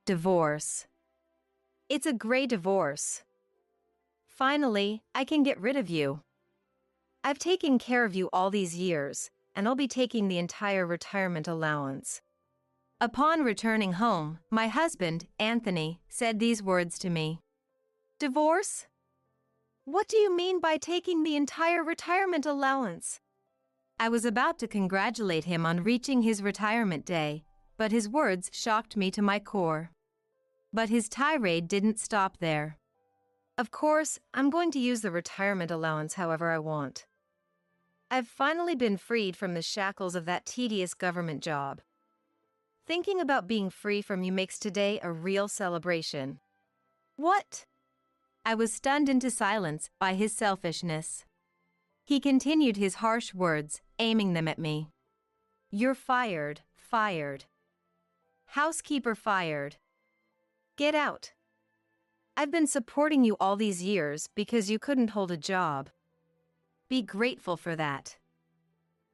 Divorce. It's a gray divorce. Finally, I can get rid of you. I've taken care of you all these years, and I'll be taking the entire retirement allowance. Upon returning home, my husband, Anthony, said these words to me. Divorce? What do you mean by taking the entire retirement allowance? I was about to congratulate him on reaching his retirement day, but his words shocked me to my core. But his tirade didn't stop there. Of course, I'm going to use the retirement allowance however I want. I've finally been freed from the shackles of that tedious government job. Thinking about being free from you makes today a real celebration. What? I was stunned into silence by his selfishness. He continued his harsh words, aiming them at me. You're fired, fired. Housekeeper fired. Get out. I've been supporting you all these years because you couldn't hold a job. Be grateful for that.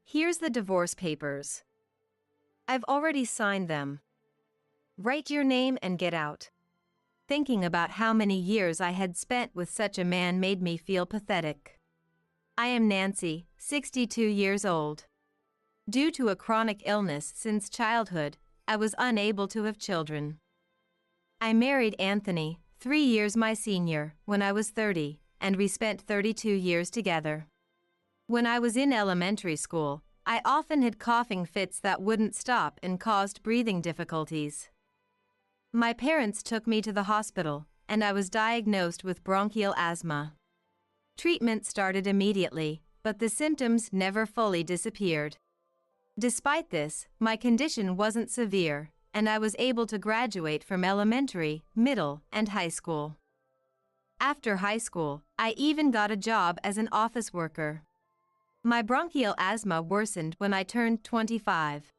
Here's the divorce papers. I've already signed them. Write your name and get out. Thinking about how many years I had spent with such a man made me feel pathetic. I am Nancy, 62 years old. Due to a chronic illness since childhood, I was unable to have children. I married Anthony, 3 years my senior, when I was 30, and we spent 32 years together. When I was in elementary school, I often had coughing fits that wouldn't stop and caused breathing difficulties. My parents took me to the hospital, and I was diagnosed with bronchial asthma. Treatment started immediately, but the symptoms never fully disappeared. Despite this, my condition wasn't severe, and I was able to graduate from elementary, middle, and high school. After high school, I even got a job as an office worker. My bronchial asthma worsened when I turned 25.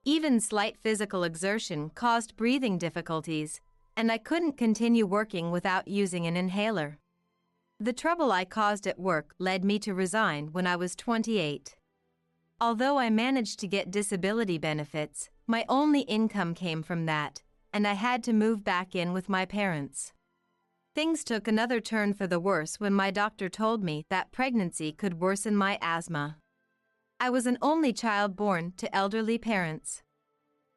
Even slight physical exertion caused breathing difficulties, and I couldn't continue working without using an inhaler. The trouble I caused at work led me to resign when I was 28. Although I managed to get disability benefits, my only income came from that, and I had to move back in with my parents. Things took another turn for the worse when my doctor told me that pregnancy could worsen my asthma. I was an only child born to elderly parents.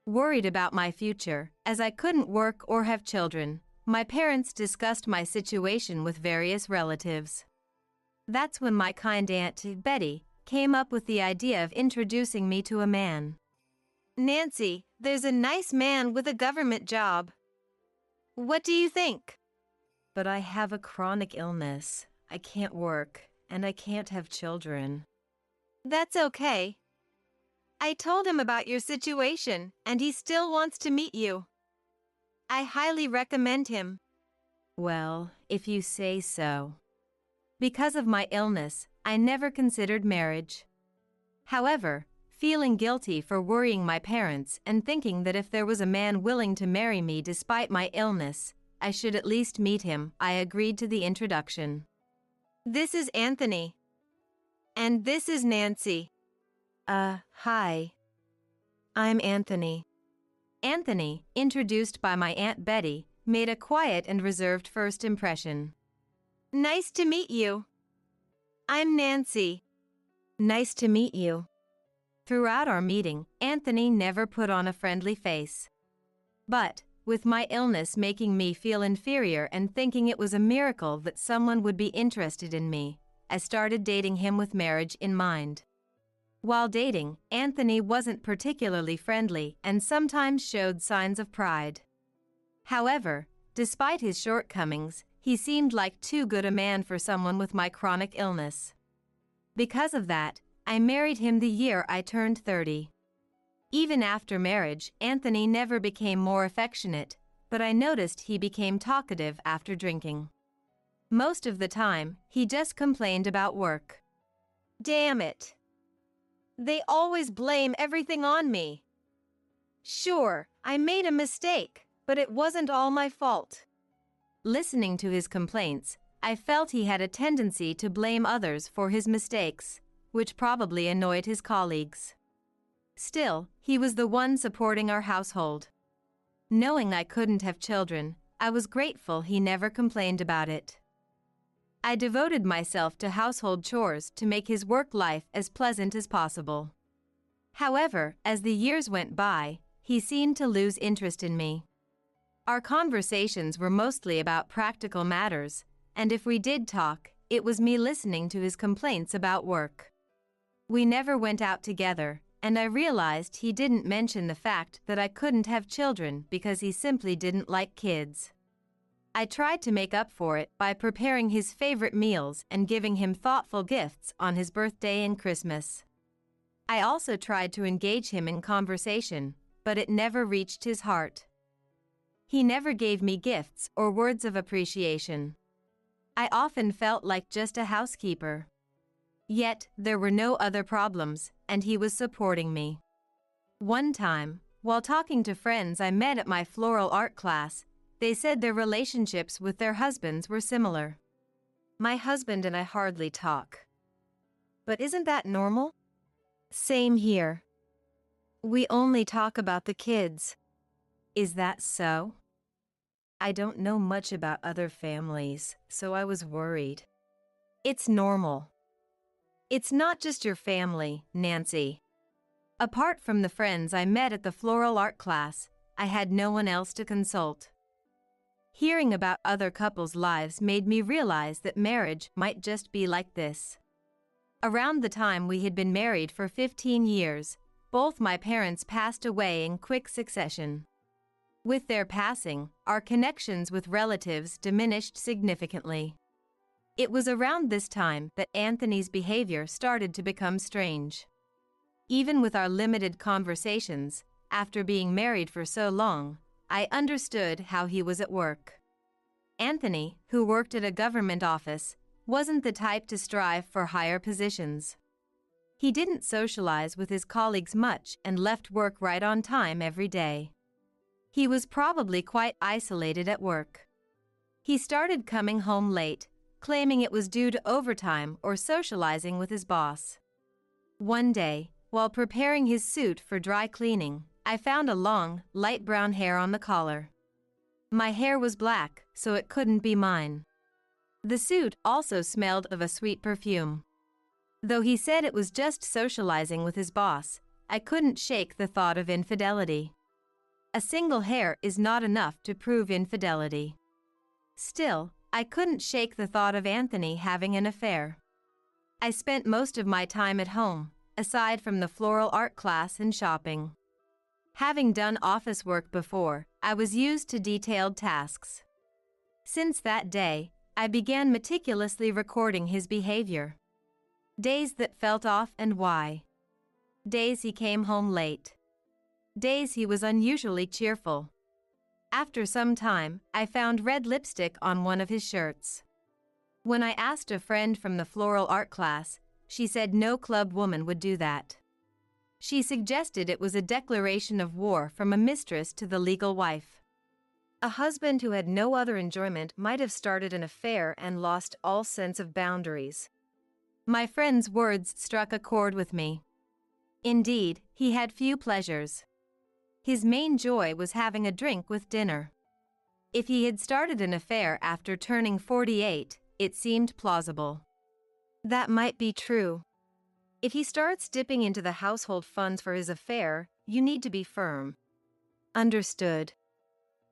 Worried about my future, as I couldn't work or have children, my parents discussed my situation with various relatives. That's when my kind Aunt Betty came up with the idea of introducing me to a man. Nancy, there's a nice man with a government job. What do you think? But I have a chronic illness. I can't work, and I can't have children. That's okay. I told him about your situation, and he still wants to meet you. I highly recommend him. Well, if you say so. Because of my illness, I never considered marriage. However, feeling guilty for worrying my parents and thinking that if there was a man willing to marry me despite my illness, I should at least meet him, I agreed to the introduction. This is Anthony. And this is Nancy. Hi. I'm Anthony. Anthony, introduced by my Aunt Betty, made a quiet and reserved first impression. Nice to meet you. I'm Nancy. Nice to meet you. Throughout our meeting, Anthony never put on a friendly face. But, with my illness making me feel inferior and thinking it was a miracle that someone would be interested in me, I started dating him with marriage in mind. While dating, Anthony wasn't particularly friendly and sometimes showed signs of pride. However, despite his shortcomings, he seemed like too good a man for someone with my chronic illness. Because of that, I married him the year I turned 30. Even after marriage, Anthony never became more affectionate, but I noticed he became talkative after drinking. Most of the time, he just complained about work. Damn it. They always blame everything on me. Sure, I made a mistake, but it wasn't all my fault. Listening to his complaints, I felt he had a tendency to blame others for his mistakes, which probably annoyed his colleagues. Still, he was the one supporting our household. Knowing I couldn't have children, I was grateful he never complained about it. I devoted myself to household chores to make his work life as pleasant as possible. However, as the years went by, he seemed to lose interest in me. Our conversations were mostly about practical matters, and if we did talk, it was me listening to his complaints about work. We never went out together, and I realized he didn't mention the fact that I couldn't have children because he simply didn't like kids. I tried to make up for it by preparing his favorite meals and giving him thoughtful gifts on his birthday and Christmas. I also tried to engage him in conversation, but it never reached his heart. He never gave me gifts or words of appreciation. I often felt like just a housekeeper. Yet, there were no other problems, and he was supporting me. One time, while talking to friends I met at my floral art class, they said their relationships with their husbands were similar. My husband and I hardly talk. But isn't that normal? Same here. We only talk about the kids. Is that so? I don't know much about other families, so I was worried. It's normal. It's not just your family, Nancy. Apart from the friends I met at the floral art class, I had no one else to consult. Hearing about other couples' lives made me realize that marriage might just be like this. Around the time we had been married for 15 years, both my parents passed away in quick succession. With their passing, our connections with relatives diminished significantly. It was around this time that Anthony's behavior started to become strange. Even with our limited conversations, after being married for so long, I understood how he was at work. Anthony, who worked at a government office, wasn't the type to strive for higher positions. He didn't socialize with his colleagues much and left work right on time every day. He was probably quite isolated at work. He started coming home late, claiming it was due to overtime or socializing with his boss. One day, while preparing his suit for dry cleaning, I found a long, light brown hair on the collar. My hair was black, so it couldn't be mine. The suit also smelled of a sweet perfume. Though he said it was just socializing with his boss, I couldn't shake the thought of infidelity. A single hair is not enough to prove infidelity. Still, I couldn't shake the thought of Anthony having an affair. I spent most of my time at home, aside from the floral art class and shopping. Having done office work before, I was used to detailed tasks. Since that day, I began meticulously recording his behavior. Days that felt off and why. Days he came home late. Days he was unusually cheerful. After some time, I found red lipstick on one of his shirts. When I asked a friend from the floral art class, she said no club woman would do that. She suggested it was a declaration of war from a mistress to the legal wife. A husband who had no other enjoyment might have started an affair and lost all sense of boundaries. My friend's words struck a chord with me. Indeed, he had few pleasures. His main joy was having a drink with dinner. If he had started an affair after turning 48, it seemed plausible. That might be true. If he starts dipping into the household funds for his affair, you need to be firm. Understood.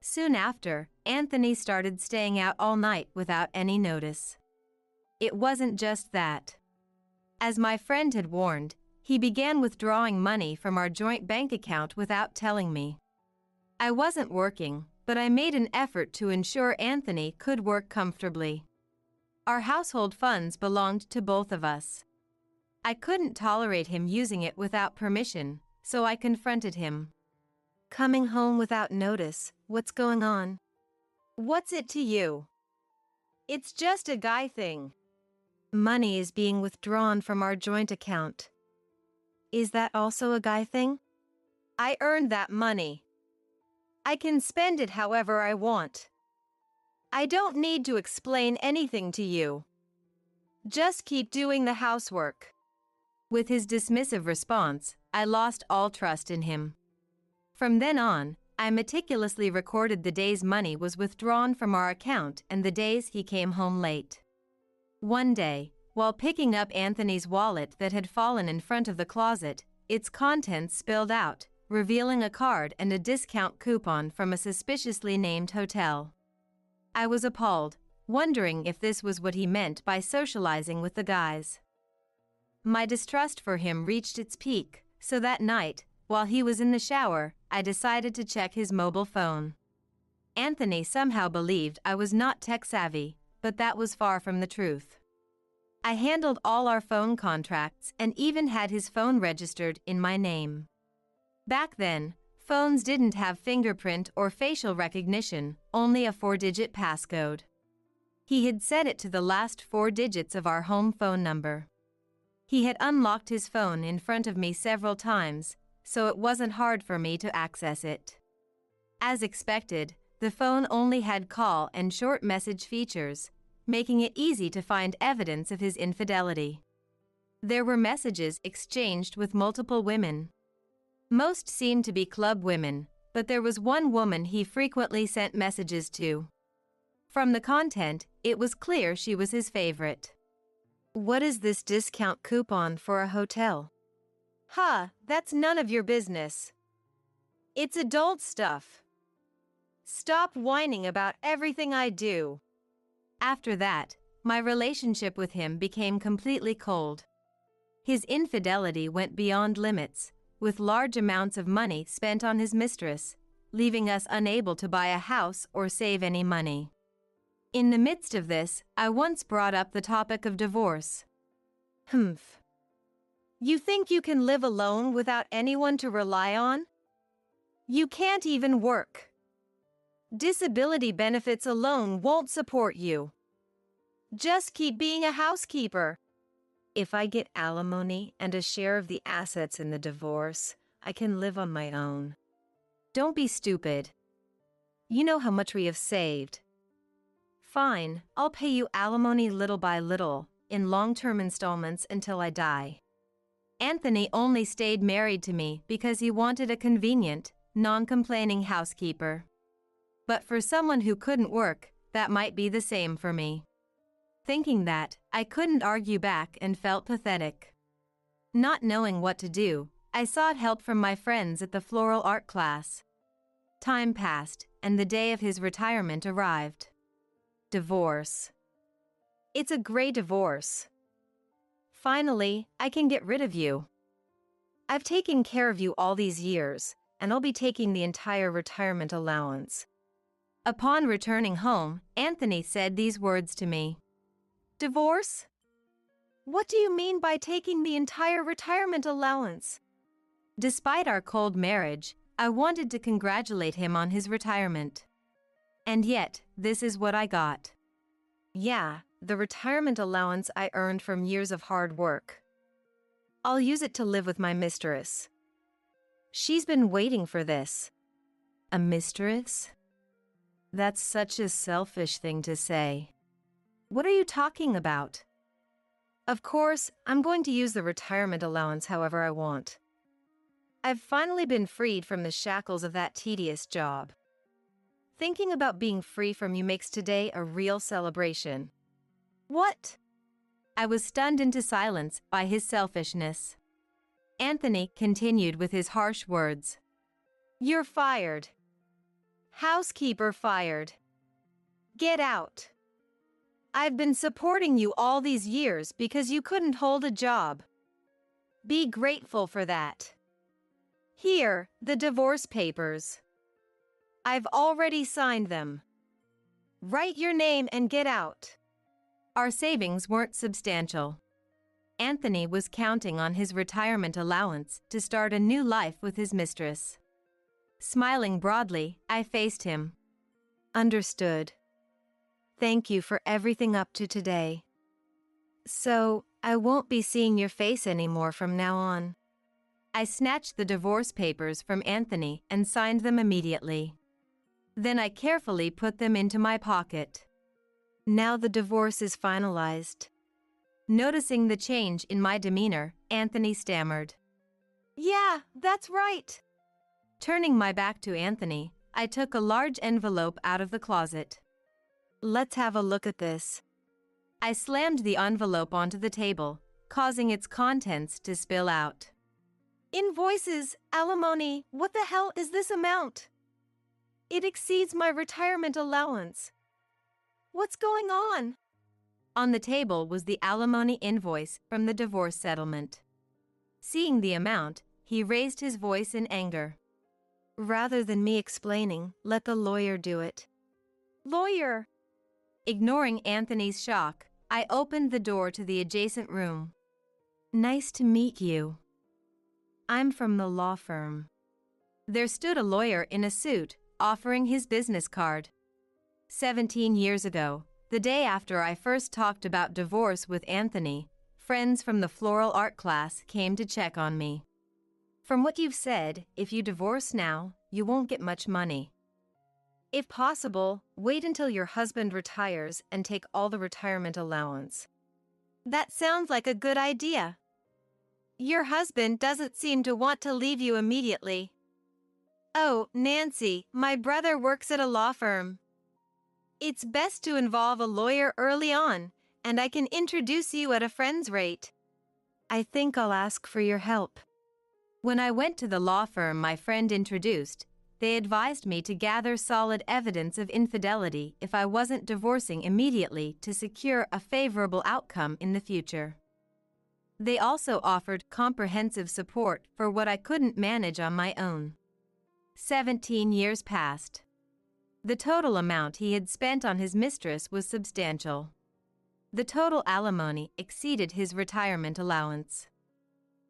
Soon after, Anthony started staying out all night without any notice. It wasn't just that. As my friend had warned, he began withdrawing money from our joint bank account without telling me. I wasn't working, but I made an effort to ensure Anthony could work comfortably. Our household funds belonged to both of us. I couldn't tolerate him using it without permission, so I confronted him. Coming home without notice, what's going on? What's it to you? It's just a guy thing. Money is being withdrawn from our joint account. Is that also a guy thing? I earned that money. I can spend it however I want. I don't need to explain anything to you. Just keep doing the housework. With his dismissive response, I lost all trust in him. From then on, I meticulously recorded the days money was withdrawn from our account and the days he came home late. One day, while picking up Anthony's wallet that had fallen in front of the closet, its contents spilled out, revealing a card and a discount coupon from a suspiciously named hotel. I was appalled, wondering if this was what he meant by socializing with the guys. My distrust for him reached its peak, so that night, while he was in the shower, I decided to check his mobile phone. Anthony somehow believed I was not tech-savvy, but that was far from the truth. I handled all our phone contracts and even had his phone registered in my name. Back then, phones didn't have fingerprint or facial recognition, only a 4-digit passcode. He had set it to the last 4 digits of our home phone number. He had unlocked his phone in front of me several times, so it wasn't hard for me to access it. As expected, the phone only had call and short message features, making it easy to find evidence of his infidelity. There were messages exchanged with multiple women. Most seemed to be club women, but there was one woman he frequently sent messages to. From the content, it was clear she was his favorite. "What is this discount coupon for a hotel?" That's none of your business. It's adult stuff. Stop whining about everything I do. After that, my relationship with him became completely cold. His infidelity went beyond limits, with large amounts of money spent on his mistress, leaving us unable to buy a house or save any money. In the midst of this, I once brought up the topic of divorce. You think you can live alone without anyone to rely on? You can't even work. Disability benefits alone won't support you. Just keep being a housekeeper. If I get alimony and a share of the assets in the divorce, I can live on my own. Don't be stupid. You know how much we have saved. Fine, I'll pay you alimony little by little, in long-term installments until I die. Anthony only stayed married to me because he wanted a convenient, non-complaining housekeeper. But for someone who couldn't work, that might be the same for me. Thinking that, I couldn't argue back and felt pathetic. Not knowing what to do, I sought help from my friends at the floral art class. Time passed, and the day of his retirement arrived. Divorce. It's a gray divorce. Finally, I can get rid of you. I've taken care of you all these years, and I'll be taking the entire retirement allowance. Upon returning home, Anthony said these words to me. Divorce? What do you mean by taking the entire retirement allowance? Despite our cold marriage, I wanted to congratulate him on his retirement. And yet, this is what I got. Yeah, the retirement allowance I earned from years of hard work. I'll use it to live with my mistress. She's been waiting for this. A mistress? That's such a selfish thing to say. What are you talking about? Of course, I'm going to use the retirement allowance however I want. I've finally been freed from the shackles of that tedious job. Thinking about being free from you makes today a real celebration. What? I was stunned into silence by his selfishness. Anthony continued with his harsh words. You're fired. Housekeeper fired. Get out. I've been supporting you all these years because you couldn't hold a job. Be grateful for that. Here, the divorce papers. I've already signed them. Write your name and get out. Our savings weren't substantial. Anthony was counting on his retirement allowance to start a new life with his mistress. Smiling broadly, I faced him. Understood. Thank you for everything up to today. So, I won't be seeing your face anymore from now on. I snatched the divorce papers from Anthony and signed them immediately. Then I carefully put them into my pocket. Now the divorce is finalized. Noticing the change in my demeanor, Anthony stammered. Yeah, that's right. Turning my back to Anthony, I took a large envelope out of the closet. Let's have a look at this. I slammed the envelope onto the table, causing its contents to spill out. Invoices, alimony, what the hell is this amount? It exceeds my retirement allowance. What's going on? On the table was the alimony invoice from the divorce settlement. Seeing the amount, he raised his voice in anger. Rather than me explaining, let the lawyer do it. Lawyer! Ignoring Anthony's shock, I opened the door to the adjacent room. Nice to meet you. I'm from the law firm. There stood a lawyer in a suit, offering his business card. 17 years ago, the day after I first talked about divorce with Anthony, friends from the floral art class came to check on me. From what you've said, if you divorce now, you won't get much money. If possible, wait until your husband retires and take all the retirement allowance. That sounds like a good idea. Your husband doesn't seem to want to leave you immediately. Oh, Nancy, my brother works at a law firm. It's best to involve a lawyer early on, and I can introduce you at a friend's rate. I think I'll ask for your help. When I went to the law firm my friend introduced, they advised me to gather solid evidence of infidelity if I wasn't divorcing immediately to secure a favorable outcome in the future. They also offered comprehensive support for what I couldn't manage on my own. 17 years passed. The total amount he had spent on his mistress was substantial. The total alimony exceeded his retirement allowance.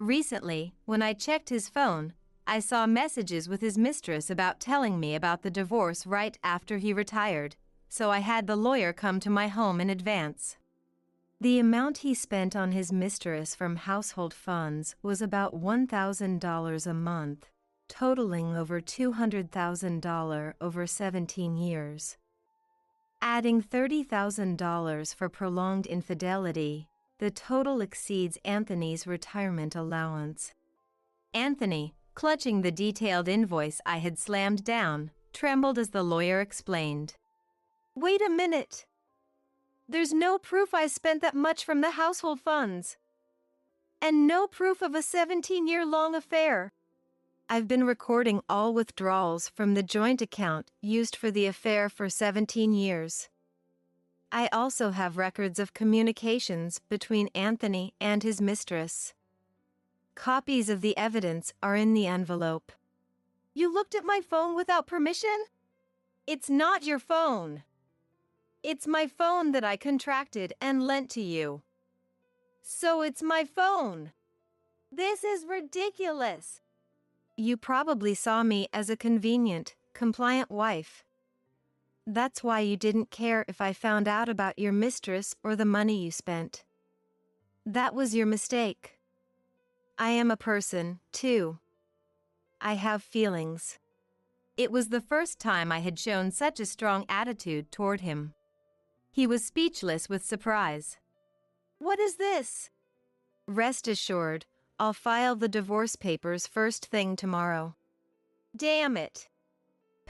Recently, when I checked his phone, I saw messages with his mistress about telling me about the divorce right after he retired, so I had the lawyer come to my home in advance. The amount he spent on his mistress from household funds was about $1,000 a month, totaling over $200,000 over 17 years. Adding $30,000 for prolonged infidelity, the total exceeds Anthony's retirement allowance. Anthony, clutching the detailed invoice I had slammed down, trembled as the lawyer explained. Wait a minute. There's no proof I spent that much from the household funds. And no proof of a 17-year-long affair. I've been recording all withdrawals from the joint account used for the affair for 17 years. I also have records of communications between Anthony and his mistress. Copies of the evidence are in the envelope. You looked at my phone without permission? It's not your phone. It's my phone that I contracted and lent to you. So it's my phone. This is ridiculous. You probably saw me as a convenient, compliant wife. That's why you didn't care if I found out about your mistress or the money you spent. That was your mistake. I am a person, too. I have feelings. It was the first time I had shown such a strong attitude toward him. He was speechless with surprise. What is this? Rest assured, I'll file the divorce papers first thing tomorrow. Damn it.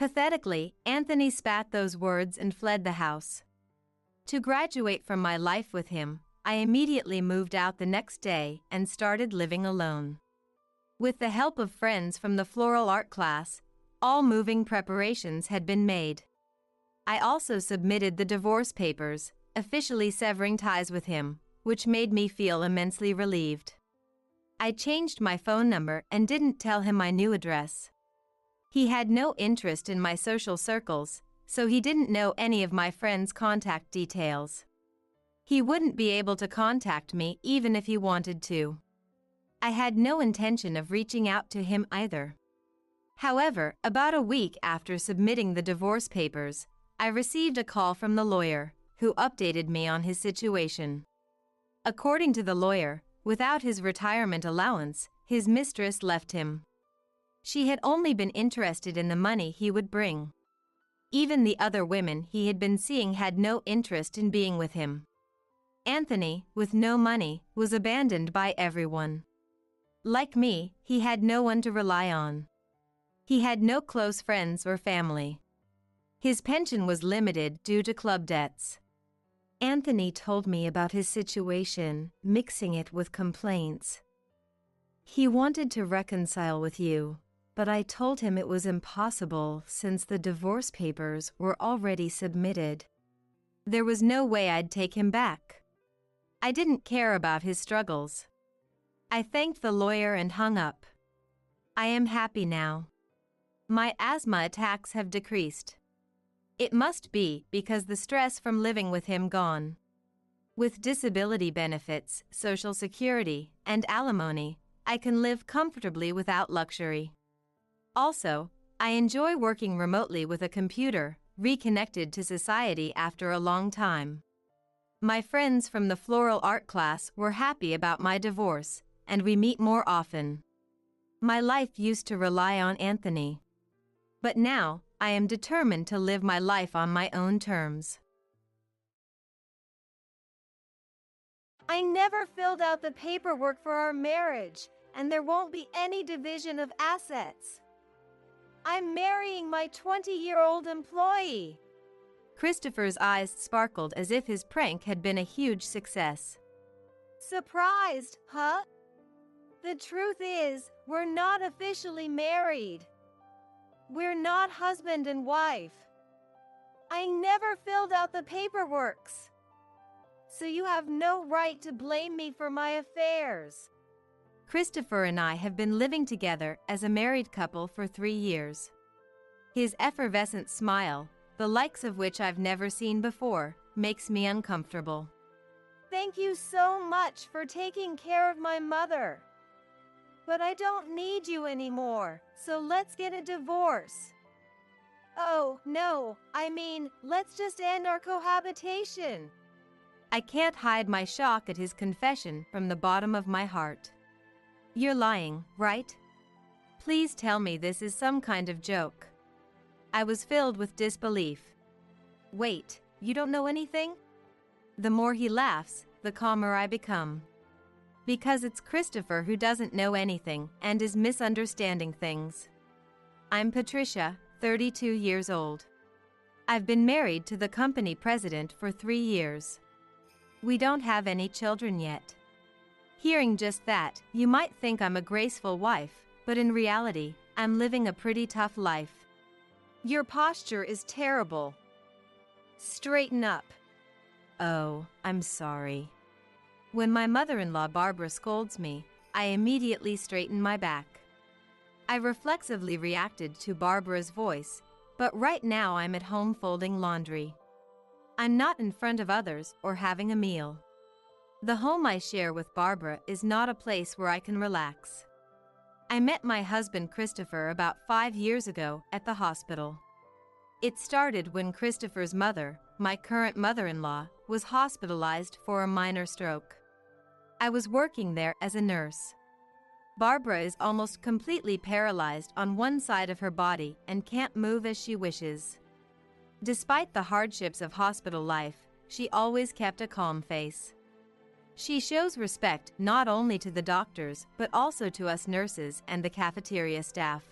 Pathetically, Anthony spat those words and fled the house. To graduate from my life with him, I immediately moved out the next day and started living alone. With the help of friends from the floral art class, all moving preparations had been made. I also submitted the divorce papers, officially severing ties with him, which made me feel immensely relieved. I changed my phone number and didn't tell him my new address. He had no interest in my social circles, so he didn't know any of my friends' contact details. He wouldn't be able to contact me even if he wanted to. I had no intention of reaching out to him either. However, about a week after submitting the divorce papers, I received a call from the lawyer, who updated me on his situation. According to the lawyer, without his retirement allowance, his mistress left him. She had only been interested in the money he would bring. Even the other women he had been seeing had no interest in being with him. Anthony, with no money, was abandoned by everyone. Like me, he had no one to rely on. He had no close friends or family. His pension was limited due to club debts. Anthony told me about his situation, mixing it with complaints. He wanted to reconcile with you, but I told him it was impossible since the divorce papers were already submitted. There was no way I'd take him back. I didn't care about his struggles. I thanked the lawyer and hung up. I am happy now. My asthma attacks have decreased. It must be because the stress from living with him gone. With disability benefits, Social Security, and alimony, I can live comfortably without luxury. Also, I enjoy working remotely with a computer, reconnected to society after a long time. My friends from the floral art class were happy about my divorce, and we meet more often. My life used to rely on Anthony. But now, I am determined to live my life on my own terms. I never filled out the paperwork for our marriage, and there won't be any division of assets. I'm marrying my 20-year-old employee. Christopher's eyes sparkled as if his prank had been a huge success. Surprised, huh? The truth is, we're not officially married. We're not husband and wife. I never filled out the paperwork. So you have no right to blame me for my affairs. Christopher and I have been living together as a married couple for 3 years. His effervescent smile, the likes of which I've never seen before, makes me uncomfortable. Thank you so much for taking care of my mother. But I don't need you anymore, so let's get a divorce. Oh, no, I mean, let's just end our cohabitation. I can't hide my shock at his confession from the bottom of my heart. You're lying, right? Please tell me this is some kind of joke. I was filled with disbelief. Wait, you don't know anything? The more he laughs, the calmer I become. Because it's Christopher who doesn't know anything and is misunderstanding things. I'm Patricia, 32 years old. I've been married to the company president for 3 years. We don't have any children yet. Hearing just that, you might think I'm a graceful wife, but in reality, I'm living a pretty tough life. Your posture is terrible. Straighten up. Oh, I'm sorry. When my mother-in-law Barbara scolds me, I immediately straighten my back. I reflexively reacted to Barbara's voice, but right now I'm at home folding laundry. I'm not in front of others or having a meal. The home I share with Barbara is not a place where I can relax. I met my husband Christopher about 5 years ago at the hospital. It started when Christopher's mother, my current mother-in-law, was hospitalized for a minor stroke. I was working there as a nurse. Barbara is almost completely paralyzed on one side of her body and can't move as she wishes. Despite the hardships of hospital life, she always kept a calm face. She shows respect not only to the doctors but also to us nurses and the cafeteria staff.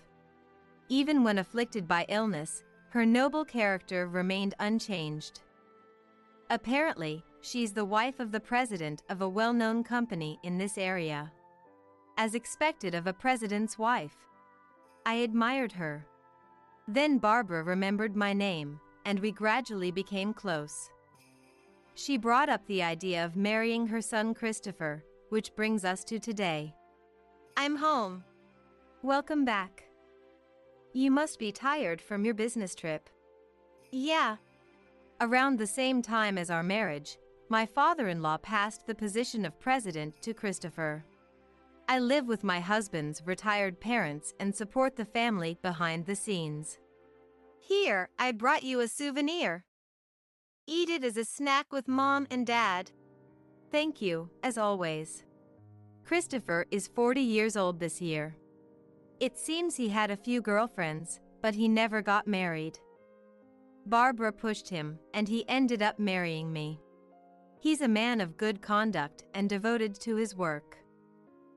Even when afflicted by illness, her noble character remained unchanged. Apparently, she's the wife of the president of a well-known company in this area. As expected of a president's wife. I admired her. Then Barbara remembered my name, and we gradually became close. She brought up the idea of marrying her son Christopher, which brings us to today. I'm home. Welcome back. You must be tired from your business trip. Yeah. Around the same time as our marriage, my father-in-law passed the position of president to Christopher. I live with my husband's retired parents and support the family behind the scenes. Here, I brought you a souvenir. Eat it as a snack with Mom and Dad. Thank you, as always. Christopher is 40 years old this year. It seems he had a few girlfriends, but he never got married. Barbara pushed him, and he ended up marrying me. He's a man of good conduct and devoted to his work.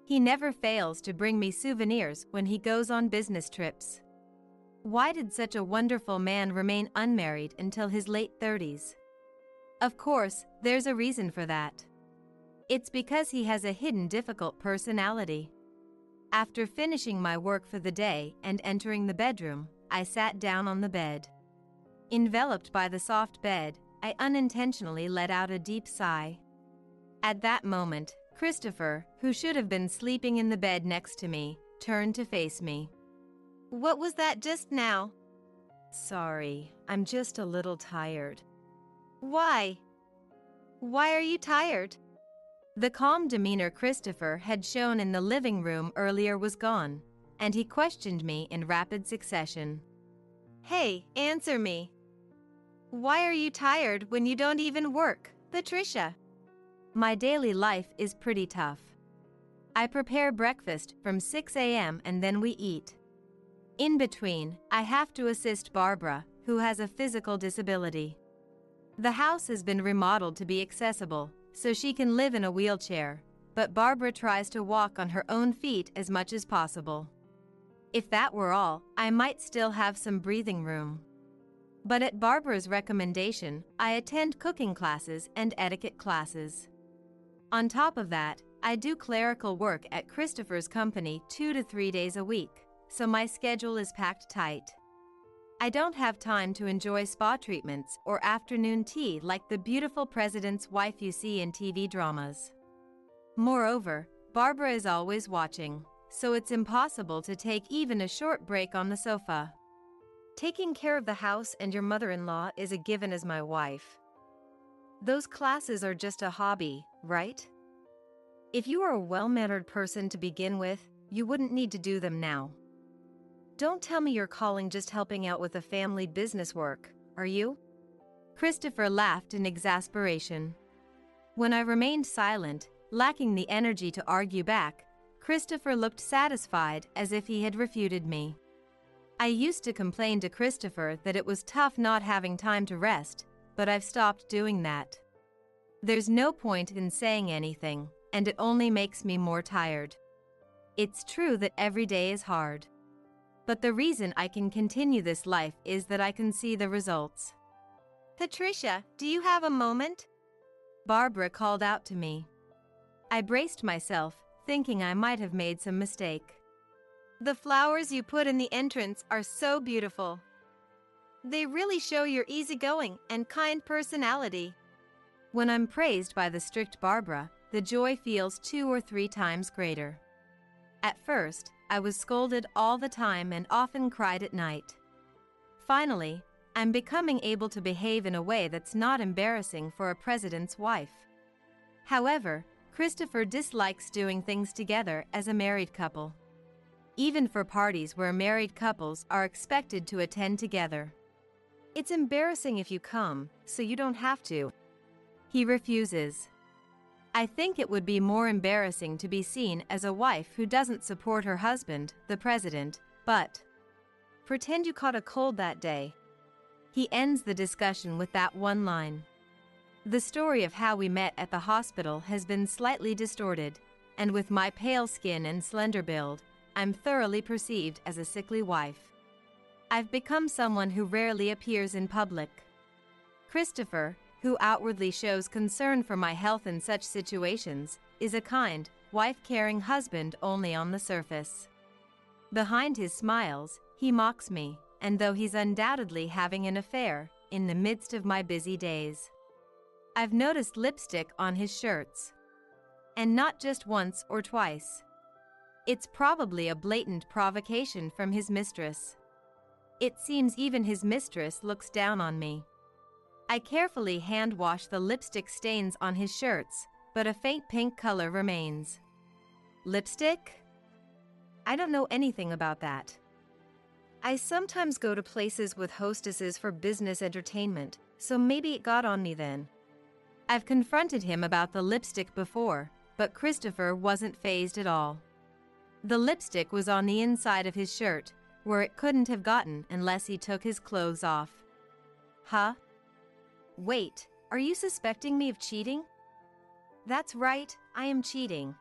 He never fails to bring me souvenirs when he goes on business trips. Why did such a wonderful man remain unmarried until his late 30s? Of course, there's a reason for that. It's because he has a hidden difficult personality. After finishing my work for the day and entering the bedroom, I sat down on the bed. Enveloped by the soft bed, I unintentionally let out a deep sigh. At that moment, Christopher, who should have been sleeping in the bed next to me, turned to face me. What was that just now? Sorry, I'm just a little tired. Why? Why are you tired? The calm demeanor Christopher had shown in the living room earlier was gone, and he questioned me in rapid succession. Hey, answer me. Why are you tired when you don't even work, Patricia? My daily life is pretty tough. I prepare breakfast from 6 a.m. and then we eat. In between, I have to assist Barbara, who has a physical disability. The house has been remodeled to be accessible, so she can live in a wheelchair, but Barbara tries to walk on her own feet as much as possible. If that were all, I might still have some breathing room. But at Barbara's recommendation, I attend cooking classes and etiquette classes. On top of that, I do clerical work at Christopher's company 2 to 3 days a week, so my schedule is packed tight. I don't have time to enjoy spa treatments or afternoon tea like the beautiful president's wife you see in TV dramas. Moreover, Barbara is always watching, so it's impossible to take even a short break on the sofa. Taking care of the house and your mother-in-law is a given as my wife. Those classes are just a hobby, right? If you are a well-mannered person to begin with, you wouldn't need to do them now. Don't tell me you're calling just helping out with the family business work, are you? Christopher laughed in exasperation. When I remained silent, lacking the energy to argue back, Christopher looked satisfied as if he had refuted me. I used to complain to Christopher that it was tough not having time to rest, but I've stopped doing that. There's no point in saying anything, and it only makes me more tired. It's true that every day is hard. But the reason I can continue this life is that I can see the results. Patricia, do you have a moment? Barbara called out to me. I braced myself, thinking I might have made some mistake. The flowers you put in the entrance are so beautiful. They really show your easygoing and kind personality. When I'm praised by the strict Barbara, the joy feels 2 or 3 times greater. At first, I was scolded all the time and often cried at night. Finally, I'm becoming able to behave in a way that's not embarrassing for a president's wife. However, Christopher dislikes doing things together as a married couple. Even for parties where married couples are expected to attend together. It's embarrassing if you come, so you don't have to. He refuses. I think it would be more embarrassing to be seen as a wife who doesn't support her husband, the president, but pretend you caught a cold that day. He ends the discussion with that one line. The story of how we met at the hospital has been slightly distorted, and with my pale skin and slender build, I'm thoroughly perceived as a sickly wife. I've become someone who rarely appears in public. Christopher, who outwardly shows concern for my health in such situations, is a kind, wife-caring husband only on the surface. Behind his smiles, he mocks me, and though he's undoubtedly having an affair, in the midst of my busy days. I've noticed lipstick on his shirts. And not just once or twice. It's probably a blatant provocation from his mistress. It seems even his mistress looks down on me. I carefully hand-wash the lipstick stains on his shirts, but a faint pink color remains. Lipstick? I don't know anything about that. I sometimes go to places with hostesses for business entertainment, so maybe it got on me then. I've confronted him about the lipstick before, but Christopher wasn't fazed at all. The lipstick was on the inside of his shirt, where it couldn't have gotten unless he took his clothes off. Huh? Wait, are you suspecting me of cheating? That's right, I am cheating.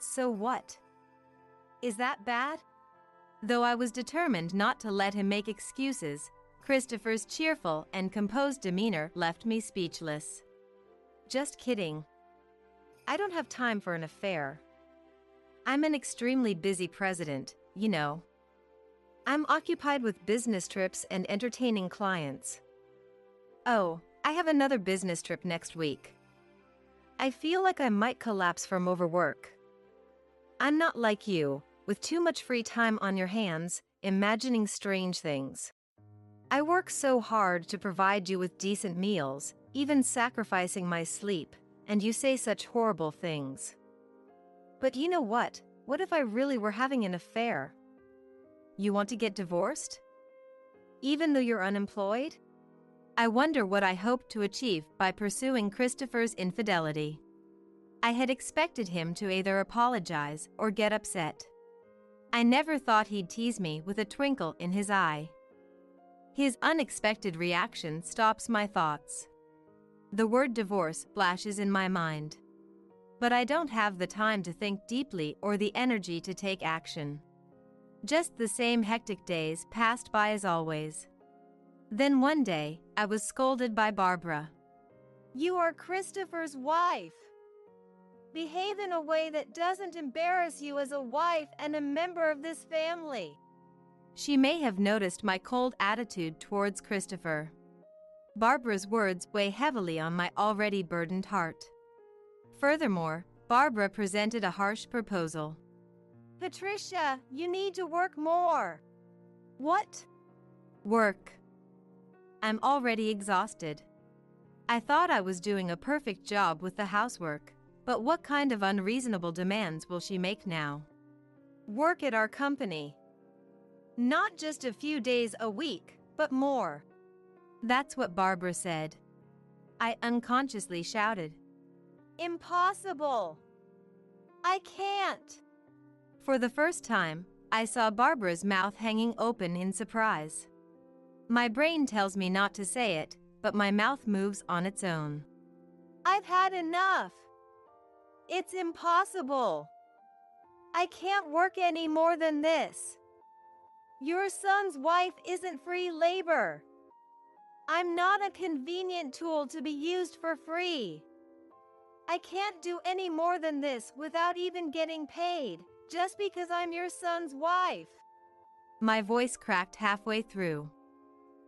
So what? Is that bad? Though I was determined not to let him make excuses, Christopher's cheerful and composed demeanor left me speechless. Just kidding. I don't have time for an affair. I'm an extremely busy president, you know. I'm occupied with business trips and entertaining clients. Oh, I have another business trip next week. I feel like I might collapse from overwork. I'm not like you, with too much free time on your hands, imagining strange things. I work so hard to provide you with decent meals, even sacrificing my sleep, and you say such horrible things. But you know what? What if I really were having an affair? You want to get divorced? Even though you're unemployed? I wonder what I hoped to achieve by pursuing Christopher's infidelity. I had expected him to either apologize or get upset. I never thought he'd tease me with a twinkle in his eye. His unexpected reaction stops my thoughts. The word divorce flashes in my mind. But I don't have the time to think deeply or the energy to take action. Just the same hectic days passed by as always. Then one day, I was scolded by Barbara. You are Christopher's wife. Behave in a way that doesn't embarrass you as a wife and a member of this family. She may have noticed my cold attitude towards Christopher. Barbara's words weigh heavily on my already burdened heart. Furthermore, Barbara presented a harsh proposal. Patricia, you need to work more. What? Work. I'm already exhausted. I thought I was doing a perfect job with the housework, but what kind of unreasonable demands will she make now? Work at our company. Not just a few days a week, but more. That's what Barbara said. I unconsciously shouted. Impossible. I can't. For the first time, I saw Barbara's mouth hanging open in surprise. My brain tells me not to say it, but my mouth moves on its own. I've had enough. It's impossible. I can't work any more than this. Your son's wife isn't free labor. I'm not a convenient tool to be used for free. I can't do any more than this without even getting paid, just because I'm your son's wife. My voice cracked halfway through.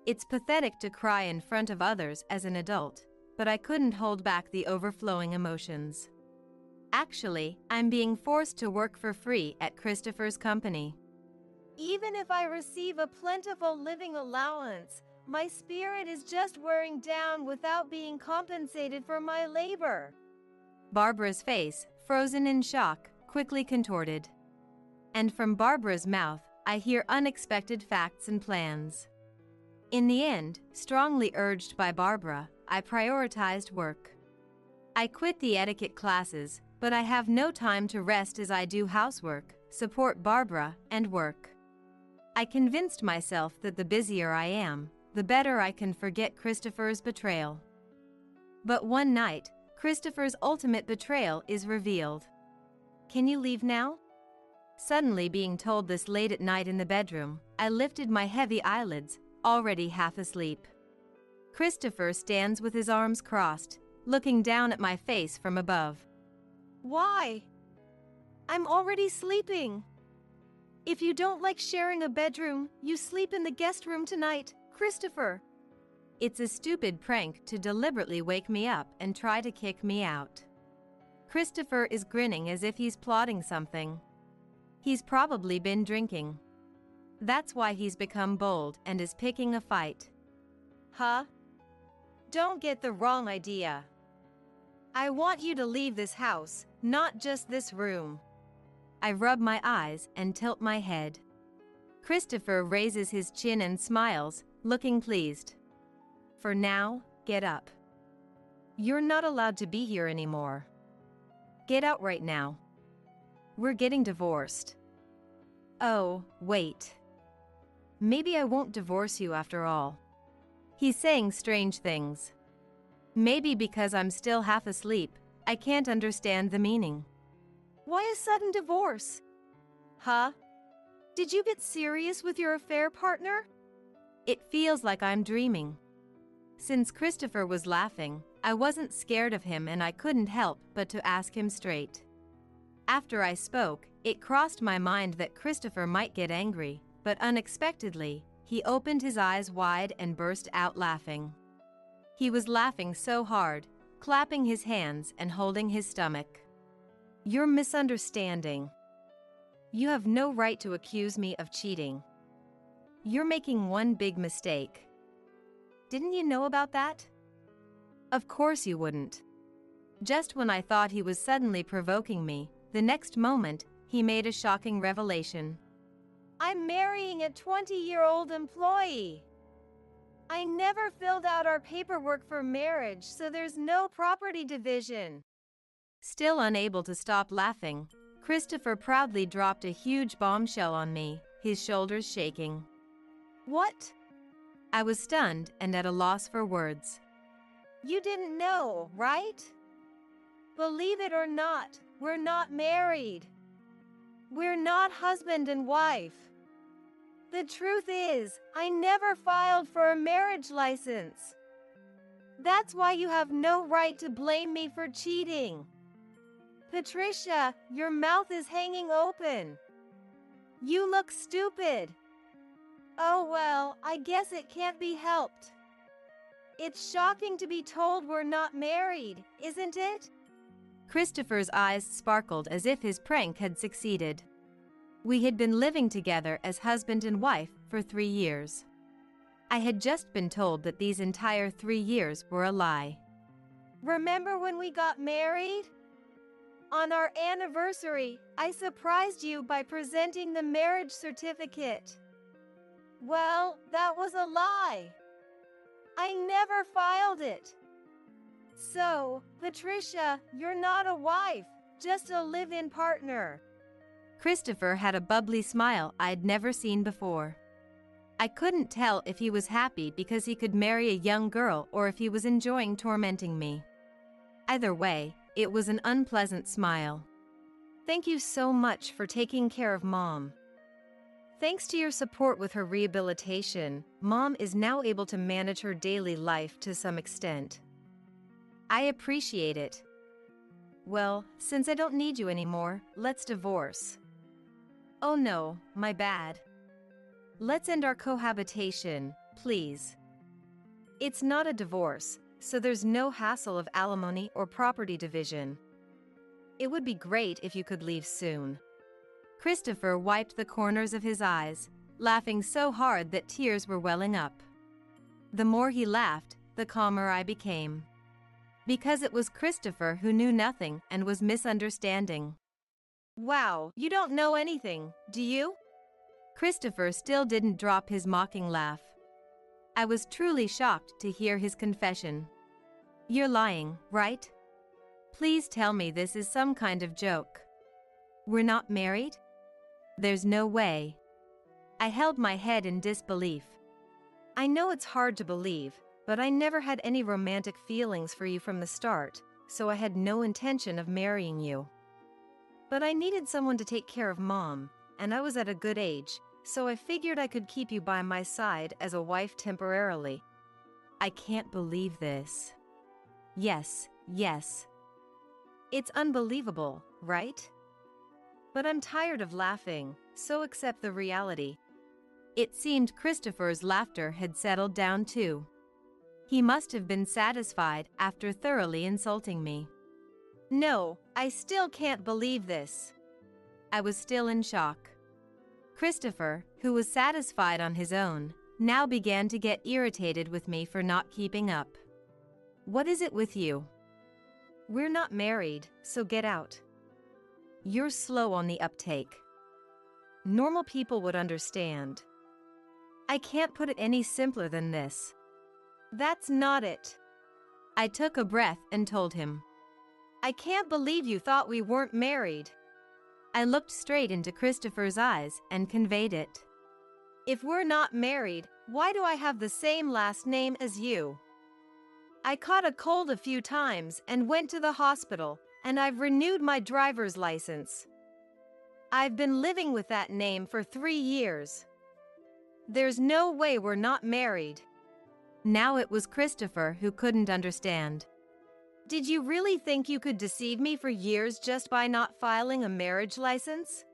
It's pathetic to cry in front of others as an adult, but I couldn't hold back the overflowing emotions. Actually, I'm being forced to work for free at Christopher's company. Even if I receive a plentiful living allowance, my spirit is just wearing down without being compensated for my labor. Barbara's face, frozen in shock, quickly contorted. And from Barbara's mouth, I hear unexpected facts and plans. In the end, strongly urged by Barbara, I prioritized work. I quit the etiquette classes, but I have no time to rest as I do housework, support Barbara, and work. I convinced myself that the busier I am, the better I can forget Christopher's betrayal. But one night, Christopher's ultimate betrayal is revealed. Can you leave now? Suddenly being told this late at night in the bedroom, I lifted my heavy eyelids, already half asleep. Christopher stands with his arms crossed, looking down at my face from above. Why? I'm already sleeping. If you don't like sharing a bedroom, you sleep in the guest room tonight, Christopher. It's a stupid prank to deliberately wake me up and try to kick me out. Christopher is grinning as if he's plotting something. He's probably been drinking. That's why he's become bold and is picking a fight. Huh? Don't get the wrong idea. I want you to leave this house, not just this room. I rub my eyes and tilt my head. Christopher raises his chin and smiles, looking pleased. For now, get up. You're not allowed to be here anymore. Get out right now. We're getting divorced. Oh, wait. Maybe I won't divorce you after all. He's saying strange things. Maybe because I'm still half asleep, I can't understand the meaning. Why a sudden divorce? Huh? Did you get serious with your affair partner? It feels like I'm dreaming. Since Christopher was laughing, I wasn't scared of him and I couldn't help but to ask him straight. After I spoke, it crossed my mind that Christopher might get angry, but unexpectedly, he opened his eyes wide and burst out laughing. He was laughing so hard, clapping his hands and holding his stomach. You're misunderstanding. You have no right to accuse me of cheating. You're making one big mistake. Didn't you know about that? Of course you wouldn't. Just when I thought he was suddenly provoking me, the next moment, he made a shocking revelation. I'm marrying a 20-year-old employee. I never filled out our paperwork for marriage, so there's no property division. Still unable to stop laughing, Christopher proudly dropped a huge bombshell on me, his shoulders shaking. What? I was stunned and at a loss for words. You didn't know, right? Believe it or not, we're not married. We're not husband and wife. The truth is, I never filed for a marriage license. That's why you have no right to blame me for cheating. Patricia, your mouth is hanging open. You look stupid. Oh well, I guess it can't be helped. It's shocking to be told we're not married, isn't it? Christopher's eyes sparkled as if his prank had succeeded. We had been living together as husband and wife for 3 years. I had just been told that these entire 3 years were a lie. Remember when we got married? On our anniversary, I surprised you by presenting the marriage certificate. Well, that was a lie. I never filed it. So, Patricia, you're not a wife, just a live-in partner. Christopher had a bubbly smile I'd never seen before. I couldn't tell if he was happy because he could marry a young girl or if he was enjoying tormenting me. Either way, it was an unpleasant smile. Thank you so much for taking care of Mom. Thanks to your support with her rehabilitation, Mom is now able to manage her daily life to some extent. I appreciate it. Well, since I don't need you anymore, let's divorce. Oh no, my bad. Let's end our cohabitation, please. It's not a divorce, so there's no hassle of alimony or property division. It would be great if you could leave soon. Christopher wiped the corners of his eyes, laughing so hard that tears were welling up. The more he laughed, the calmer I became. Because it was Christopher who knew nothing and was misunderstanding. Wow, you don't know anything, do you? Christopher still didn't drop his mocking laugh. I was truly shocked to hear his confession. You're lying, right? Please tell me this is some kind of joke. We're not married? There's no way. I held my head in disbelief. I know it's hard to believe, but I never had any romantic feelings for you from the start, so I had no intention of marrying you. But I needed someone to take care of Mom, and I was at a good age, so I figured I could keep you by my side as a wife temporarily. I can't believe this. Yes. It's unbelievable, right? But I'm tired of laughing, so accept the reality. It seemed Christopher's laughter had settled down too. He must have been satisfied after thoroughly insulting me. No, I still can't believe this. I was still in shock. Christopher, who was satisfied on his own, now began to get irritated with me for not keeping up. What is it with you? We're not married, so get out. You're slow on the uptake. Normal people would understand. I can't put it any simpler than this. That's not it. I took a breath and told him. I can't believe you thought we weren't married. I looked straight into Christopher's eyes and conveyed it. If we're not married, why do I have the same last name as you? I caught a cold a few times and went to the hospital, and I've renewed my driver's license. I've been living with that name for 3 years. There's no way we're not married. Now it was Christopher who couldn't understand. Did you really think you could deceive me for years just by not filing a marriage license?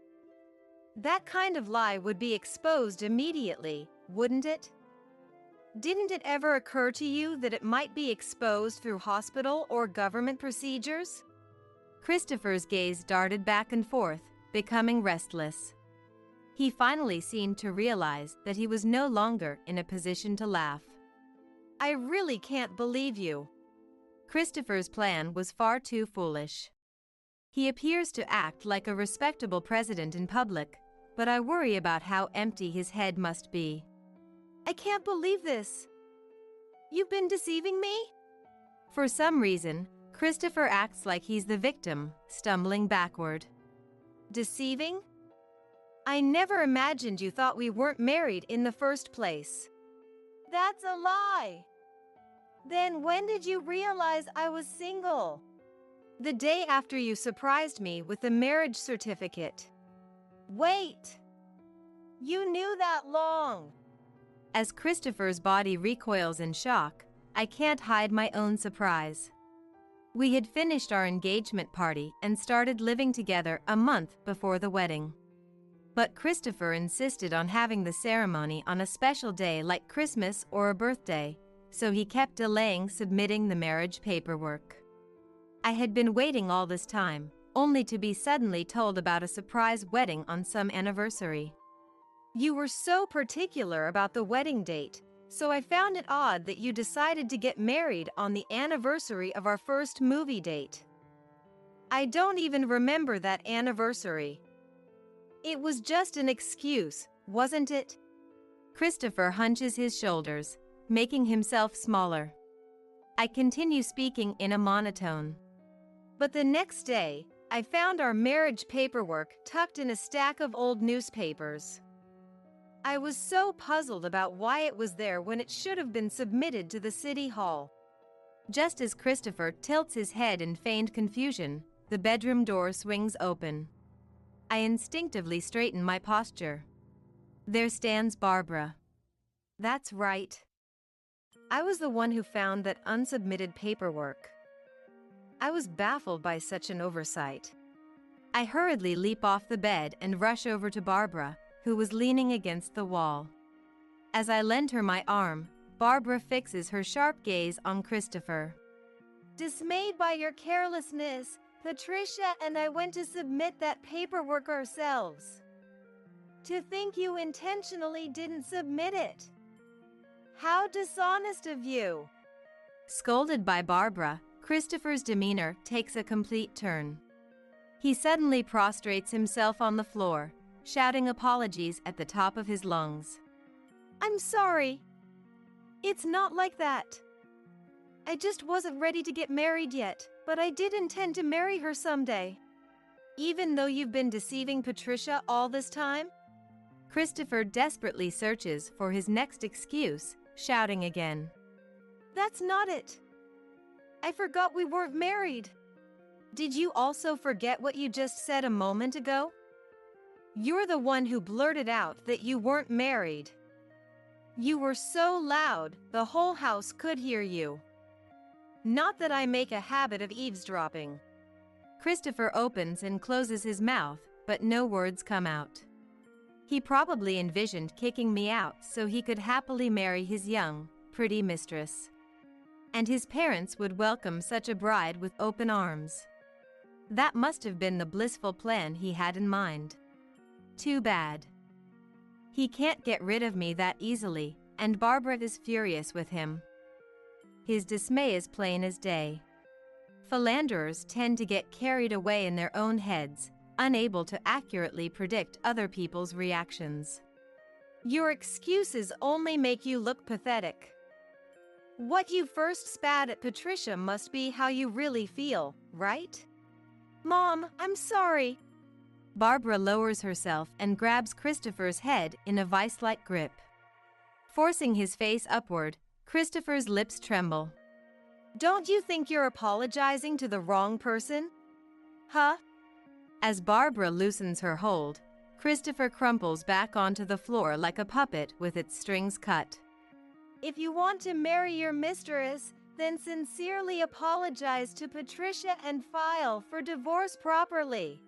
That kind of lie would be exposed immediately, wouldn't it? Didn't it ever occur to you that it might be exposed through hospital or government procedures? Christopher's gaze darted back and forth, becoming restless. He finally seemed to realize that he was no longer in a position to laugh. I really can't believe you. Christopher's plan was far too foolish. He appears to act like a respectable president in public, but I worry about how empty his head must be. I can't believe this. You've been deceiving me? For some reason, Christopher acts like he's the victim, stumbling backward. Deceiving? I never imagined you thought we weren't married in the first place. That's a lie. Then when did you realize I was single? The day after you surprised me with the marriage certificate. Wait! You knew that long. As Christopher's body recoils in shock, I can't hide my own surprise. We had finished our engagement party and started living together a month before the wedding. But Christopher insisted on having the ceremony on a special day like Christmas or a birthday, so he kept delaying submitting the marriage paperwork. I had been waiting all this time, only to be suddenly told about a surprise wedding on some anniversary. You were so particular about the wedding date, so I found it odd that you decided to get married on the anniversary of our first movie date. I don't even remember that anniversary. It was just an excuse, wasn't it? Christopher hunches his shoulders, making himself smaller. I continue speaking in a monotone. But the next day, I found our marriage paperwork tucked in a stack of old newspapers. I was so puzzled about why it was there when it should have been submitted to the city hall. Just as Christopher tilts his head in feigned confusion, the bedroom door swings open. I instinctively straighten my posture. There stands Barbara. That's right. I was the one who found that unsubmitted paperwork. I was baffled by such an oversight. I hurriedly leap off the bed and rush over to Barbara, who was leaning against the wall. As I lend her my arm, Barbara fixes her sharp gaze on Christopher. Dismayed by your carelessness, Patricia and I went to submit that paperwork ourselves. To think you intentionally didn't submit it. How dishonest of you! Scolded by Barbara, Christopher's demeanor takes a complete turn. He suddenly prostrates himself on the floor, shouting apologies at the top of his lungs. I'm sorry. It's not like that. I just wasn't ready to get married yet, but I did intend to marry her someday. Even though you've been deceiving Patricia all this time? Christopher desperately searches for his next excuse, shouting again. That's not it. I forgot we weren't married. Did you also forget what you just said a moment ago? You're the one who blurted out that you weren't married. You were so loud, the whole house could hear you. Not that I make a habit of eavesdropping. Christopher opens and closes his mouth, but no words come out. He probably envisioned kicking me out so he could happily marry his young, pretty mistress. And his parents would welcome such a bride with open arms. That must have been the blissful plan he had in mind. Too bad. He can't get rid of me that easily, and Barbara is furious with him. His dismay is plain as day. Philanderers tend to get carried away in their own heads, unable to accurately predict other people's reactions. Your excuses only make you look pathetic. What you first spat at Patricia must be how you really feel, right? Mom, I'm sorry. Barbara lowers herself and grabs Christopher's head in a vice-like grip. Forcing his face upward, Christopher's lips tremble. Don't you think you're apologizing to the wrong person? Huh? As Barbara loosens her hold, Christopher crumples back onto the floor like a puppet with its strings cut. If you want to marry your mistress, then sincerely apologize to Patricia and file for divorce properly.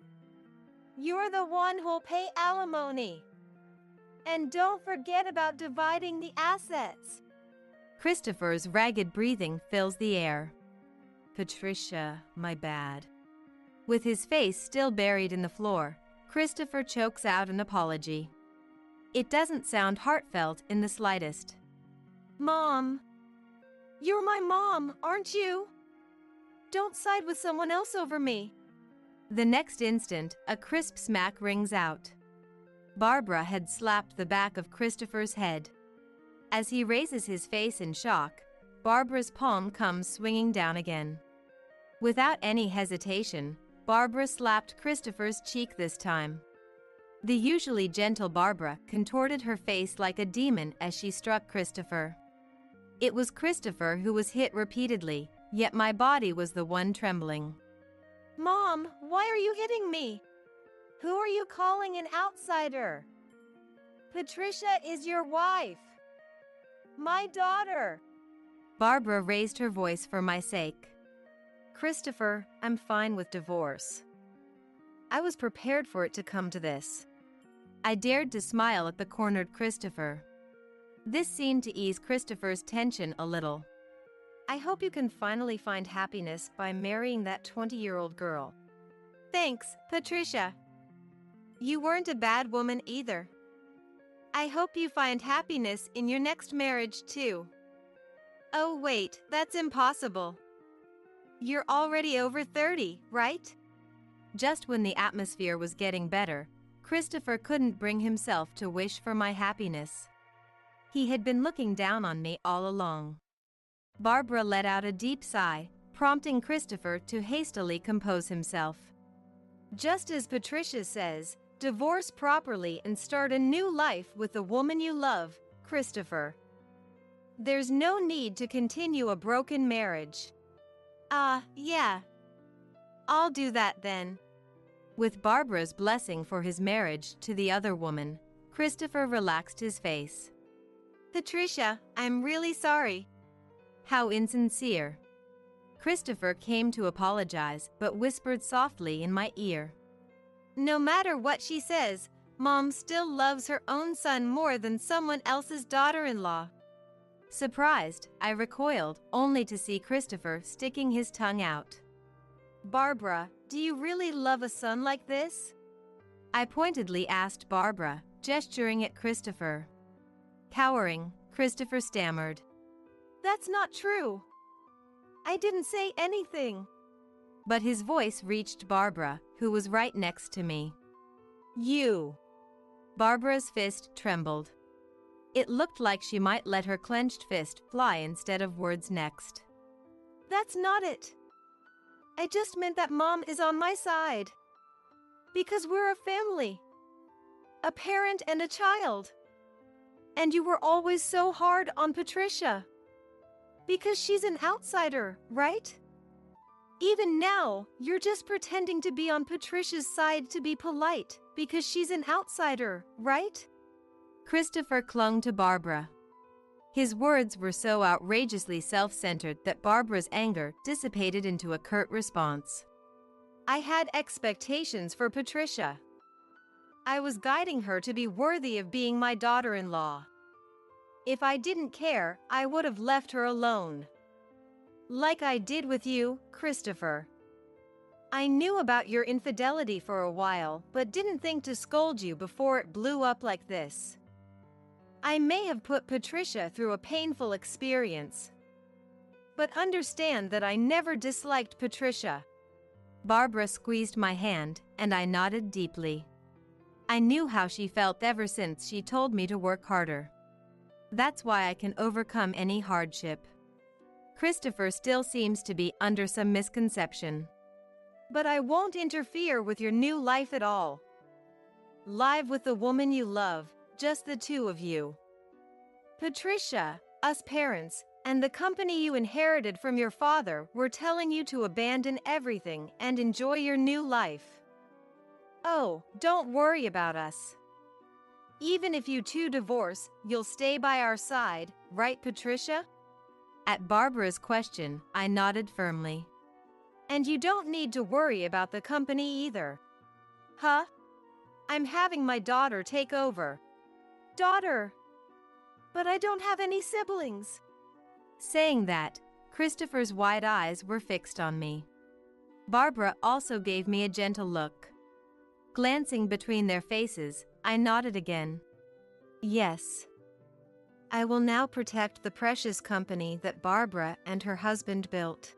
You're the one who'll pay alimony. And don't forget about dividing the assets. Christopher's ragged breathing fills the air. Patricia, my bad. With his face still buried in the floor, Christopher chokes out an apology. It doesn't sound heartfelt in the slightest. Mom. You're my mom, aren't you? Don't side with someone else over me. The next instant, a crisp smack rings out. Barbara had slapped the back of Christopher's head. As he raises his face in shock, Barbara's palm comes swinging down again. Without any hesitation, Barbara slapped Christopher's cheek this time. The usually gentle Barbara contorted her face like a demon as she struck Christopher. It was Christopher who was hit repeatedly, yet my body was the one trembling. Mom, why are you hitting me? Who are you calling an outsider? Patricia is your wife. My daughter. Barbara raised her voice for my sake. Christopher, I'm fine with divorce. I was prepared for it to come to this. I dared to smile at the cornered Christopher. This seemed to ease Christopher's tension a little. I hope you can finally find happiness by marrying that 20-year-old girl. Thanks, Patricia. You weren't a bad woman either. I hope you find happiness in your next marriage too. Oh wait, that's impossible. You're already over 30, right? Just when the atmosphere was getting better, Christopher couldn't bring himself to wish for my happiness. He had been looking down on me all along. Barbara let out a deep sigh, prompting Christopher to hastily compose himself. Just as Patricia says, divorce properly and start a new life with the woman you love, Christopher. There's no need to continue a broken marriage. Yeah. I'll do that then. With Barbara's blessing for his marriage to the other woman, Christopher relaxed his face. Patricia, I'm really sorry. How insincere. Christopher came to apologize but whispered softly in my ear. No matter what she says, Mom still loves her own son more than someone else's daughter-in-law. Surprised, I recoiled, only to see Christopher sticking his tongue out. Barbara, do you really love a son like this? I pointedly asked Barbara, gesturing at Christopher. Cowering, Christopher stammered. That's not true. I didn't say anything. But his voice reached Barbara, who was right next to me. You. Barbara's fist trembled. It looked like she might let her clenched fist fly instead of words next. That's not it. I just meant that Mom is on my side. Because we're a family. A parent and a child. And you were always so hard on Patricia. Because she's an outsider, right? Even now, you're just pretending to be on Patricia's side to be polite, because she's an outsider, right? Christopher clung to Barbara. His words were so outrageously self-centered that Barbara's anger dissipated into a curt response. I had expectations for Patricia. I was guiding her to be worthy of being my daughter-in-law. If I didn't care, I would have left her alone. Like I did with you, Christopher. I knew about your infidelity for a while, but didn't think to scold you before it blew up like this. I may have put Patricia through a painful experience. But understand that I never disliked Patricia. Barbara squeezed my hand, and I nodded deeply. I knew how she felt ever since she told me to work harder. That's why I can overcome any hardship. Christopher still seems to be under some misconception. But I won't interfere with your new life at all. Live with the woman you love, just the two of you. Patricia, us parents, and the company you inherited from your father were telling you to abandon everything and enjoy your new life. Oh, don't worry about us. Even if you two divorce, you'll stay by our side, right, Patricia? At Barbara's question, I nodded firmly. And you don't need to worry about the company either. Huh? I'm having my daughter take over. Daughter? But I don't have any siblings. Saying that, Christopher's wide eyes were fixed on me. Barbara also gave me a gentle look. Glancing between their faces, I nodded again. Yes. I will now protect the precious company that Barbara and her husband built.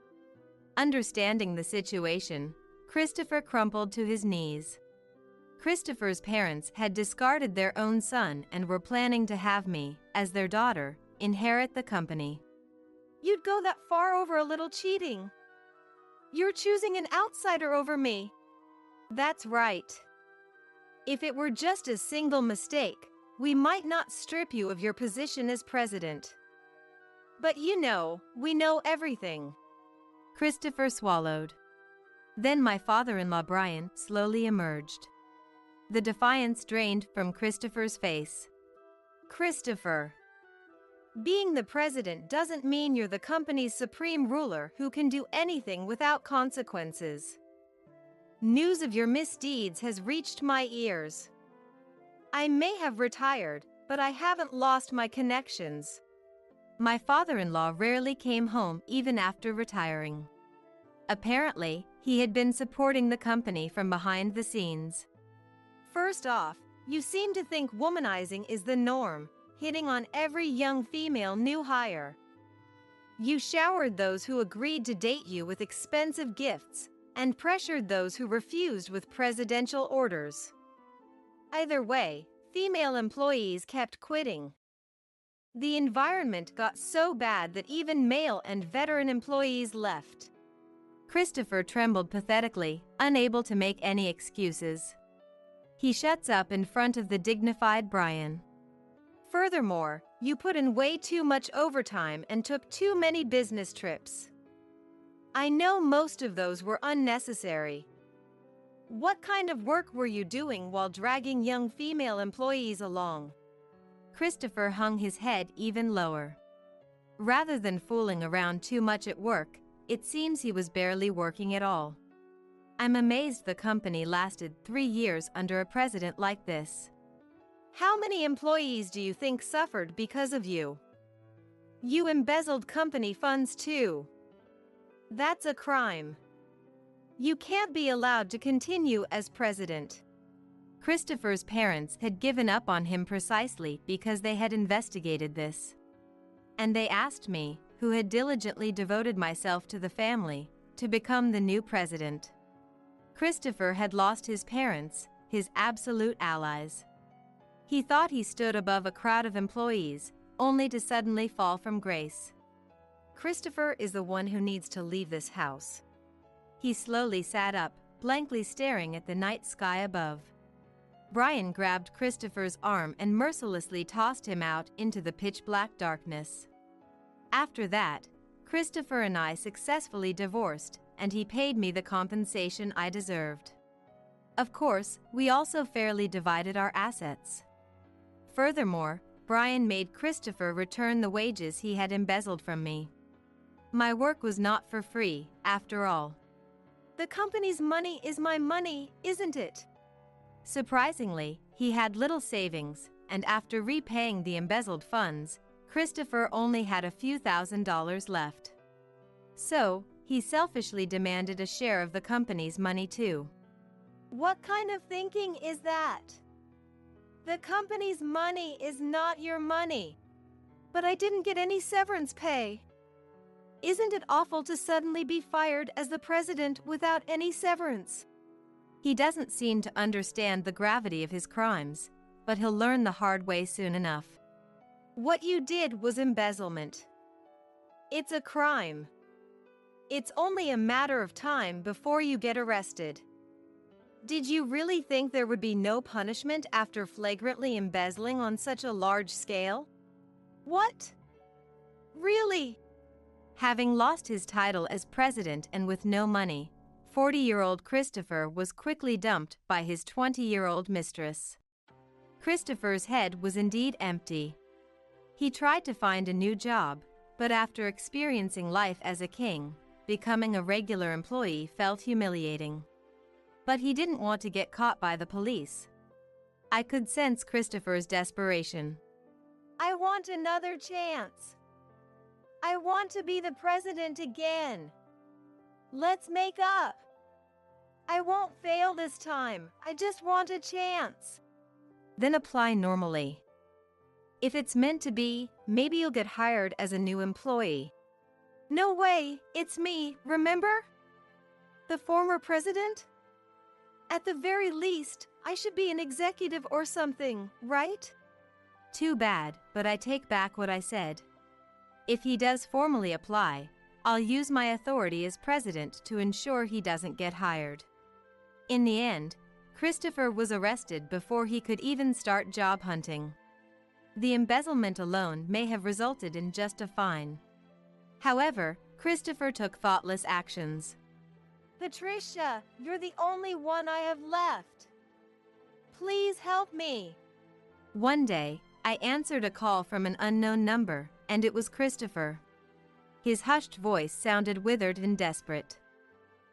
Understanding the situation, Christopher crumpled to his knees. Christopher's parents had discarded their own son and were planning to have me, as their daughter, inherit the company. You'd go that far over a little cheating. You're choosing an outsider over me. That's right. If it were just a single mistake, we might not strip you of your position as president. But you know, we know everything. Christopher swallowed. Then my father-in-law Brian slowly emerged. The defiance drained from Christopher's face. Christopher, being the president doesn't mean you're the company's supreme ruler who can do anything without consequences. News of your misdeeds has reached my ears. I may have retired, but I haven't lost my connections. My father-in-law rarely came home even after retiring. Apparently, he had been supporting the company from behind the scenes. First off, you seem to think womanizing is the norm, hitting on every young female new hire. You showered those who agreed to date you with expensive gifts and pressured those who refused with presidential orders. Either way, female employees kept quitting. The environment got so bad that even male and veteran employees left. Christopher trembled pathetically, unable to make any excuses. He shuts up in front of the dignified Brian. Furthermore, you put in way too much overtime and took too many business trips. I know most of those were unnecessary. What kind of work were you doing while dragging young female employees along? Christopher hung his head even lower. Rather than fooling around too much at work, it seems he was barely working at all. I'm amazed the company lasted 3 years under a president like this. How many employees do you think suffered because of you? You embezzled company funds too. That's a crime. You can't be allowed to continue as president. Christopher's parents had given up on him precisely because they had investigated this. And they asked me, who had diligently devoted myself to the family, to become the new president. Christopher had lost his parents, his absolute allies. He thought he stood above a crowd of employees, only to suddenly fall from grace. Christopher is the one who needs to leave this house. He slowly sat up, blankly staring at the night sky above. Brian grabbed Christopher's arm and mercilessly tossed him out into the pitch-black darkness. After that, Christopher and I successfully divorced, and he paid me the compensation I deserved. Of course, we also fairly divided our assets. Furthermore, Brian made Christopher return the wages he had embezzled from me. My work was not for free, after all. The company's money is my money, isn't it? Surprisingly, he had little savings, and after repaying the embezzled funds, Christopher only had a few $1,000s left. So, he selfishly demanded a share of the company's money too. What kind of thinking is that? The company's money is not your money. But I didn't get any severance pay. Isn't it awful to suddenly be fired as the president without any severance? He doesn't seem to understand the gravity of his crimes, but he'll learn the hard way soon enough. What you did was embezzlement. It's a crime. It's only a matter of time before you get arrested. Did you really think there would be no punishment after flagrantly embezzling on such a large scale? What? Really? Having lost his title as president and with no money, 40-year-old Christopher was quickly dumped by his 20-year-old mistress. Christopher's head was indeed empty. He tried to find a new job, but after experiencing life as a king, becoming a regular employee felt humiliating. But he didn't want to get caught by the police. I could sense Christopher's desperation. I want another chance. I want to be the president again. Let's make up. I won't fail this time. I just want a chance. Then apply normally. If it's meant to be, maybe you'll get hired as a new employee. No way, it's me, remember? The former president? At the very least, I should be an executive or something, right? Too bad, but I take back what I said. If he does formally apply, I'll use my authority as president to ensure he doesn't get hired. In the end, Christopher was arrested before he could even start job hunting. The embezzlement alone may have resulted in just a fine. However, Christopher took thoughtless actions. Patricia, you're the only one I have left. Please help me. One day, I answered a call from an unknown number, and it was Christopher. His hushed voice sounded withered and desperate.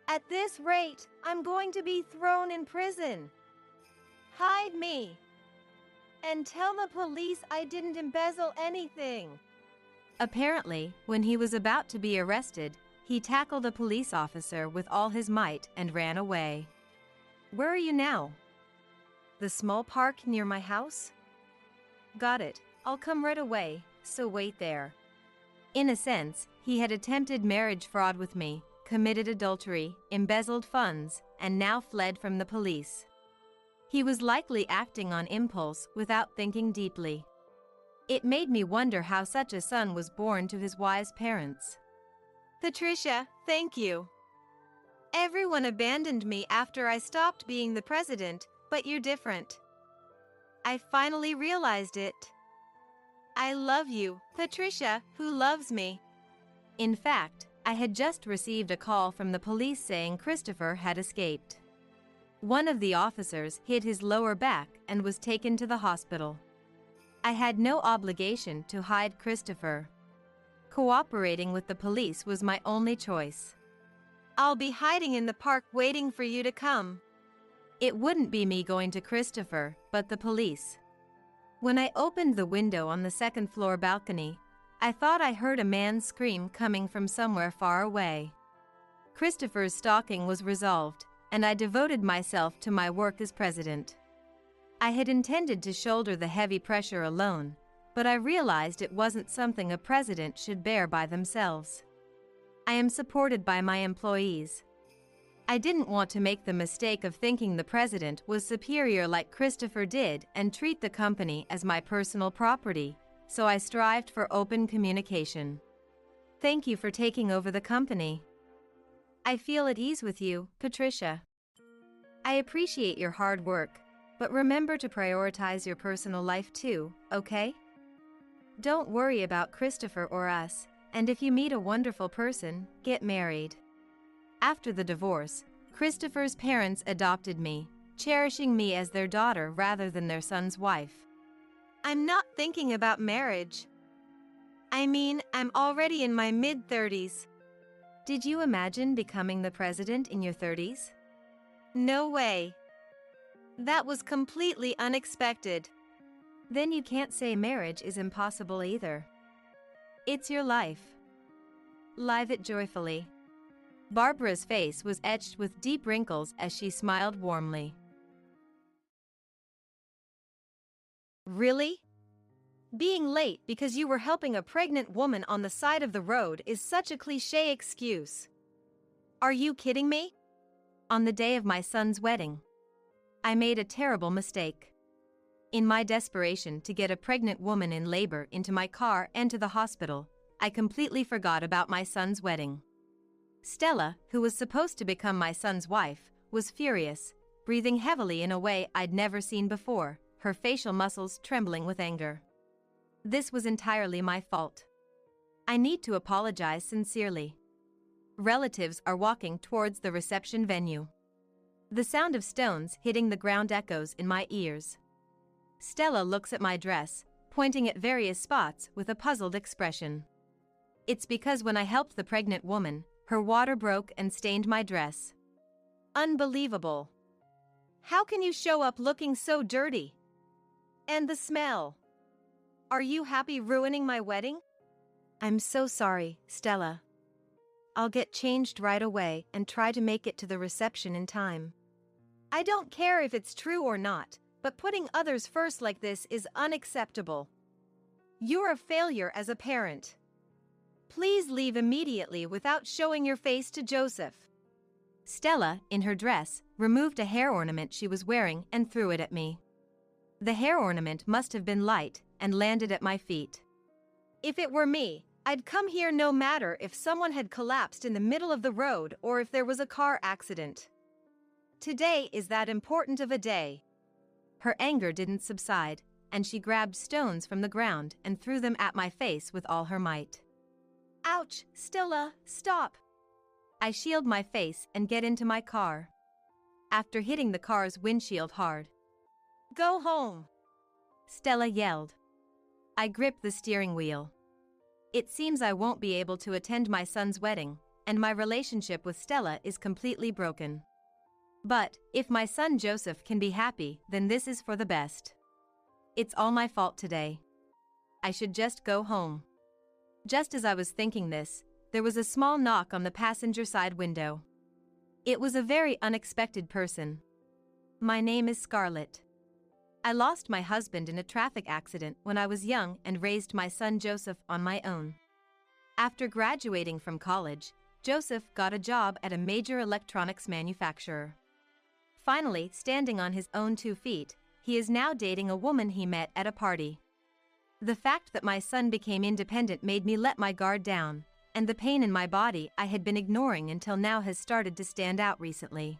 At this rate, I'm going to be thrown in prison. Hide me. And tell the police I didn't embezzle anything. Apparently, when he was about to be arrested, he tackled a police officer with all his might and ran away. Where are you now? The small park near my house? Got it. I'll come right away, so wait there. In a sense, he had attempted marriage fraud with me, committed adultery, embezzled funds, and now fled from the police. He was likely acting on impulse without thinking deeply. It made me wonder how such a son was born to his wise parents. Patricia, thank you. Everyone abandoned me after I stopped being the president, but you're different. I finally realized it. I love you, Patricia, who loves me. In fact, I had just received a call from the police saying Christopher had escaped. One of the officers hit his lower back and was taken to the hospital. I had no obligation to hide Christopher. Cooperating with the police was my only choice. I'll be hiding in the park waiting for you to come. It wouldn't be me going to Christopher, but the police. When I opened the window on the second-floor balcony, I thought I heard a man's scream coming from somewhere far away. Christopher's stalking was resolved, and I devoted myself to my work as president. I had intended to shoulder the heavy pressure alone, but I realized it wasn't something a president should bear by themselves. I am supported by my employees. I didn't want to make the mistake of thinking the president was superior like Christopher did and treat the company as my personal property, so I strived for open communication. Thank you for taking over the company. I feel at ease with you, Patricia. I appreciate your hard work, but remember to prioritize your personal life too, okay? Don't worry about Christopher or us, and if you meet a wonderful person, get married. After the divorce, Christopher's parents adopted me, cherishing me as their daughter rather than their son's wife. I'm not thinking about marriage. I mean, I'm already in my mid-30s. Did you imagine becoming the president in your 30s? No way. That was completely unexpected. Then you can't say marriage is impossible either. It's your life. Live it joyfully. Barbara's face was etched with deep wrinkles as she smiled warmly. Really? Being late because you were helping a pregnant woman on the side of the road is such a cliché excuse. Are you kidding me? On the day of my son's wedding, I made a terrible mistake. In my desperation to get a pregnant woman in labor into my car and to the hospital, I completely forgot about my son's wedding. Stella, who was supposed to become my son's wife, was furious, breathing heavily in a way I'd never seen before, her facial muscles trembling with anger. This was entirely my fault. I need to apologize sincerely. Relatives are walking towards the reception venue. The sound of stones hitting the ground echoes in my ears. Stella looks at my dress, pointing at various spots with a puzzled expression. It's because when I helped the pregnant woman, her water broke and stained my dress. Unbelievable. How can you show up looking so dirty? And the smell. Are you happy ruining my wedding? I'm so sorry, Stella. I'll get changed right away and try to make it to the reception in time. I don't care if it's true or not, but putting others first like this is unacceptable. You're a failure as a parent. Please leave immediately without showing your face to Joseph. Stella, in her dress, removed a hair ornament she was wearing and threw it at me. The hair ornament must have been light and landed at my feet. If it were me, I'd come here no matter if someone had collapsed in the middle of the road or if there was a car accident. Today is that important of a day. Her anger didn't subside, and she grabbed stones from the ground and threw them at my face with all her might. Ouch, Stella, stop. I shield my face and get into my car. After hitting the car's windshield hard. Go home, Stella yelled. I gripped the steering wheel. It seems I won't be able to attend my son's wedding, and my relationship with Stella is completely broken. But, if my son Joseph can be happy, then this is for the best. It's all my fault today. I should just go home. Just as I was thinking this, there was a small knock on the passenger side window. It was a very unexpected person. My name is Scarlett. I lost my husband in a traffic accident when I was young and raised my son Joseph on my own. After graduating from college, Joseph got a job at a major electronics manufacturer. Finally, standing on his own 2 feet, he is now dating a woman he met at a party. The fact that my son became independent made me let my guard down, and the pain in my body I had been ignoring until now has started to stand out recently.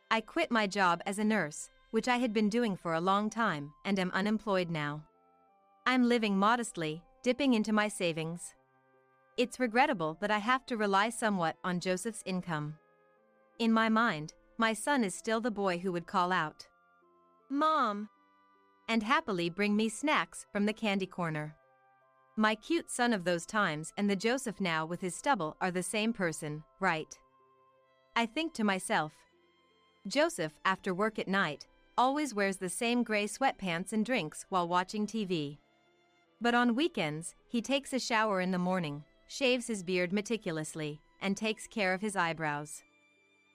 I quit my job as a nurse, which I had been doing for a long time, and am unemployed now. I'm living modestly, dipping into my savings. It's regrettable that I have to rely somewhat on Joseph's income. In my mind, my son is still the boy who would call out, "Mom," and happily bring me snacks from the candy corner. My cute son of those times and the Joseph now with his stubble are the same person, right? I think to myself. Joseph, after work at night, always wears the same gray sweatpants and drinks while watching TV. But on weekends, he takes a shower in the morning, shaves his beard meticulously, and takes care of his eyebrows.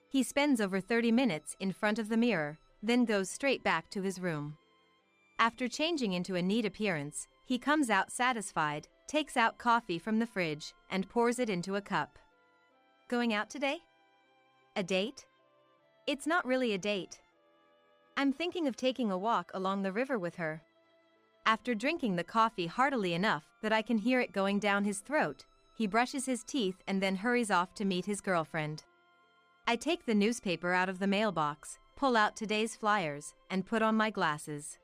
He spends over 30 minutes in front of the mirror, then goes straight back to his room. After changing into a neat appearance, he comes out satisfied, takes out coffee from the fridge, and pours it into a cup. Going out today? A date? It's not really a date. I'm thinking of taking a walk along the river with her. After drinking the coffee heartily enough that I can hear it going down his throat, he brushes his teeth and then hurries off to meet his girlfriend. I take the newspaper out of the mailbox, pull out today's flyers, and put on my glasses.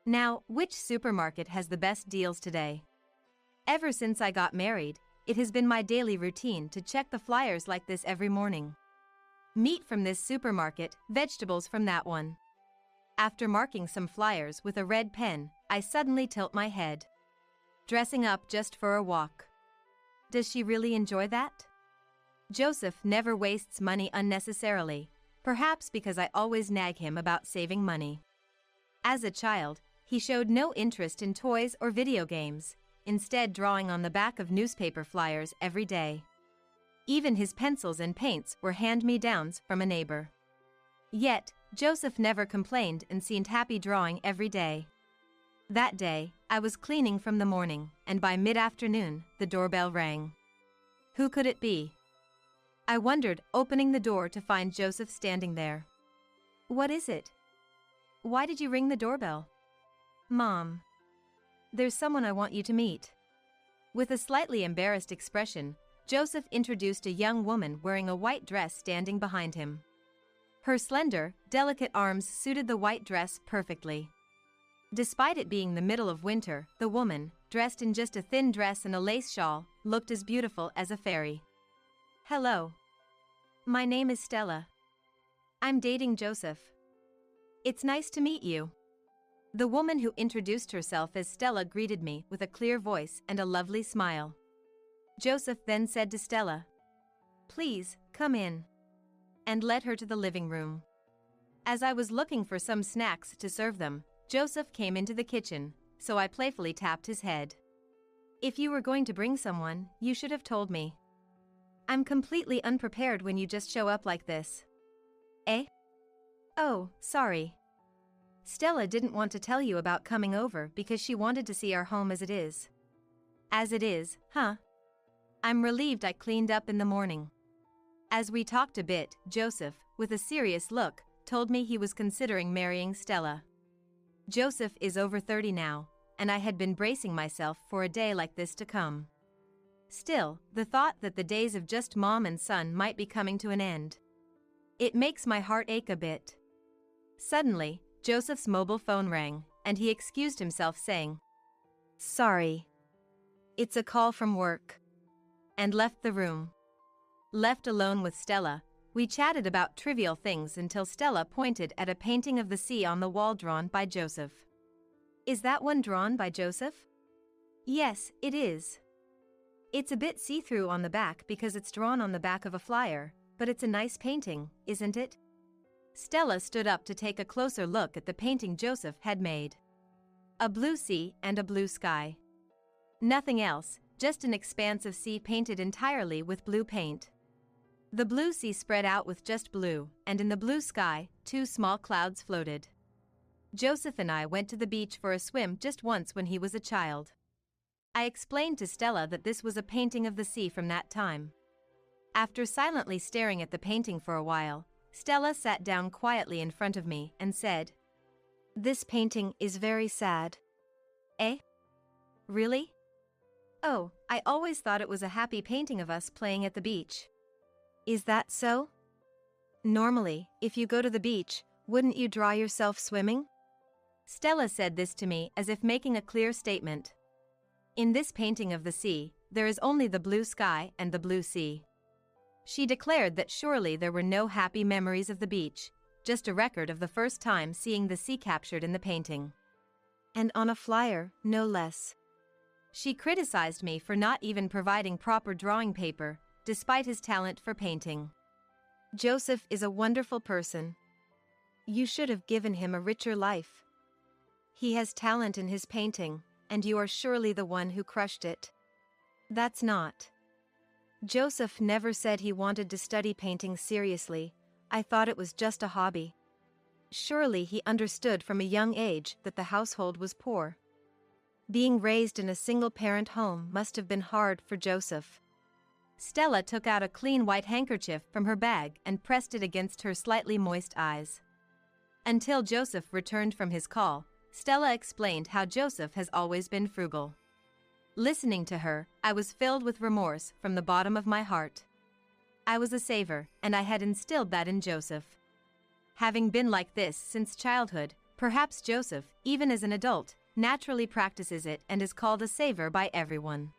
Now, which supermarket has the best deals today? Ever since I got married, it has been my daily routine to check the flyers like this every morning. Meat from this supermarket, vegetables from that one. After marking some flyers with a red pen, I suddenly tilt my head. Dressing up just for a walk. Does she really enjoy that? Joseph never wastes money unnecessarily, perhaps because I always nag him about saving money. As a child, he showed no interest in toys or video games, instead drawing on the back of newspaper flyers every day. Even his pencils and paints were hand-me-downs from a neighbor. Yet, Joseph never complained and seemed happy drawing every day. That day, I was cleaning from the morning, and by mid-afternoon, the doorbell rang. Who could it be? I wondered, opening the door to find Joseph standing there. What is it? Why did you ring the doorbell? Mom. There's someone I want you to meet. With a slightly embarrassed expression, Joseph introduced a young woman wearing a white dress standing behind him. Her slender, delicate arms suited the white dress perfectly. Despite it being the middle of winter, the woman, dressed in just a thin dress and a lace shawl, looked as beautiful as a fairy. Hello. My name is Stella. I'm dating Joseph. It's nice to meet you. The woman who introduced herself as Stella greeted me with a clear voice and a lovely smile. Joseph then said to Stella, "Please, come in," and led her to the living room. As I was looking for some snacks to serve them, Joseph came into the kitchen, so I playfully tapped his head. "If you were going to bring someone, you should have told me. I'm completely unprepared when you just show up like this." "Eh? Oh, sorry. Stella didn't want to tell you about coming over because she wanted to see our home as it is." "As it is, huh? I'm relieved I cleaned up in the morning." As we talked a bit, Joseph, with a serious look, told me he was considering marrying Stella. Joseph is over 30 now, and I had been bracing myself for a day like this to come. Still, the thought that the days of just mom and son might be coming to an end. It makes my heart ache a bit. Suddenly, Joseph's mobile phone rang, and he excused himself saying, "Sorry. It's a call from work," and left the room. Left alone with Stella, we chatted about trivial things until Stella pointed at a painting of the sea on the wall drawn by Joseph. "Is that one drawn by Joseph?" "Yes, it is. It's a bit see-through on the back because it's drawn on the back of a flyer, but it's a nice painting, isn't it?" Stella stood up to take a closer look at the painting Joseph had made. A blue sea and a blue sky. Nothing else, just an expanse of sea painted entirely with blue paint. The blue sea spread out with just blue, and in the blue sky, 2 small clouds floated. Joseph and I went to the beach for a swim just once when he was a child. I explained to Stella that this was a painting of the sea from that time. After silently staring at the painting for a while, Stella sat down quietly in front of me and said, "This painting is very sad." "Eh? Really? Oh, I always thought it was a happy painting of us playing at the beach." "Is that so? Normally, if you go to the beach, wouldn't you draw yourself swimming?" Stella said this to me as if making a clear statement. In this painting of the sea, there is only the blue sky and the blue sea. She declared that surely there were no happy memories of the beach, just a record of the first time seeing the sea captured in the painting. And on a flyer, no less. She criticized me for not even providing proper drawing paper, despite his talent for painting. "Joseph is a wonderful person. You should have given him a richer life. He has talent in his painting, and you are surely the one who crushed it." "That's not. Joseph never said he wanted to study painting seriously. I thought it was just a hobby. Surely he understood from a young age that the household was poor. Being raised in a single-parent home must have been hard for Joseph." Stella took out a clean white handkerchief from her bag and pressed it against her slightly moist eyes. Until Joseph returned from his call, Stella explained how Joseph has always been frugal. Listening to her, I was filled with remorse from the bottom of my heart. I was a saver, and I had instilled that in Joseph. Having been like this since childhood, perhaps Joseph, even as an adult, naturally practices it and is called a saver by everyone.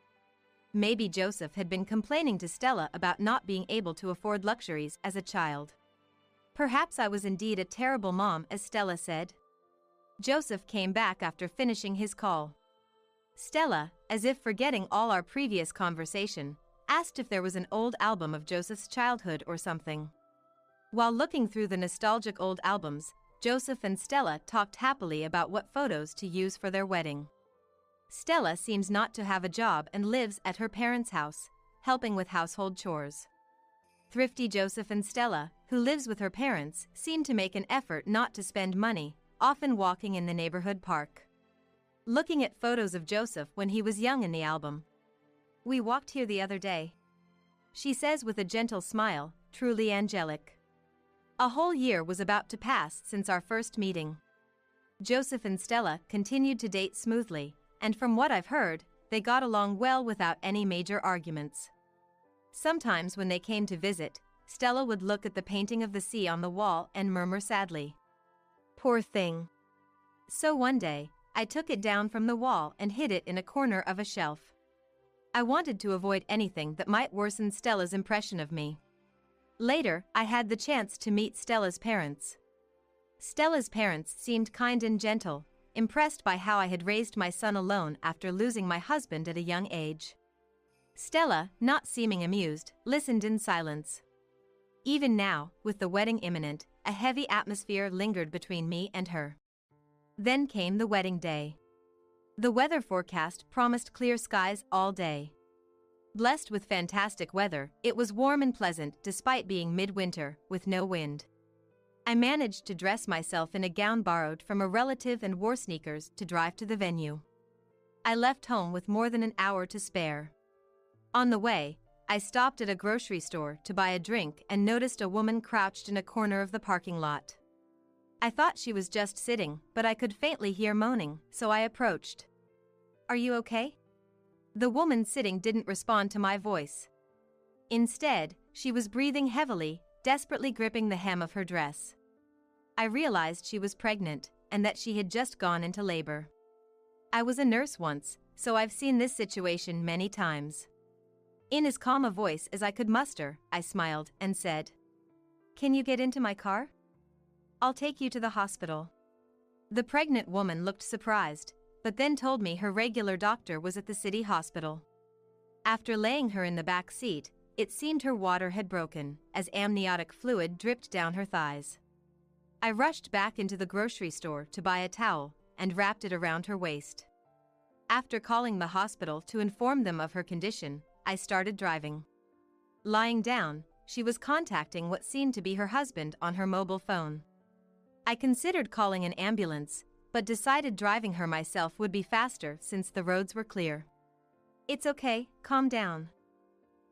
Maybe Joseph had been complaining to Stella about not being able to afford luxuries as a child. Perhaps I was indeed a terrible mom, as Stella said. Joseph came back after finishing his call. Stella, as if forgetting all our previous conversation, asked if there was an old album of Joseph's childhood or something. While looking through the nostalgic old albums, Joseph and Stella talked happily about what photos to use for their wedding. Stella seems not to have a job and lives at her parents' house, helping with household chores. Thrifty Joseph and Stella, who lives with her parents, seem to make an effort not to spend money, often walking in the neighborhood park. Looking at photos of Joseph when he was young in the album. "We walked here the other day," she says with a gentle smile, truly angelic. A whole year was about to pass since our first meeting. Joseph and Stella continued to date smoothly, and from what I've heard, they got along well without any major arguments. Sometimes when they came to visit, Stella would look at the painting of the sea on the wall and murmur sadly, "Poor thing." So one day, I took it down from the wall and hid it in a corner of a shelf. I wanted to avoid anything that might worsen Stella's impression of me. Later, I had the chance to meet Stella's parents. Stella's parents seemed kind and gentle, impressed by how I had raised my son alone after losing my husband at a young age. Stella, not seeming amused, listened in silence. Even now, with the wedding imminent, a heavy atmosphere lingered between me and her. Then came the wedding day. The weather forecast promised clear skies all day. Blessed with fantastic weather, it was warm and pleasant despite being midwinter, with no wind. I managed to dress myself in a gown borrowed from a relative and wore sneakers to drive to the venue. I left home with more than an hour to spare. On the way, I stopped at a grocery store to buy a drink and noticed a woman crouched in a corner of the parking lot. I thought she was just sitting, but I could faintly hear moaning, so I approached. "Are you okay?" The woman sitting didn't respond to my voice. Instead, she was breathing heavily, desperately gripping the hem of her dress. I realized she was pregnant, and that she had just gone into labor. I was a nurse once, so I've seen this situation many times. In as calm a voice as I could muster, I smiled and said, "Can you get into my car? I'll take you to the hospital." The pregnant woman looked surprised, but then told me her regular doctor was at the city hospital. After laying her in the back seat, it seemed her water had broken, as amniotic fluid dripped down her thighs. I rushed back into the grocery store to buy a towel and wrapped it around her waist. After calling the hospital to inform them of her condition, I started driving. Lying down, she was contacting what seemed to be her husband on her mobile phone. I considered calling an ambulance, but decided driving her myself would be faster since the roads were clear. "It's okay, calm down.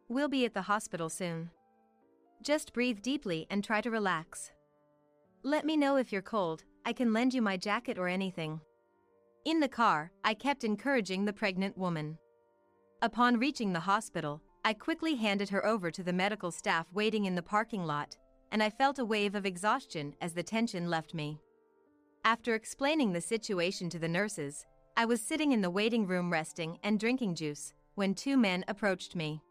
We'll be at the hospital soon. Just breathe deeply and try to relax. Let me know if you're cold, I can lend you my jacket or anything." In the car, I kept encouraging the pregnant woman. Upon reaching the hospital, I quickly handed her over to the medical staff waiting in the parking lot, and I felt a wave of exhaustion as the tension left me. After explaining the situation to the nurses, I was sitting in the waiting room resting and drinking juice when two men approached me.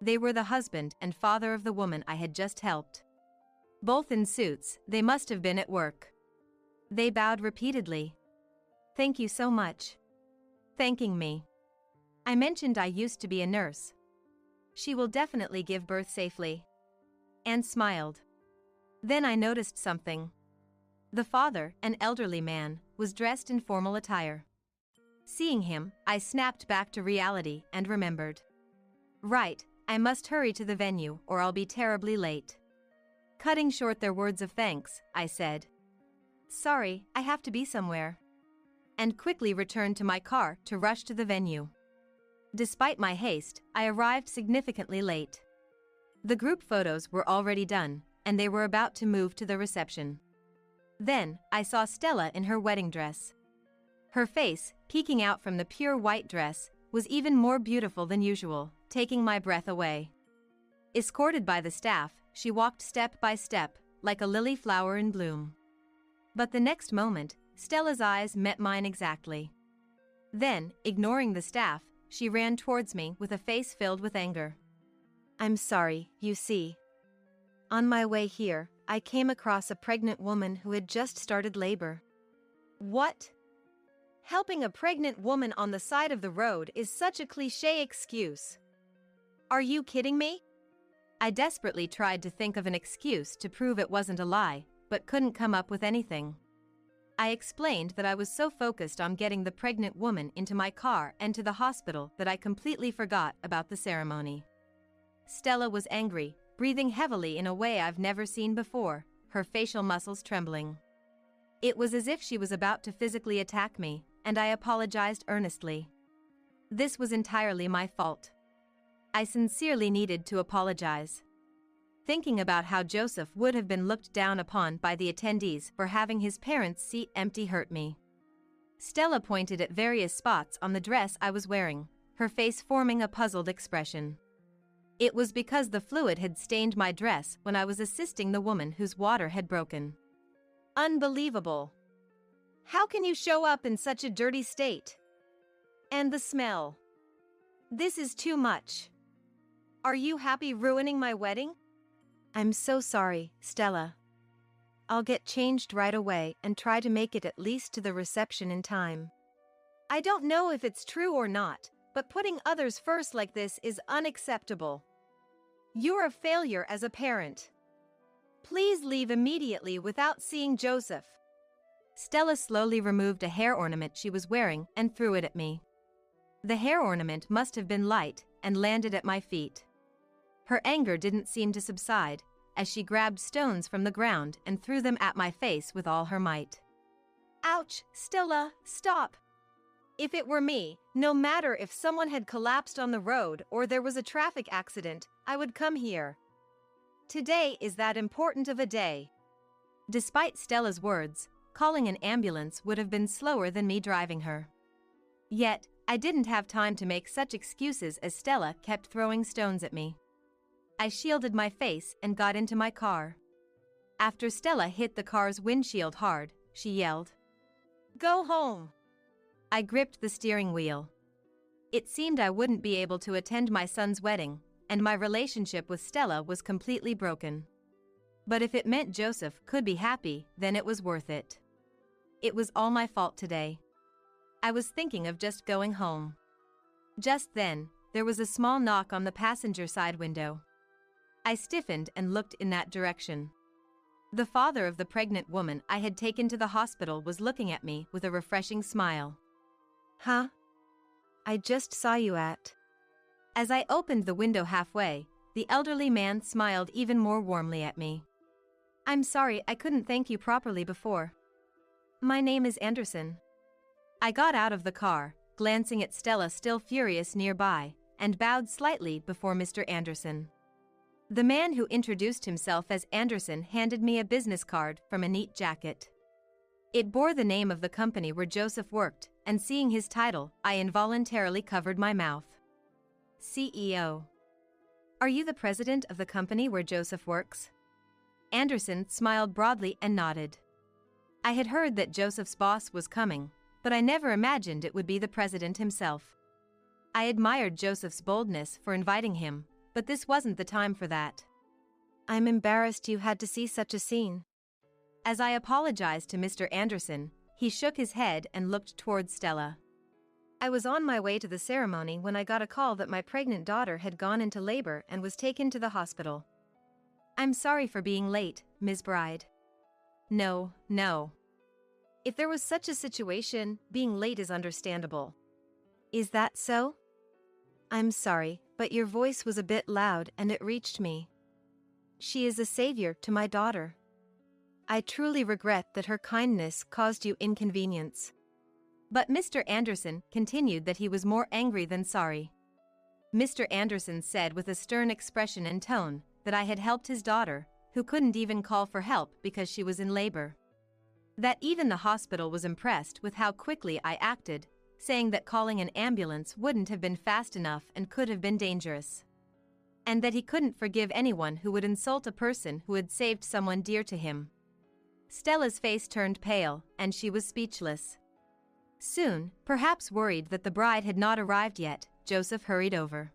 They were the husband and father of the woman I had just helped. Both in suits, they must have been at work. They bowed repeatedly. "Thank you so much." Thanking me. I mentioned I used to be a nurse. "She will definitely give birth safely." And smiled. Then I noticed something. The father, an elderly man, was dressed in formal attire. Seeing him, I snapped back to reality and remembered. Right, I must hurry to the venue or I'll be terribly late. Cutting short their words of thanks, I said, "Sorry, I have to be somewhere," and quickly returned to my car to rush to the venue. Despite my haste, I arrived significantly late. The group photos were already done, and they were about to move to the reception. Then, I saw Stella in her wedding dress. Her face, peeking out from the pure white dress, was even more beautiful than usual, taking my breath away. Escorted by the staff, she walked step by step, like a lily flower in bloom. But the next moment, Stella's eyes met mine exactly. Then, ignoring the staff, she ran towards me with a face filled with anger. "I'm sorry, you see. On my way here, I came across a pregnant woman who had just started labor." "What? Helping a pregnant woman on the side of the road is such a cliché excuse. Are you kidding me?" I desperately tried to think of an excuse to prove it wasn't a lie, but couldn't come up with anything. I explained that I was so focused on getting the pregnant woman into my car and to the hospital that I completely forgot about the ceremony. Stella was angry, breathing heavily in a way I've never seen before, her facial muscles trembling. It was as if she was about to physically attack me, and I apologized earnestly. This was entirely my fault. I sincerely needed to apologize. Thinking about how Joseph would have been looked down upon by the attendees for having his parents' seat empty hurt me. Stella pointed at various spots on the dress I was wearing, her face forming a puzzled expression. It was because the fluid had stained my dress when I was assisting the woman whose water had broken. Unbelievable. How can you show up in such a dirty state? And the smell. This is too much. Are you happy ruining my wedding? I'm so sorry, Stella. I'll get changed right away and try to make it at least to the reception in time. I don't know if it's true or not, but putting others first like this is unacceptable. You're a failure as a parent. Please leave immediately without seeing Joseph. Stella slowly removed a hair ornament she was wearing and threw it at me. The hair ornament must have been light and landed at my feet. Her anger didn't seem to subside, as she grabbed stones from the ground and threw them at my face with all her might. Ouch, Stella, stop! If it were me, no matter if someone had collapsed on the road or there was a traffic accident, I would come here. Today is that important of a day. Despite Stella's words, calling an ambulance would have been slower than me driving her. Yet, I didn't have time to make such excuses as Stella kept throwing stones at me. I shielded my face and got into my car. After Stella hit the car's windshield hard, she yelled, "Go home!" I gripped the steering wheel. It seemed I wouldn't be able to attend my son's wedding, and my relationship with Stella was completely broken. But if it meant Joseph could be happy, then it was worth it. It was all my fault today. I was thinking of just going home. Just then, there was a small knock on the passenger side window. I stiffened and looked in that direction. The father of the pregnant woman I had taken to the hospital was looking at me with a refreshing smile. Huh? I just saw you at. As I opened the window halfway, the elderly man smiled even more warmly at me. I'm sorry I couldn't thank you properly before. My name is Anderson. I got out of the car, glancing at Stella still furious nearby, and bowed slightly before Mr. Anderson. The man who introduced himself as Anderson handed me a business card from a neat jacket. It bore the name of the company where Joseph worked, and seeing his title, I involuntarily covered my mouth. CEO. Are you the president of the company where Joseph works? Anderson smiled broadly and nodded. I had heard that Joseph's boss was coming, but I never imagined it would be the president himself. I admired Joseph's boldness for inviting him, but this wasn't the time for that. I'm embarrassed you had to see such a scene. As I apologized to Mr. Anderson, he shook his head and looked towards Stella. I was on my way to the ceremony when I got a call that my pregnant daughter had gone into labor and was taken to the hospital. I'm sorry for being late, Ms. Bride. No. If there was such a situation, being late is understandable. Is that so? I'm sorry, but your voice was a bit loud and it reached me. She is a savior to my daughter. I truly regret that her kindness caused you inconvenience. But Mr. Anderson continued that he was more angry than sorry. Mr. Anderson said with a stern expression and tone that I had helped his daughter, who couldn't even call for help because she was in labor. That even the hospital was impressed with how quickly I acted, saying that calling an ambulance wouldn't have been fast enough and could have been dangerous. And that he couldn't forgive anyone who would insult a person who had saved someone dear to him. Stella's face turned pale, and she was speechless. Soon, perhaps worried that the bride had not arrived yet, Joseph hurried over.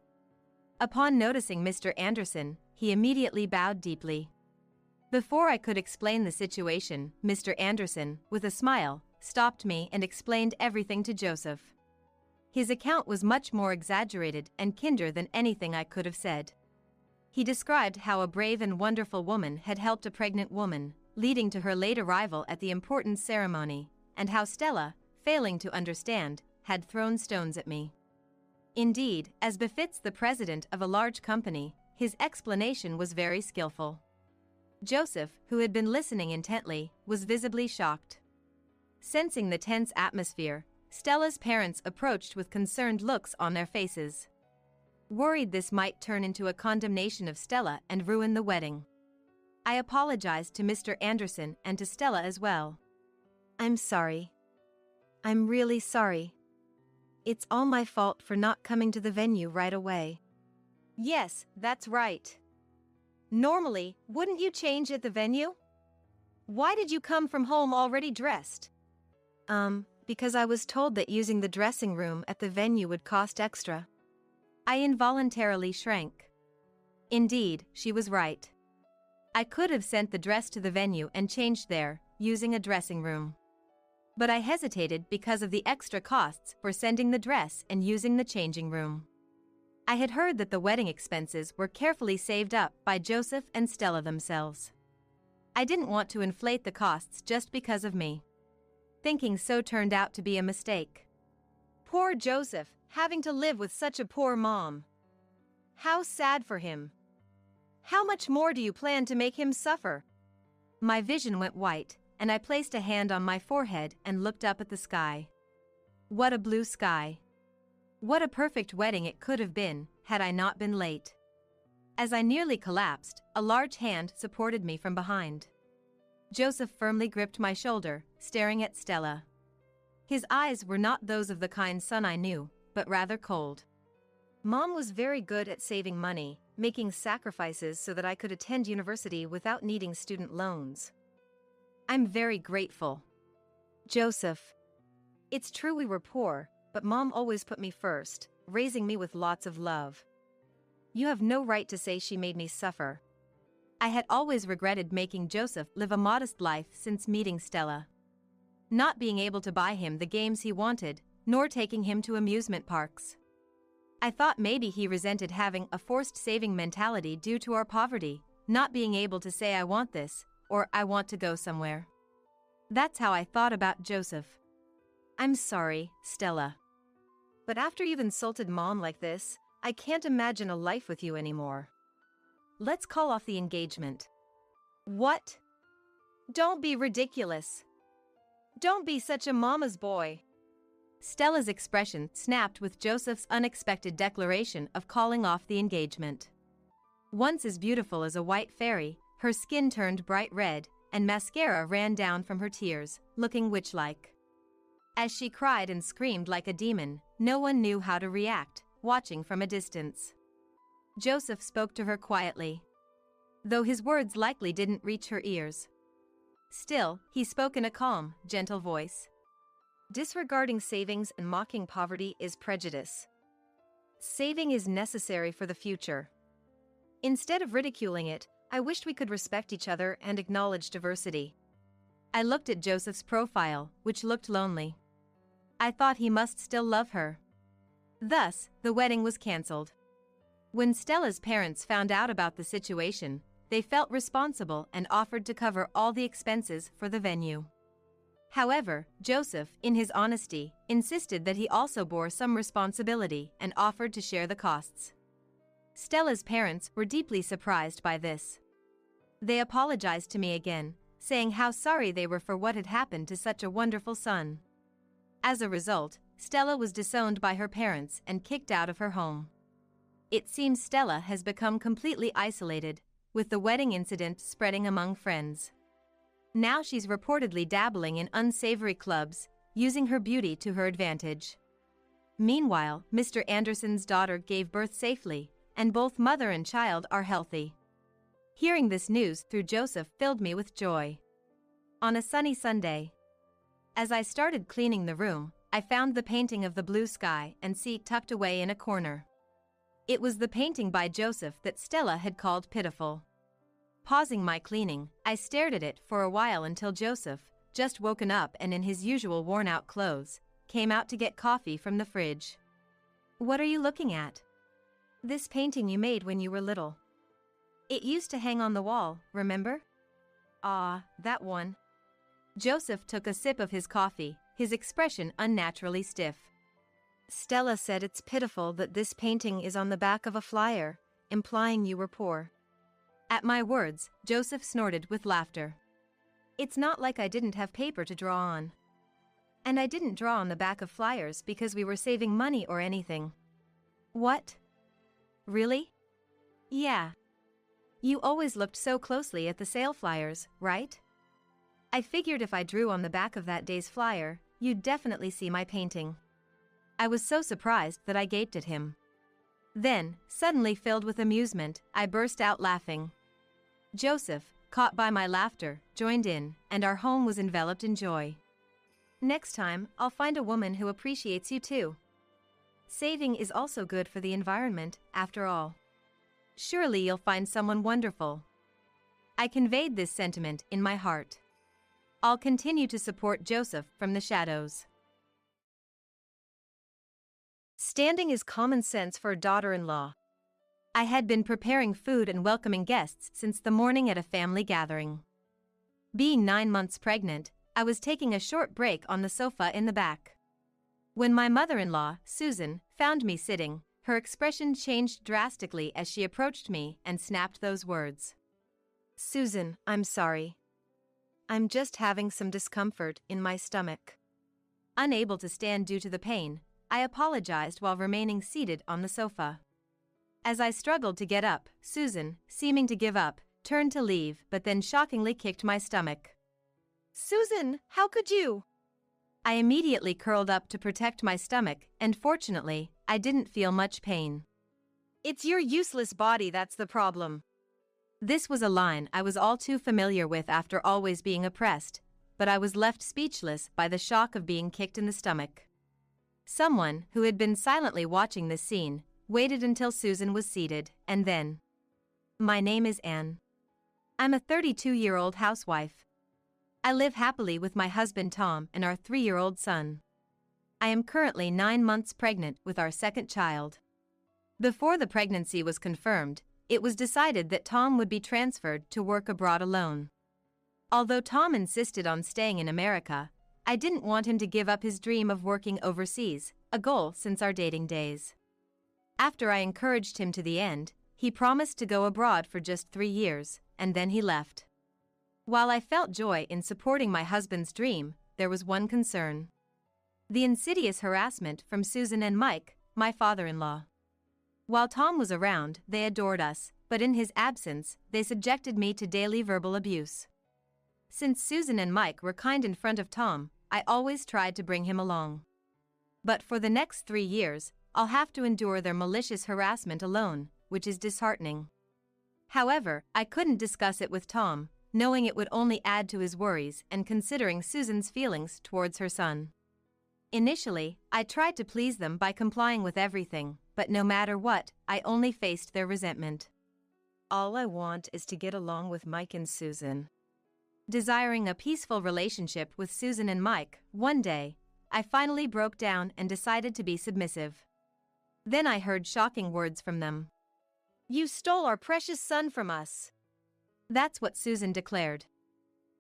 Upon noticing Mr. Anderson, he immediately bowed deeply. Before I could explain the situation, Mr. Anderson, with a smile, stopped me and explained everything to Joseph. His account was much more exaggerated and kinder than anything I could have said. He described how a brave and wonderful woman had helped a pregnant woman, leading to her late arrival at the important ceremony, and how Stella, failing to understand, had thrown stones at me. Indeed, as befits the president of a large company, his explanation was very skillful. Joseph, who had been listening intently, was visibly shocked. Sensing the tense atmosphere, Stella's parents approached with concerned looks on their faces. Worried this might turn into a condemnation of Stella and ruin the wedding. I apologized to Mr. Anderson and to Stella as well. I'm sorry. I'm really sorry. It's all my fault for not coming to the venue right away. Yes, that's right. Normally, wouldn't you change at the venue? Why did you come from home already dressed? Because I was told that using the dressing room at the venue would cost extra. I involuntarily shrank. Indeed, she was right. I could have sent the dress to the venue and changed there, using a dressing room. But I hesitated because of the extra costs for sending the dress and using the changing room. I had heard that the wedding expenses were carefully saved up by Joseph and Stella themselves. I didn't want to inflate the costs just because of me. Thinking so turned out to be a mistake. Poor Joseph, having to live with such a poor mom. How sad for him. How much more do you plan to make him suffer? My vision went white, and I placed a hand on my forehead and looked up at the sky. What a blue sky. What a perfect wedding it could have been, had I not been late. As I nearly collapsed, a large hand supported me from behind. Joseph firmly gripped my shoulder, staring at Stella. His eyes were not those of the kind son I knew, but rather cold. Mom was very good at saving money, making sacrifices so that I could attend university without needing student loans. I'm very grateful. Joseph. It's true we were poor, but Mom always put me first, raising me with lots of love. You have no right to say she made me suffer. I had always regretted making Joseph live a modest life since meeting Stella. Not being able to buy him the games he wanted, nor taking him to amusement parks. I thought maybe he resented having a forced saving mentality due to our poverty, not being able to say I want this, or I want to go somewhere. That's how I thought about Joseph. I'm sorry, Stella. But after you've insulted Mom like this, I can't imagine a life with you anymore. Let's call off the engagement. What? Don't be ridiculous. Don't be such a mama's boy. Stella's expression snapped with Joseph's unexpected declaration of calling off the engagement. Once as beautiful as a white fairy, her skin turned bright red, and mascara ran down from her tears, looking witch-like. As she cried and screamed like a demon, no one knew how to react, watching from a distance. Joseph spoke to her quietly, though his words likely didn't reach her ears. Still, he spoke in a calm, gentle voice. Disregarding savings and mocking poverty is prejudice. Saving is necessary for the future. Instead of ridiculing it, I wished we could respect each other and acknowledge diversity. I looked at Joseph's profile, which looked lonely. I thought he must still love her. Thus, the wedding was cancelled. When Stella's parents found out about the situation, they felt responsible and offered to cover all the expenses for the venue. However, Joseph, in his honesty, insisted that he also bore some responsibility and offered to share the costs. Stella's parents were deeply surprised by this. They apologized to me again, saying how sorry they were for what had happened to such a wonderful son. As a result, Stella was disowned by her parents and kicked out of her home. It seems Stella has become completely isolated, with the wedding incident spreading among friends. Now she's reportedly dabbling in unsavory clubs, using her beauty to her advantage. Meanwhile, Mr. Anderson's daughter gave birth safely, and both mother and child are healthy. Hearing this news through Joseph filled me with joy. On a sunny Sunday, as I started cleaning the room, I found the painting of the blue sky and sea tucked away in a corner. It was the painting by Joseph that Stella had called pitiful. Pausing my cleaning, I stared at it for a while until Joseph, just woken up and in his usual worn-out clothes, came out to get coffee from the fridge. What are you looking at? This painting you made when you were little. It used to hang on the wall, remember? Ah, that one. Joseph took a sip of his coffee, his expression unnaturally stiff. Stella said it's pitiful that this painting is on the back of a flyer, implying you were poor. At my words, Joseph snorted with laughter. It's not like I didn't have paper to draw on. And I didn't draw on the back of flyers because we were saving money or anything. What? Really? Yeah. You always looked so closely at the sale flyers, right? I figured if I drew on the back of that day's flyer, you'd definitely see my painting. I was so surprised that I gaped at him. Then, suddenly filled with amusement, I burst out laughing. Joseph, caught by my laughter, joined in, and our home was enveloped in joy. Next time, I'll find a woman who appreciates you too. Saving is also good for the environment, after all. Surely you'll find someone wonderful. I conveyed this sentiment in my heart. I'll continue to support Joseph from the shadows. Standing is common sense for a daughter-in-law. I had been preparing food and welcoming guests since the morning at a family gathering. Being 9 months pregnant, I was taking a short break on the sofa in the back. When my mother-in-law, Susan, found me sitting, her expression changed drastically as she approached me and snapped those words. "Susan, I'm sorry. I'm just having some discomfort in my stomach." Unable to stand due to the pain, I apologized while remaining seated on the sofa. As I struggled to get up, Susan, seeming to give up, turned to leave but then shockingly kicked my stomach. "Susan, how could you?" I immediately curled up to protect my stomach, and fortunately, I didn't feel much pain. "It's your useless body that's the problem." This was a line I was all too familiar with after always being oppressed, but I was left speechless by the shock of being kicked in the stomach. Someone, who had been silently watching this scene, waited until Susan was seated, and then. "My name is Anne. I'm a 32-year-old housewife. I live happily with my husband Tom and our 3-year-old son. I am currently 9 months pregnant with our second child. Before the pregnancy was confirmed, it was decided that Tom would be transferred to work abroad alone. Although Tom insisted on staying in America, I didn't want him to give up his dream of working overseas, a goal since our dating days. After I encouraged him to the end, he promised to go abroad for just 3 years, and then he left. While I felt joy in supporting my husband's dream, there was one concern. The insidious harassment from Susan and Mike, my father-in-law. While Tom was around, they adored us, but in his absence, they subjected me to daily verbal abuse. Since Susan and Mike were kind in front of Tom, I always tried to bring him along. But for the next 3 years, I'll have to endure their malicious harassment alone, which is disheartening. However, I couldn't discuss it with Tom, knowing it would only add to his worries and considering Susan's feelings towards her son. Initially, I tried to please them by complying with everything, but no matter what, I only faced their resentment. "All I want is to get along with Mike and Susan." Desiring a peaceful relationship with Susan and Mike, one day, I finally broke down and decided to be submissive. Then I heard shocking words from them. "You stole our precious son from us." That's what Susan declared.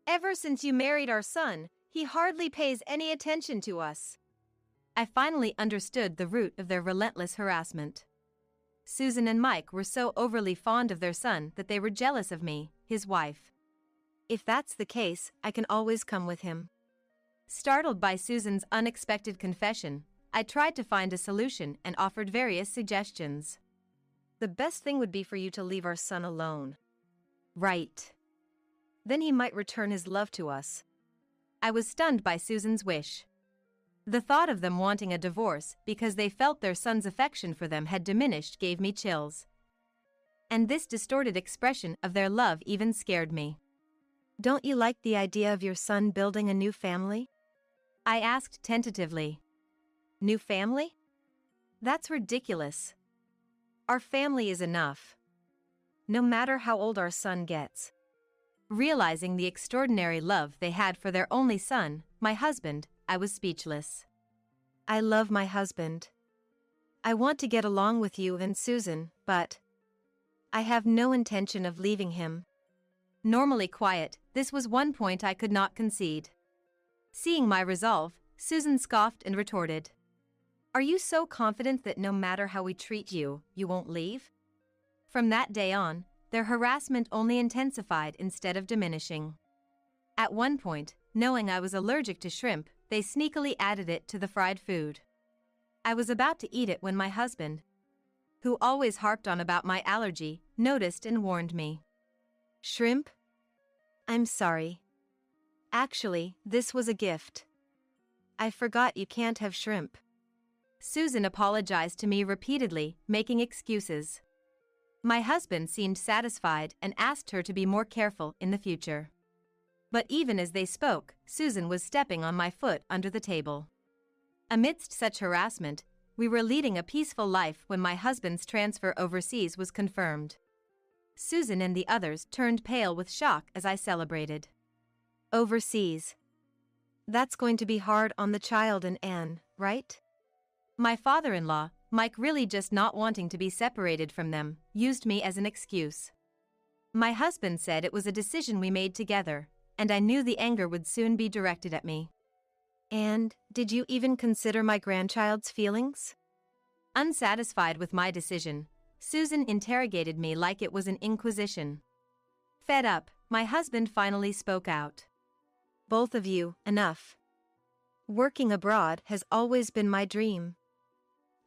"Ever since you married our son, he hardly pays any attention to us." I finally understood the root of their relentless harassment. Susan and Mike were so overly fond of their son that they were jealous of me, his wife. "If that's the case, I can always come with him." Startled by Susan's unexpected confession, I tried to find a solution and offered various suggestions. "The best thing would be for you to leave our son alone." "Right. Then he might return his love to us." I was stunned by Susan's wish. The thought of them wanting a divorce because they felt their son's affection for them had diminished gave me chills. And this distorted expression of their love even scared me. "Don't you like the idea of your son building a new family?" I asked tentatively. "New family? That's ridiculous. Our family is enough. No matter how old our son gets." Realizing the extraordinary love they had for their only son, my husband, I was speechless. "I love my husband. I want to get along with you and Susan, but I have no intention of leaving him." Normally quiet, this was one point I could not concede. Seeing my resolve, Susan scoffed and retorted. "Are you so confident that no matter how we treat you, you won't leave?" From that day on, their harassment only intensified instead of diminishing. At one point, knowing I was allergic to shrimp, they sneakily added it to the fried food. I was about to eat it when my husband, who always harped on about my allergy, noticed and warned me. "Shrimp? I'm sorry. Actually, this was a gift. I forgot you can't have shrimp." Susan apologized to me repeatedly, making excuses. My husband seemed satisfied and asked her to be more careful in the future. But even as they spoke, Susan was stepping on my foot under the table. Amidst such harassment, we were leading a peaceful life when my husband's transfer overseas was confirmed. Susan and the others turned pale with shock as I celebrated. Overseas. That's going to be hard on the child and Anne, right? My father-in-law, Mike, really just not wanting to be separated from them, used me as an excuse. My husband said it was a decision we made together, and I knew the anger would soon be directed at me. And did you even consider my grandchild's feelings? Unsatisfied with my decision, Susan interrogated me like it was an inquisition. Fed up, my husband finally spoke out. Both of you, enough. Working abroad has always been my dream.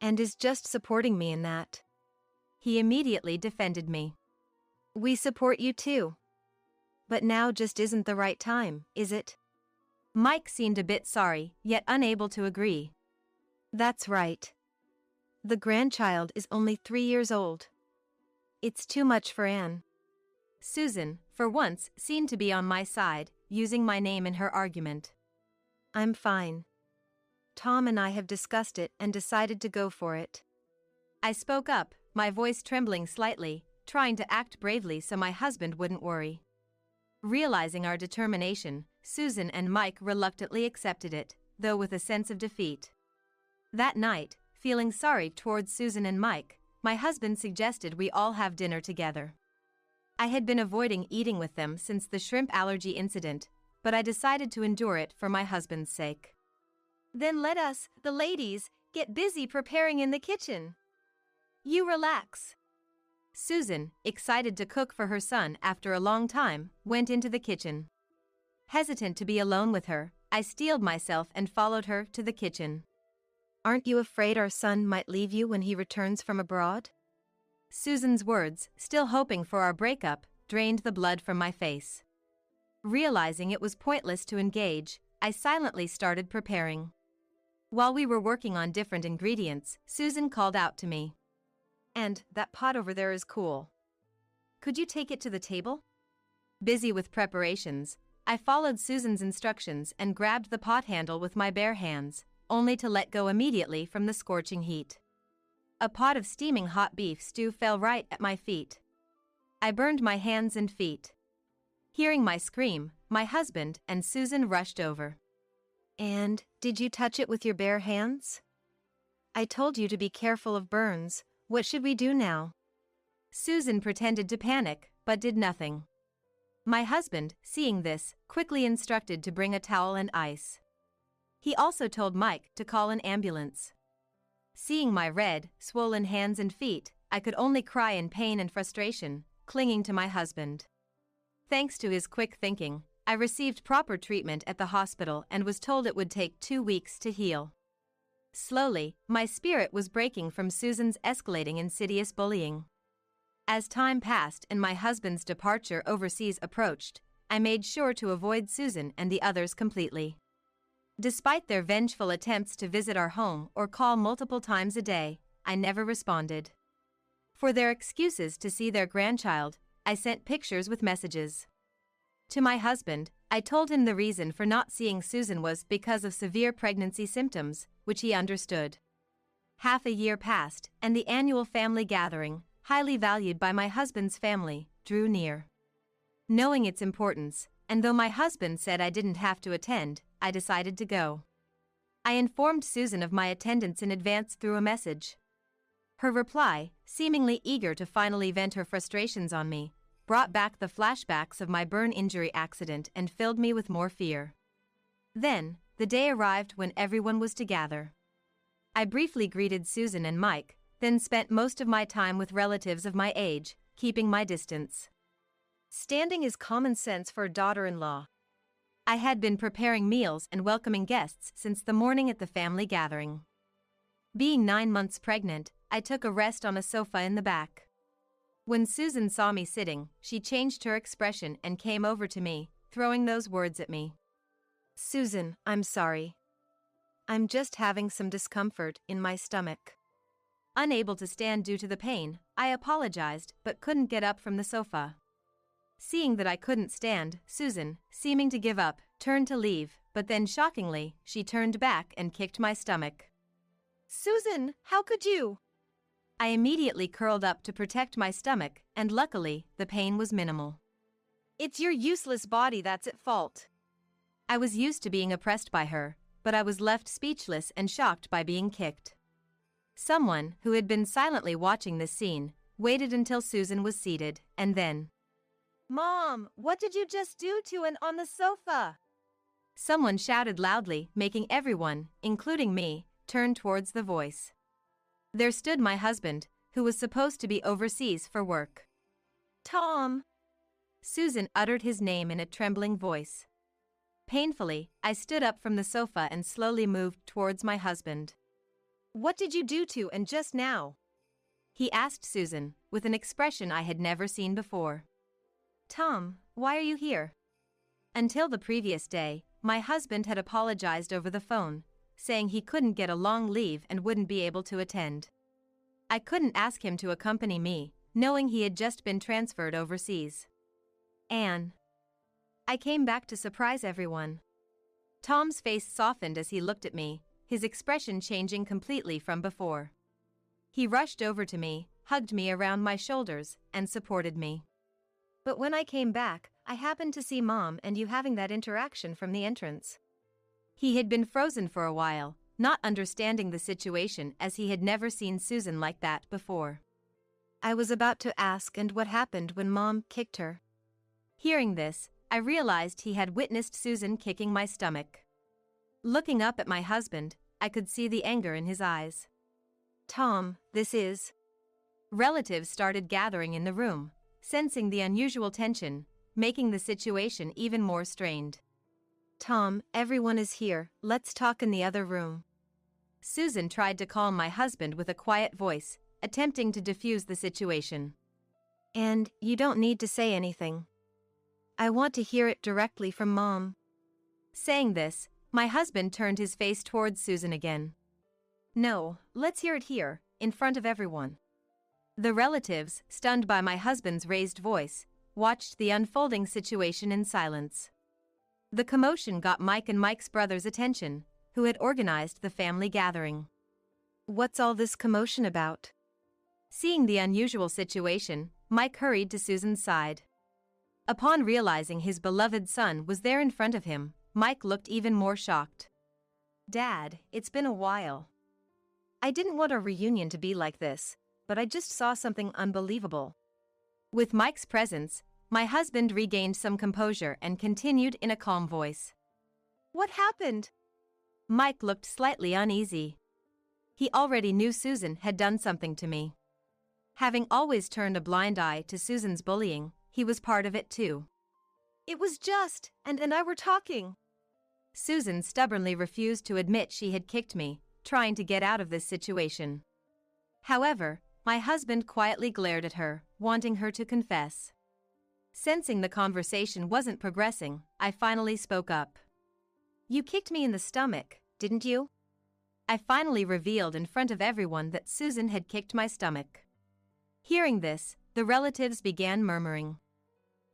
And is just supporting me in that. He immediately defended me. We support you too. But now just isn't the right time, is it? Mike seemed a bit sorry, yet unable to agree. That's right. The grandchild is only 3 years old. It's too much for Anne. Susan, for once, seemed to be on my side, using my name in her argument. I'm fine. Tom and I have discussed it and decided to go for it. I spoke up, my voice trembling slightly, trying to act bravely so my husband wouldn't worry. Realizing our determination, Susan and Mike reluctantly accepted it, though with a sense of defeat. That night, feeling sorry towards Susan and Mike, my husband suggested we all have dinner together. I had been avoiding eating with them since the shrimp allergy incident, but I decided to endure it for my husband's sake. Then let us, the ladies, get busy preparing in the kitchen. You relax. Susan, excited to cook for her son after a long time, went into the kitchen. Hesitant to be alone with her, I steeled myself and followed her to the kitchen. Aren't you afraid our son might leave you when he returns from abroad? Susan's words, still hoping for our breakup, drained the blood from my face. Realizing it was pointless to engage, I silently started preparing. While we were working on different ingredients, Susan called out to me. And that pot over there is cool. Could you take it to the table? Busy with preparations, I followed Susan's instructions and grabbed the pot handle with my bare hands, only to let go immediately from the scorching heat. A pot of steaming hot beef stew fell right at my feet. I burned my hands and feet. Hearing my scream, my husband and Susan rushed over. And did you touch it with your bare hands? I told you to be careful of burns. What should we do now? Susan pretended to panic, but did nothing. My husband, seeing this, quickly instructed to bring a towel and ice. He also told Mike to call an ambulance. Seeing my red, swollen hands and feet, I could only cry in pain and frustration, clinging to my husband. Thanks to his quick thinking, I received proper treatment at the hospital and was told it would take 2 weeks to heal. Slowly, my spirit was breaking from Susan's escalating insidious bullying. As time passed and my husband's departure overseas approached, I made sure to avoid Susan and the others completely. Despite their vengeful attempts to visit our home or call multiple times a day, I never responded. For their excuses to see their grandchild, I sent pictures with messages. To my husband, I told him the reason for not seeing Susan was because of severe pregnancy symptoms, which he understood. Half a year passed, and the annual family gathering, highly valued by my husband's family, drew near. Knowing its importance, and though my husband said I didn't have to attend, I decided to go. I informed Susan of my attendance in advance through a message. Her reply, seemingly eager to finally vent her frustrations on me, brought back the flashbacks of my burn injury accident and filled me with more fear. Then, the day arrived when everyone was to gather. I briefly greeted Susan and Mike, then spent most of my time with relatives of my age, keeping my distance. Standing is common sense for a daughter-in-law. I had been preparing meals and welcoming guests since the morning at the family gathering. Being 9 months pregnant, I took a rest on a sofa in the back. When Susan saw me sitting, she changed her expression and came over to me, throwing those words at me. Susan, I'm sorry. I'm just having some discomfort in my stomach. Unable to stand due to the pain, I apologized but couldn't get up from the sofa. Seeing that I couldn't stand, Susan, seeming to give up, turned to leave, but then shockingly, she turned back and kicked my stomach. Susan, how could you? I immediately curled up to protect my stomach, and luckily, the pain was minimal. It's your useless body that's at fault. I was used to being oppressed by her, but I was left speechless and shocked by being kicked. Someone, who had been silently watching this scene, waited until Susan was seated, and then, Mom, what did you just do to Ann on the sofa? someone shouted loudly, making everyone, including me, turn towards the voice. There stood my husband, who was supposed to be overseas for work. Tom. Susan uttered his name in a trembling voice. Painfully, I stood up from the sofa and slowly moved towards my husband. What did you do to Ann just now? He asked Susan, with an expression I had never seen before. Tom, why are you here? Until the previous day, my husband had apologized over the phone, saying he couldn't get a long leave and wouldn't be able to attend. I couldn't ask him to accompany me, knowing he had just been transferred overseas. Anne. I came back to surprise everyone. Tom's face softened as he looked at me, his expression changing completely from before. He rushed over to me, hugged me around my shoulders, and supported me. But when I came back, I happened to see Mom and you having that interaction from the entrance. He had been frozen for a while, not understanding the situation as he had never seen Susan like that before. I was about to ask and what happened when Mom kicked her. Hearing this, I realized he had witnessed Susan kicking my stomach. Looking up at my husband, I could see the anger in his eyes. Tom, this is... Relatives started gathering in the room, sensing the unusual tension, making the situation even more strained. Tom, everyone is here, let's talk in the other room. Susan tried to calm my husband with a quiet voice, attempting to defuse the situation. And you don't need to say anything. I want to hear it directly from Mom. Saying this, my husband turned his face towards Susan again. No, let's hear it here, in front of everyone. The relatives, stunned by my husband's raised voice, watched the unfolding situation in silence. The commotion got Mike and Mike's brother's attention, who had organized the family gathering. What's all this commotion about? Seeing the unusual situation, Mike hurried to Susan's side. Upon realizing his beloved son was there in front of him, Mike looked even more shocked. Dad, it's been a while. I didn't want our reunion to be like this, but I just saw something unbelievable. With Mike's presence, my husband regained some composure and continued in a calm voice. What happened? Mike looked slightly uneasy. He already knew Susan had done something to me. Having always turned a blind eye to Susan's bullying, he was part of it too. It was just, and I were talking. Susan stubbornly refused to admit she had kicked me, trying to get out of this situation. However, my husband quietly glared at her, wanting her to confess. Sensing the conversation wasn't progressing, I finally spoke up. You kicked me in the stomach, didn't you? I finally revealed in front of everyone that Susan had kicked my stomach. Hearing this, the relatives began murmuring.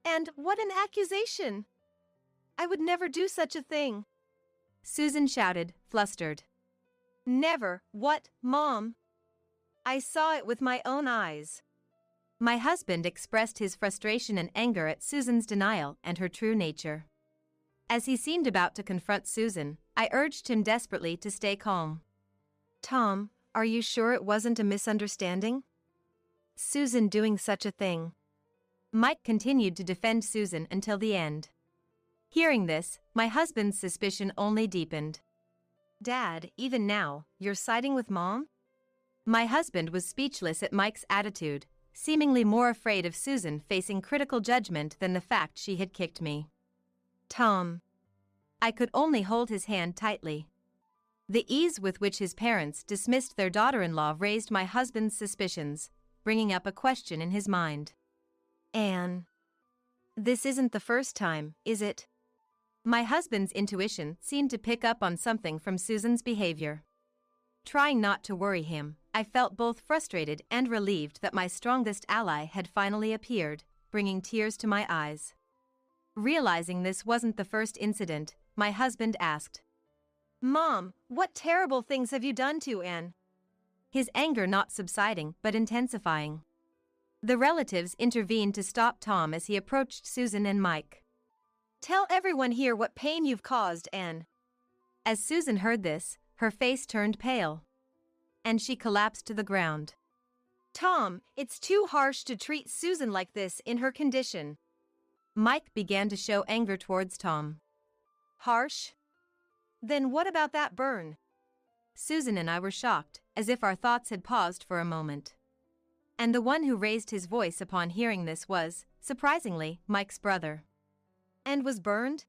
And what an accusation! I would never do such a thing. Susan shouted, flustered. Never. What, Mom? I saw it with my own eyes. My husband expressed his frustration and anger at Susan's denial and her true nature. As he seemed about to confront Susan, I urged him desperately to stay calm. Tom, are you sure it wasn't a misunderstanding? Susan doing such a thing. Mike continued to defend Susan until the end. Hearing this, my husband's suspicion only deepened. Dad, even now, you're siding with Mom? My husband was speechless at Mike's attitude, seemingly more afraid of Susan facing critical judgment than the fact she had kicked me. Tom. I could only hold his hand tightly. The ease with which his parents dismissed their daughter-in-law raised my husband's suspicions, bringing up a question in his mind. Anne. This isn't the first time, is it? My husband's intuition seemed to pick up on something from Susan's behavior. Trying not to worry him, I felt both frustrated and relieved that my strongest ally had finally appeared, bringing tears to my eyes. Realizing this wasn't the first incident, my husband asked, Mom, what terrible things have you done to Anne? his anger not subsiding but intensifying. The relatives intervened to stop Tom as he approached Susan and Mike. Tell everyone here what pain you've caused, Anne. As Susan heard this, her face turned pale, and she collapsed to the ground. Tom, it's too harsh to treat Susan like this in her condition. Mike began to show anger towards Tom. Harsh? Then what about that burn? Susan and I were shocked, as if our thoughts had paused for a moment. And the one who raised his voice upon hearing this was, surprisingly, Mike's brother. And was burned?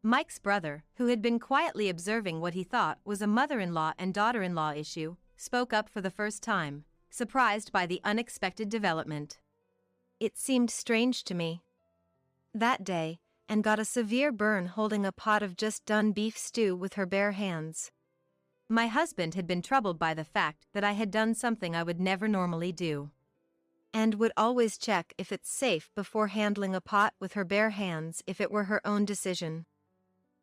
Mike's brother, who had been quietly observing what he thought was a mother-in-law and daughter-in-law issue, spoke up for the first time, surprised by the unexpected development. It seemed strange to me. That day, Anne got a severe burn holding a pot of just done beef stew with her bare hands. My husband had been troubled by the fact that I had done something I would never normally do. And would always check if it's safe before handling a pot with her bare hands if it were her own decision.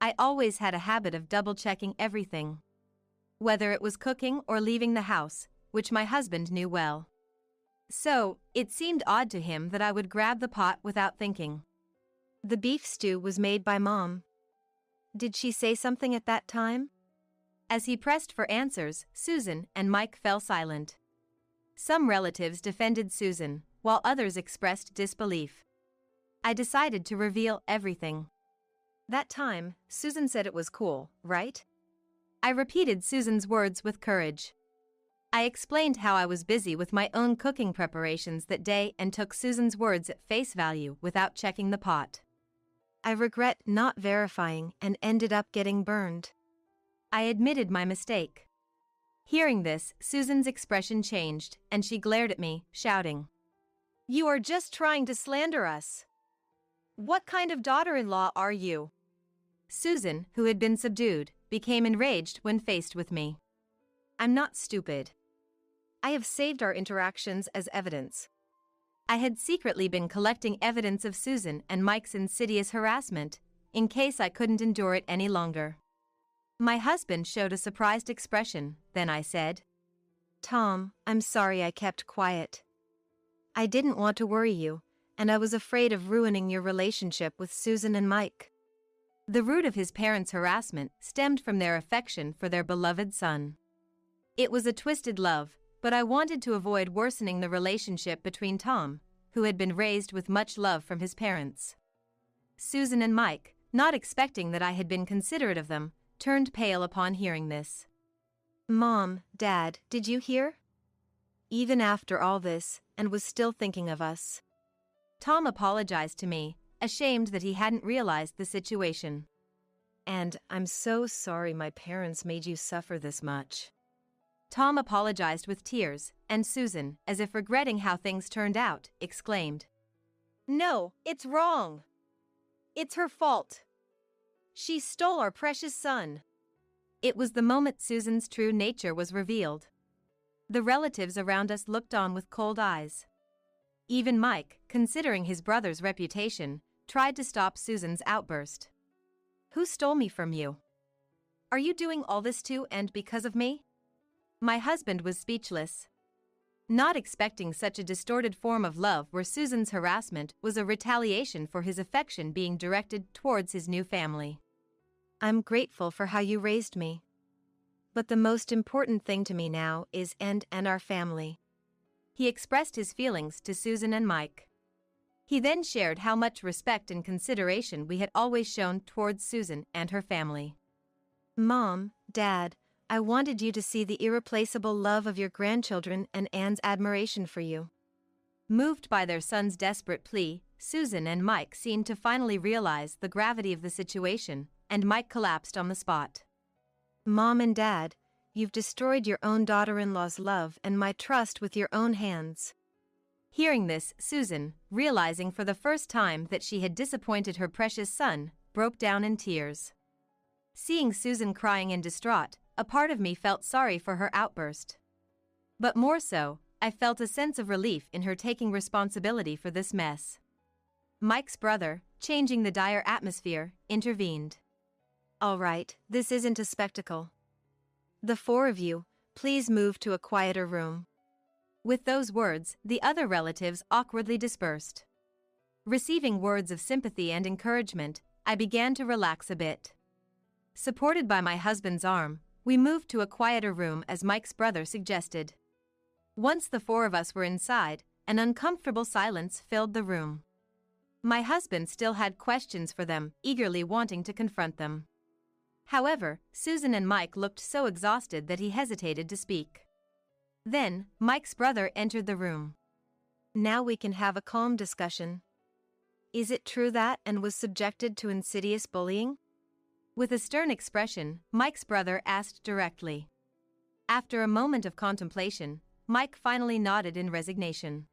I always had a habit of double-checking everything, whether it was cooking or leaving the house, which my husband knew well. So, it seemed odd to him that I would grab the pot without thinking. The beef stew was made by Mom. Did she say something at that time? As he pressed for answers, Susan and Mike fell silent. Some relatives defended Susan, while others expressed disbelief. I decided to reveal everything. That time, Susan said it was cool, right? I repeated Susan's words with courage. I explained how I was busy with my own cooking preparations that day and took Susan's words at face value without checking the pot. I regret not verifying and ended up getting burned. I admitted my mistake. Hearing this, Susan's expression changed, and she glared at me, shouting, "You are just trying to slander us. What kind of daughter-in-law are you?" Susan, who had been subdued, became enraged when faced with me. I'm not stupid. I have saved our interactions as evidence. I had secretly been collecting evidence of Susan and Mike's insidious harassment, in case I couldn't endure it any longer. My husband showed a surprised expression, then I said, "Tom, I'm sorry I kept quiet. I didn't want to worry you, and I was afraid of ruining your relationship with Susan and Mike." The root of his parents' harassment stemmed from their affection for their beloved son. It was a twisted love, but I wanted to avoid worsening the relationship between Tom, who had been raised with much love from his parents. Susan and Mike, not expecting that I had been considerate of them, turned pale upon hearing this. "Mom, Dad, did you hear? Even after all this, and was still thinking of us." Tom apologized to me, ashamed that he hadn't realized the situation. "And I'm so sorry my parents made you suffer this much." Tom apologized with tears, and Susan, as if regretting how things turned out, exclaimed, "No, it's wrong. It's her fault. She stole our precious son." It was the moment Susan's true nature was revealed. The relatives around us looked on with cold eyes. Even Mike, considering his brother's reputation, tried to stop Susan's outburst. "Who stole me from you? Are you doing all this too and because of me?" My husband was speechless, not expecting such a distorted form of love where Susan's harassment was a retaliation for his affection being directed towards his new family. "I'm grateful for how you raised me. But the most important thing to me now is and our family." He expressed his feelings to Susan and Mike. He then shared how much respect and consideration we had always shown towards Susan and her family. "Mom, Dad, I wanted you to see the irreplaceable love of your grandchildren and Anne's admiration for you." Moved by their son's desperate plea, Susan and Mike seemed to finally realize the gravity of the situation, and Mike collapsed on the spot. "Mom and Dad, you've destroyed your own daughter-in-law's love and my trust with your own hands." Hearing this, Susan, realizing for the first time that she had disappointed her precious son, broke down in tears. Seeing Susan crying and distraught, a part of me felt sorry for her outburst. But more so, I felt a sense of relief in her taking responsibility for this mess. Mike's brother, changing the dire atmosphere, intervened. "All right, this isn't a spectacle. The four of you, Please move to a quieter room." With those words, the other relatives awkwardly dispersed. Receiving words of sympathy and encouragement, I began to relax a bit. Supported by my husband's arm, we moved to a quieter room as Mike's brother suggested. Once the four of us were inside, an uncomfortable silence filled the room. My husband still had questions for them, eagerly wanting to confront them. However, Susan and Mike looked so exhausted that he hesitated to speak. Then, Mike's brother entered the room. "Now we can have a calm discussion. Is it true that and was subjected to insidious bullying?" With a stern expression, Mike's brother asked directly. After a moment of contemplation, Mike finally nodded in resignation.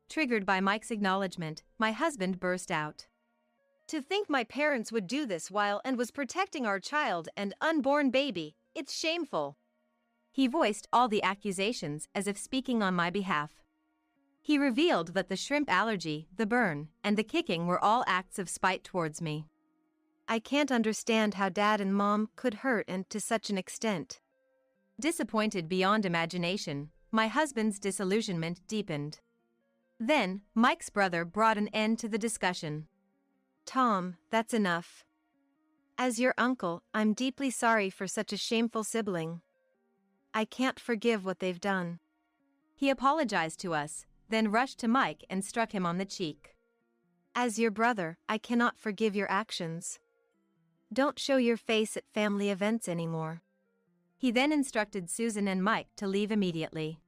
Triggered by Mike's acknowledgement, my husband burst out. To think my parents would do this while and was protecting our child and unborn baby, it's shameful. He voiced all the accusations as if speaking on my behalf. He revealed that the shrimp allergy, the burn, and the kicking were all acts of spite towards me. I can't understand how Dad and Mom could hurt and to such an extent. Disappointed beyond imagination, my husband's disillusionment deepened. Then, Mike's brother brought an end to the discussion. "Tom, that's enough. As your uncle, I'm deeply sorry for such a shameful sibling. I can't forgive what they've done." He apologized to us, then rushed to Mike and struck him on the cheek. "As your brother, I cannot forgive your actions. Don't show your face at family events anymore." He then instructed Susan and Mike to leave immediately.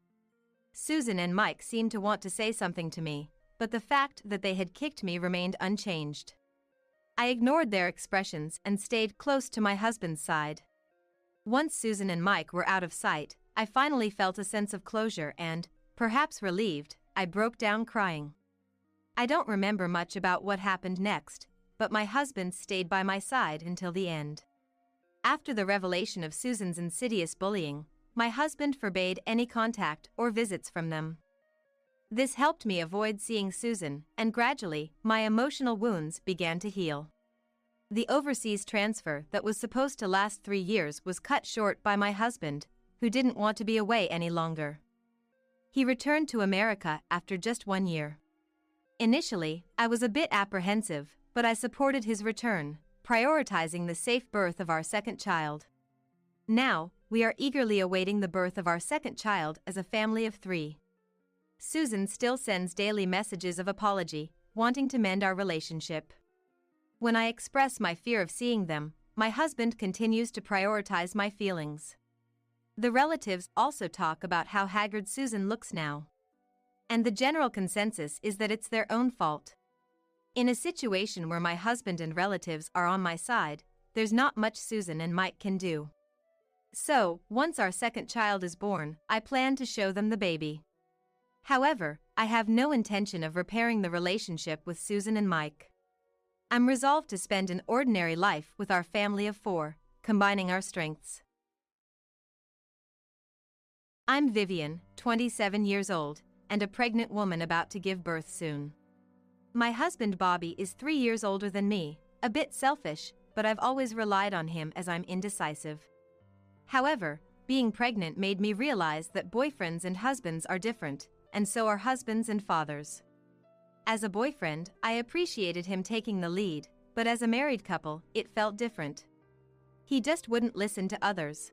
Susan and Mike seemed to want to say something to me, but the fact that they had kicked me remained unchanged. I ignored their expressions and stayed close to my husband's side. Once Susan and Mike were out of sight, I finally felt a sense of closure and, perhaps relieved, I broke down crying. I don't remember much about what happened next, but my husband stayed by my side until the end. After the revelation of Susan's insidious bullying, my husband forbade any contact or visits from them. This helped me avoid seeing Susan, and gradually, my emotional wounds began to heal. The overseas transfer that was supposed to last 3 years was cut short by my husband, who didn't want to be away any longer. He returned to America after just 1 year. Initially, I was a bit apprehensive, but I supported his return, prioritizing the safe birth of our second child. Now, we are eagerly awaiting the birth of our second child as a family of 3. Susan still sends daily messages of apology, wanting to mend our relationship. When I express my fear of seeing them, my husband continues to prioritize my feelings. The relatives also talk about how haggard Susan looks now. And the general consensus is that it's their own fault. In a situation where my husband and relatives are on my side, there's not much Susan and Mike can do. So, once our second child is born, I plan to show them the baby. However, I have no intention of repairing the relationship with Susan and Mike. I'm resolved to spend an ordinary life with our family of 4, combining our strengths. I'm Vivian, 27 years old, and a pregnant woman about to give birth soon. My husband Bobby is 3 years older than me, a bit selfish, but I've always relied on him as I'm indecisive. However, being pregnant made me realize that boyfriends and husbands are different, and so are husbands and fathers. As a boyfriend, I appreciated him taking the lead, but as a married couple, it felt different. He just wouldn't listen to others.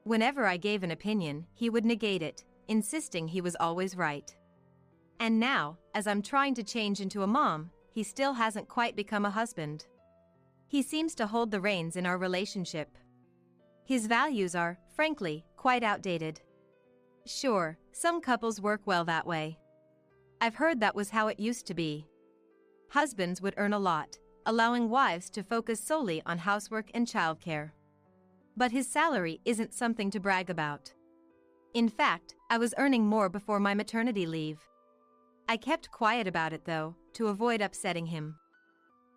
Whenever I gave an opinion, he would negate it, insisting he was always right. And now, as I'm trying to change into a mom, he still hasn't quite become a husband. He seems to hold the reins in our relationship. His values are, frankly, quite outdated. Sure, some couples work well that way. I've heard that was how it used to be. Husbands would earn a lot, allowing wives to focus solely on housework and childcare. But his salary isn't something to brag about. In fact, I was earning more before my maternity leave. I kept quiet about it though, to avoid upsetting him.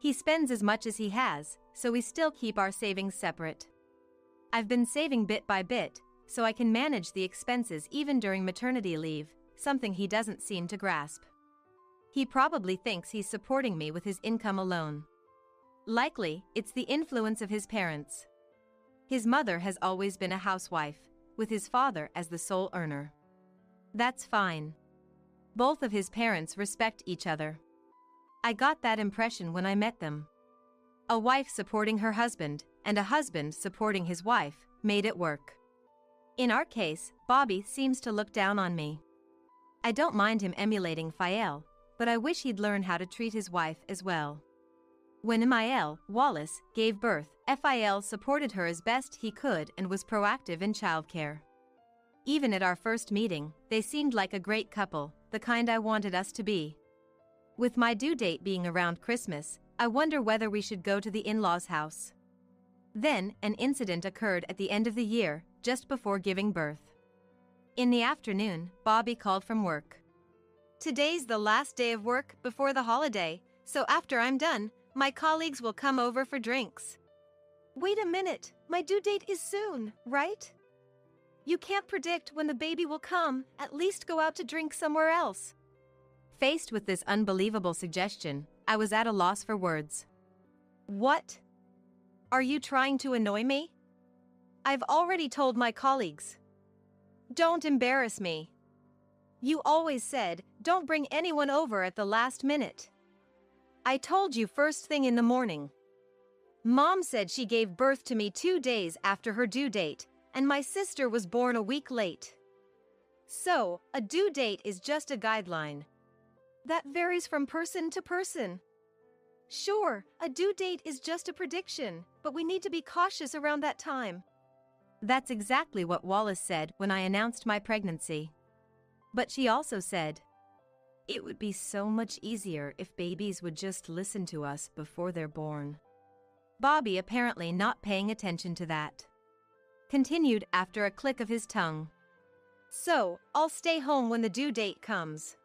He spends as much as he has, so we still keep our savings separate. I've been saving bit by bit, so I can manage the expenses even during maternity leave, something he doesn't seem to grasp. He probably thinks he's supporting me with his income alone. Likely, it's the influence of his parents. His mother has always been a housewife, with his father as the sole earner. That's fine. Both of his parents respect each other. I got that impression when I met them. A wife supporting her husband, and a husband supporting his wife, made it work. In our case, Bobby seems to look down on me. I don't mind him emulating Fael, but I wish he'd learn how to treat his wife as well. When Emael, Wallace, gave birth, Fael supported her as best he could and was proactive in childcare. Even at our first meeting, they seemed like a great couple, the kind I wanted us to be. With my due date being around Christmas, I wonder whether we should go to the in-laws' house. Then, an incident occurred at the end of the year, just before giving birth. In the afternoon, Bobby called from work. Today's the last day of work before the holiday, so after I'm done, my colleagues will come over for drinks. Wait a minute, my due date is soon, right? You can't predict when the baby will come, at least go out to drink somewhere else. Faced with this unbelievable suggestion, I was at a loss for words. What? Are you trying to annoy me? I've already told my colleagues. Don't embarrass me. You always said, don't bring anyone over at the last minute. I told you first thing in the morning. Mom said she gave birth to me 2 days after her due date, and my sister was born a week late. So, a due date is just a guideline. That varies from person to person. Sure, a due date is just a prediction, but we need to be cautious around that time. That's exactly what Wallace said when I announced my pregnancy. But she also said, it would be so much easier if babies would just listen to us before they're born. Bobby apparently not paying attention to that. Continued after a click of his tongue. So, I'll stay home when the due date comes.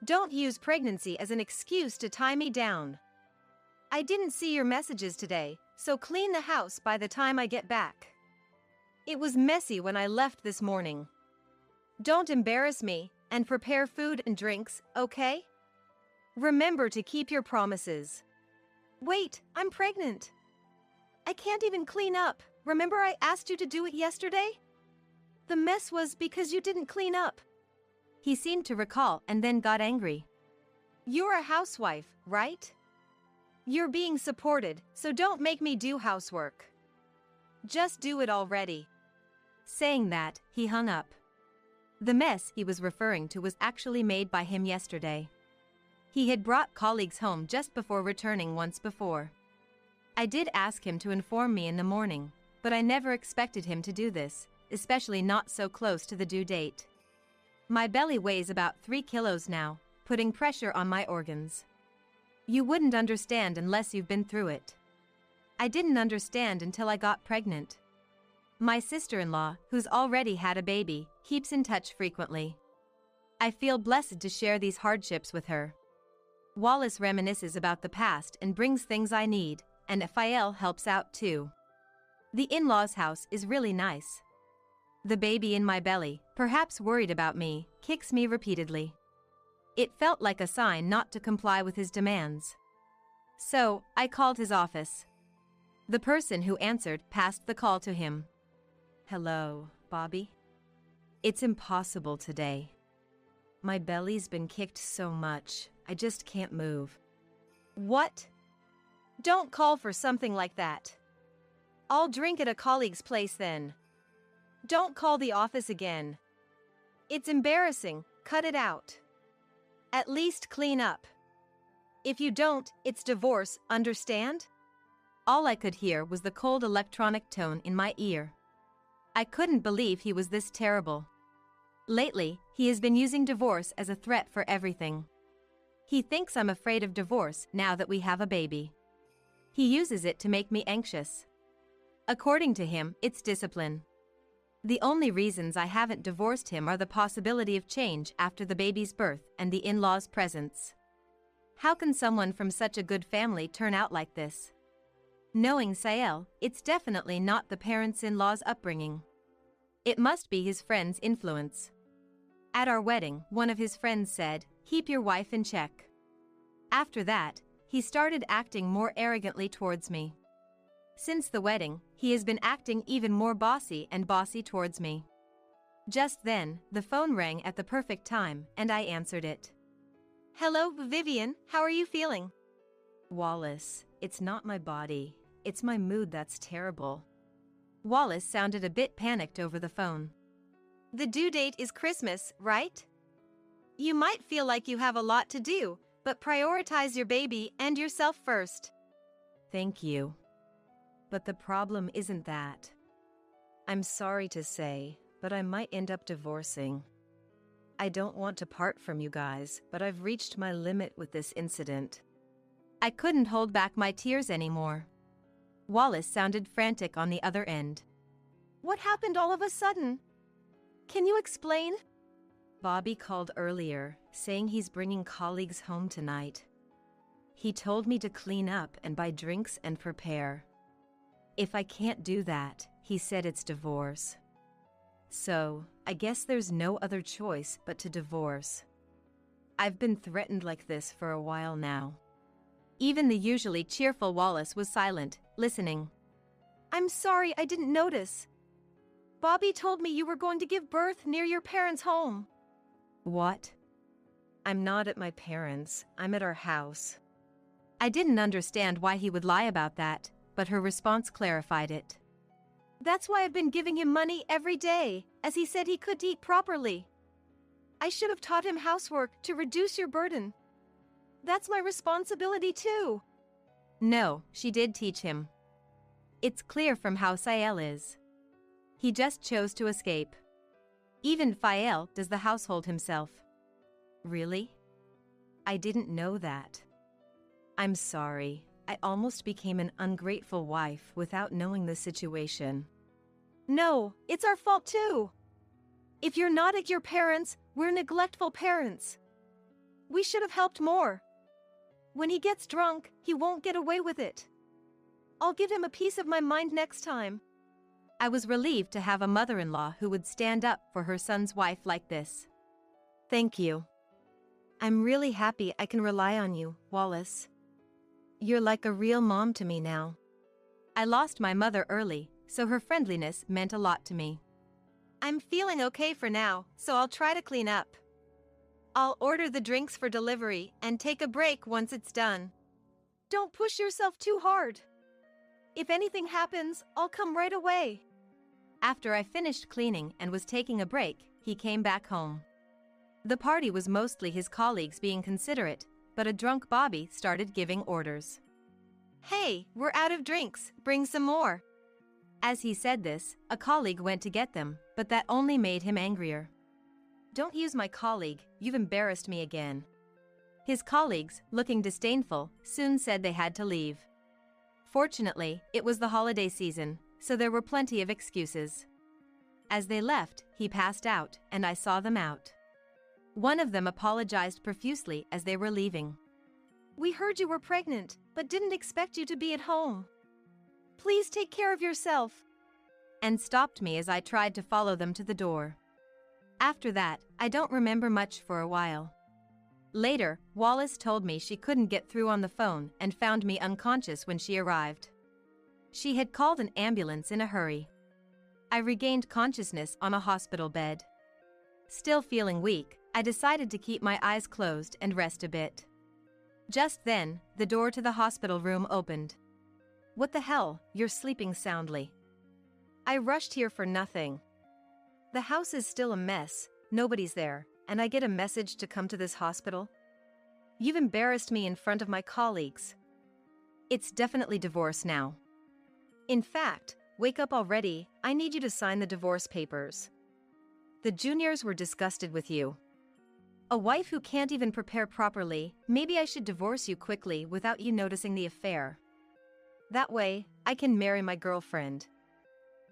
Don't use pregnancy as an excuse to tie me down. I didn't see your messages today, so clean the house by the time I get back. It was messy when I left this morning. Don't embarrass me, and prepare food and drinks, okay? Remember to keep your promises. Wait, I'm pregnant. I can't even clean up. Remember I asked you to do it yesterday? The mess was because you didn't clean up. He seemed to recall and then got angry. You're a housewife, right? You're being supported, so don't make me do housework. Just do it already. Saying that, he hung up. The mess he was referring to was actually made by him yesterday. He had brought colleagues home just before returning once before. I did ask him to inform me in the morning, but I never expected him to do this, especially not so close to the due date. My belly weighs about 3 kilos now, putting pressure on my organs. You wouldn't understand unless you've been through it. I didn't understand until I got pregnant. My sister-in-law, who's already had a baby, keeps in touch frequently. I feel blessed to share these hardships with her. Wallace reminisces about the past and brings things I need, and Fael helps out too. The in-laws' house is really nice. The baby in my belly, perhaps worried about me, kicks me repeatedly. It felt like a sign not to comply with his demands. So, I called his office. The person who answered passed the call to him. Hello, Bobby? It's impossible today. My belly's been kicked so much, I just can't move. What? Don't call for something like that. I'll drink at a colleague's place then. Don't call the office again. It's embarrassing, cut it out. At least clean up. If you don't, it's divorce, understand? All I could hear was the cold electronic tone in my ear. I couldn't believe he was this terrible. Lately, he has been using divorce as a threat for everything. He thinks I'm afraid of divorce now that we have a baby. He uses it to make me anxious. According to him, it's discipline. The only reasons I haven't divorced him are the possibility of change after the baby's birth and the in-laws' presence. How can someone from such a good family turn out like this? Knowing Sael, it's definitely not the parents-in-law's upbringing. It must be his friend's influence. At our wedding, one of his friends said, "Keep your wife in check." After that, he started acting more arrogantly towards me. Since the wedding, he has been acting even more bossy and bossy towards me. Just then, the phone rang at the perfect time, and I answered it. Hello, Vivian, how are you feeling? Wallace, it's not my body, it's my mood that's terrible. Wallace sounded a bit panicked over the phone. The due date is Christmas, right? You might feel like you have a lot to do, but prioritize your baby and yourself first. Thank you. But the problem isn't that. I'm sorry to say, but I might end up divorcing. I don't want to part from you guys, but I've reached my limit with this incident. I couldn't hold back my tears anymore. Wallace sounded frantic on the other end. What happened all of a sudden? Can you explain? Bobby called earlier, saying he's bringing colleagues home tonight. He told me to clean up and buy drinks and prepare. If I can't do that, he said it's divorce. So, I guess there's no other choice but to divorce. I've been threatened like this for a while now. Even the usually cheerful Wallace was silent, listening. I'm sorry, I didn't notice. Bobby told me you were going to give birth near your parents' home. What? I'm not at my parents', I'm at our house. I didn't understand why he would lie about that, but her response clarified it. That's why I've been giving him money every day, as he said he couldn't eat properly. I should have taught him housework to reduce your burden. That's my responsibility too. No, she did teach him. It's clear from how Sael is. He just chose to escape. Even Fael does the household himself. Really? I didn't know that. I'm sorry, I almost became an ungrateful wife without knowing the situation. No, it's our fault too. If you're not at your parents', we're neglectful parents. We should have helped more. When he gets drunk, he won't get away with it. I'll give him a piece of my mind next time. I was relieved to have a mother-in-law who would stand up for her son's wife like this. Thank you. I'm really happy I can rely on you, Wallace. You're like a real mom to me now. I lost my mother early, so her friendliness meant a lot to me. I'm feeling okay for now, so I'll try to clean up. I'll order the drinks for delivery and take a break once it's done. Don't push yourself too hard. If anything happens, I'll come right away. After I finished cleaning and was taking a break, he came back home. The party was mostly his colleagues being considerate, but a drunk Bobby started giving orders. Hey, we're out of drinks, bring some more. As he said this, a colleague went to get them, but that only made him angrier. Don't use my colleague, you've embarrassed me again. His colleagues, looking disdainful, soon said they had to leave. Fortunately, it was the holiday season, so there were plenty of excuses. As they left, he passed out, and I saw them out. One of them apologized profusely as they were leaving. We heard you were pregnant, but didn't expect you to be at home. Please take care of yourself. And stopped me as I tried to follow them to the door. After that, I don't remember much for a while. Later, Wallace told me she couldn't get through on the phone and found me unconscious when she arrived. She had called an ambulance in a hurry. I regained consciousness on a hospital bed. Still feeling weak, I decided to keep my eyes closed and rest a bit. Just then, the door to the hospital room opened. What the hell, you're sleeping soundly. I rushed here for nothing. The house is still a mess, nobody's there, and I get a message to come to this hospital? You've embarrassed me in front of my colleagues. It's definitely divorce now. In fact, wake up already, I need you to sign the divorce papers. The juniors were disgusted with you. A wife who can't even prepare properly, maybe I should divorce you quickly without you noticing the affair. That way, I can marry my girlfriend.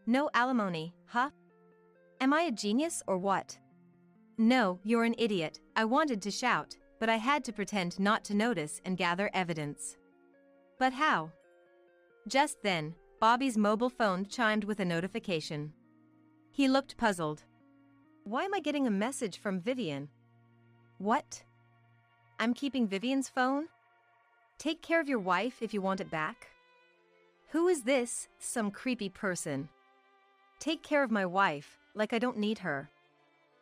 No alimony, huh? Am I a genius or what? No, you're an idiot, I wanted to shout, but I had to pretend not to notice and gather evidence. But how? Just then, Bobby's mobile phone chimed with a notification. He looked puzzled. Why am I getting a message from Vivian? What? I'm keeping Vivian's phone? Take care of your wife if you want it back? Who is this? Some creepy person. Take care of my wife, like I don't need her.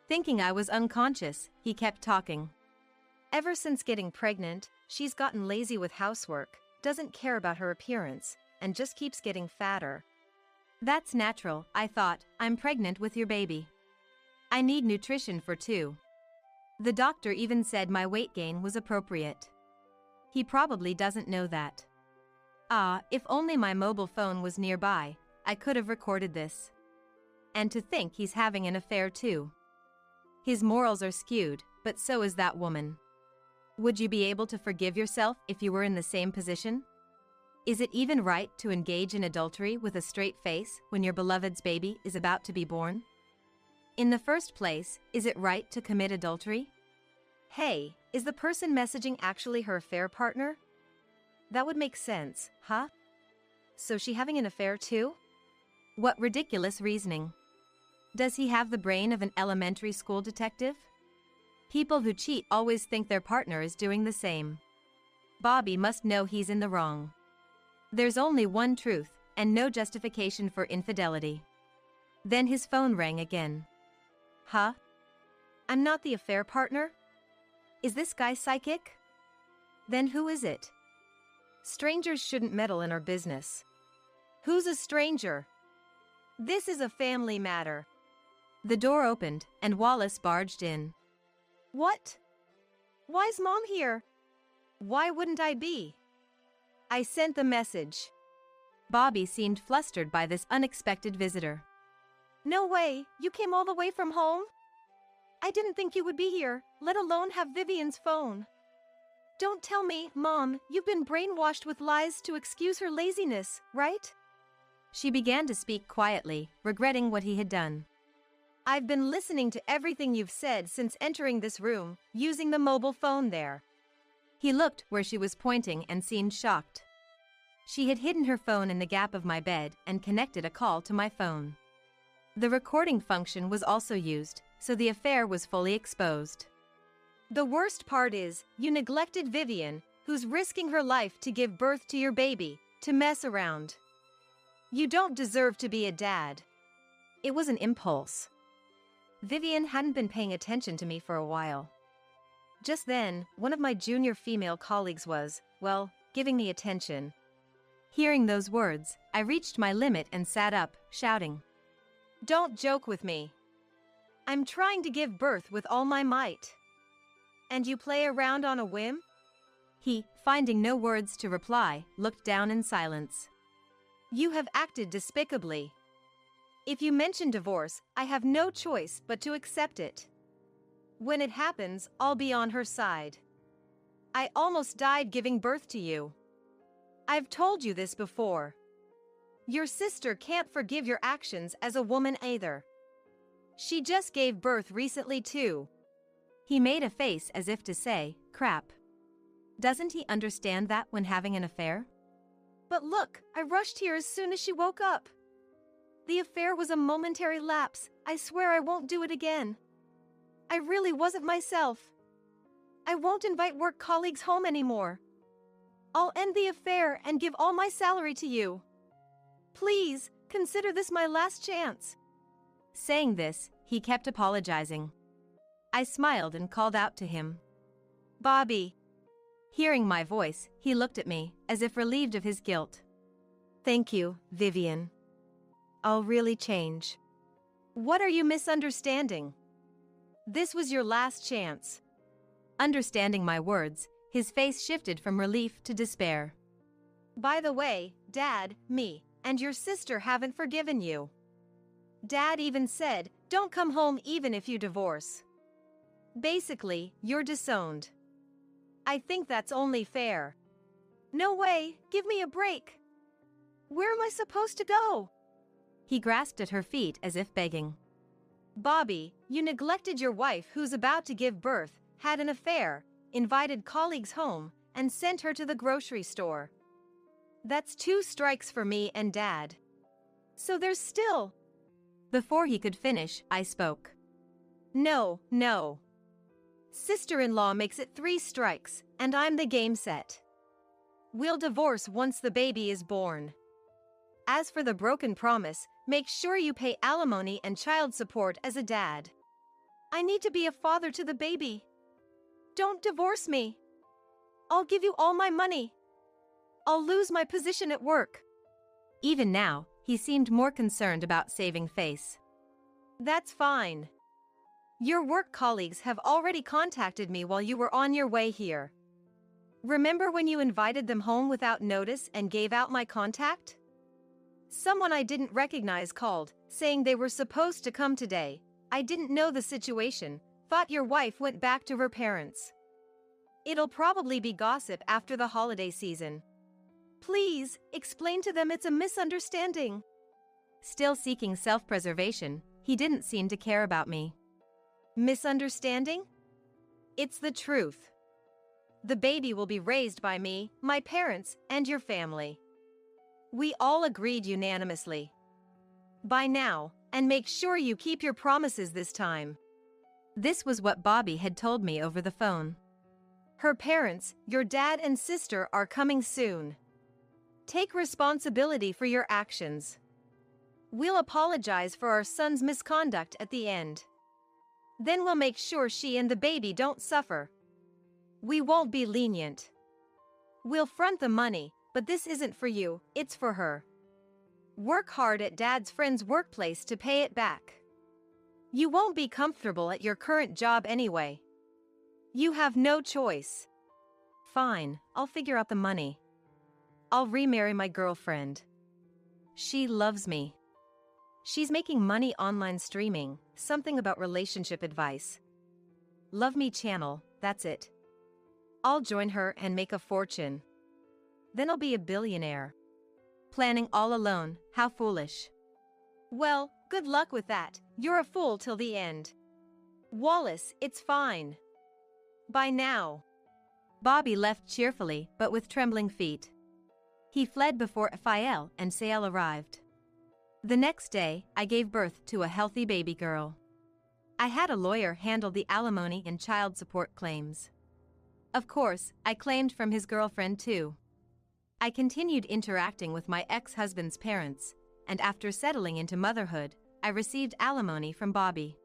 Thinking I was unconscious, he kept talking. Ever since getting pregnant, she's gotten lazy with housework, doesn't care about her appearance, and just keeps getting fatter. That's natural, I thought. I'm pregnant with your baby. I need nutrition for two. The doctor even said my weight gain was appropriate. He probably doesn't know that. Ah, if only my mobile phone was nearby, I could have recorded this. And to think he's having an affair too. His morals are skewed, but so is that woman. Would you be able to forgive yourself if you were in the same position? Is it even right to engage in adultery with a straight face when your beloved's baby is about to be born? In the first place, is it right to commit adultery? Hey, is the person messaging actually her affair partner? That would make sense, huh? So she having an affair too? What ridiculous reasoning. Does he have the brain of an elementary school detective? People who cheat always think their partner is doing the same. Bobby must know he's in the wrong. There's only one truth, and no justification for infidelity. Then his phone rang again. Huh? I'm not the affair partner? Is this guy psychic? Then who is it? Strangers shouldn't meddle in our business. Who's a stranger? This is a family matter. The door opened, and Wallace barged in. What? Why's Mom here? Why wouldn't I be? I sent the message. Bobby seemed flustered by this unexpected visitor. No way, you came all the way from home? I didn't think you would be here, let alone have Vivian's phone. Don't tell me, Mom, you've been brainwashed with lies to excuse her laziness, right? She began to speak quietly, regretting what he had done. I've been listening to everything you've said since entering this room, using the mobile phone there. He looked where she was pointing and seemed shocked. She had hidden her phone in the gap of my bed and connected a call to my phone. The recording function was also used, so the affair was fully exposed. The worst part is, you neglected Vivian, who's risking her life to give birth to your baby, to mess around. You don't deserve to be a dad. It was an impulse. Vivian hadn't been paying attention to me for a while. Just then, one of my junior female colleagues was, well, giving me attention. Hearing those words, I reached my limit and sat up, shouting. Don't joke with me. I'm trying to give birth with all my might. And you play around on a whim? He, finding no words to reply, looked down in silence. You have acted despicably. If you mention divorce, I have no choice but to accept it. When it happens, I'll be on her side. I almost died giving birth to you. I've told you this before. Your sister can't forgive your actions as a woman either. She just gave birth recently too. He made a face as if to say, crap. Doesn't he understand that when having an affair? But look, I rushed here as soon as she woke up. The affair was a momentary lapse. I swear I won't do it again. I really wasn't myself. I won't invite work colleagues home anymore. I'll end the affair and give all my salary to you. Please, consider this my last chance. Saying this, he kept apologizing. I smiled and called out to him. Bobby. Hearing my voice, he looked at me, as if relieved of his guilt. Thank you, Vivian. I'll really change. What are you misunderstanding? This was your last chance. Understanding my words, his face shifted from relief to despair. By the way, Dad, me, and your sister haven't forgiven you. Dad even said, don't come home even if you divorce. Basically, you're disowned. I think that's only fair. No way, give me a break. Where am I supposed to go? He grasped at her feet as if begging. Bobby, you neglected your wife who's about to give birth, had an affair, invited colleagues home, and sent her to the grocery store. That's 2 strikes for me and Dad. So there's still... Before he could finish, I spoke. No. Sister-in-law makes it 3 strikes, and I'm the game set. We'll divorce once the baby is born. As for the broken promise, make sure you pay alimony and child support as a dad. I need to be a father to the baby. Don't divorce me. I'll give you all my money. I'll lose my position at work. Even now, he seemed more concerned about saving face. That's fine. Your work colleagues have already contacted me while you were on your way here. Remember when you invited them home without notice and gave out my contact? Someone I didn't recognize called, saying they were supposed to come today. I didn't know the situation, thought your wife went back to her parents. It'll probably be gossip after the holiday season. Please, explain to them it's a misunderstanding. Still seeking self-preservation, he didn't seem to care about me. Misunderstanding? It's the truth. The baby will be raised by me, my parents, and your family. We all agreed unanimously. By now, and make sure you keep your promises this time. This was what Bobby had told me over the phone. Her parents, your dad and sister, are coming soon. Take responsibility for your actions. We'll apologize for our son's misconduct at the end. Then we'll make sure she and the baby don't suffer. We won't be lenient. We'll front the money, but this isn't for you, it's for her. Work hard at Dad's friend's workplace to pay it back. You won't be comfortable at your current job anyway. You have no choice. Fine, I'll figure out the money. I'll remarry my girlfriend. She loves me. She's making money online streaming, something about relationship advice. Love Me channel, that's it. I'll join her and make a fortune. Then I'll be a billionaire. Planning all alone, how foolish. Well, good luck with that, you're a fool till the end. Wallace, it's fine. Bye now. Bobby left cheerfully, but with trembling feet. He fled before Fael and Sael arrived. The next day, I gave birth to a healthy baby girl. I had a lawyer handle the alimony and child support claims. Of course, I claimed from his girlfriend too. I continued interacting with my ex-husband's parents, and after settling into motherhood, I received alimony from Bobby.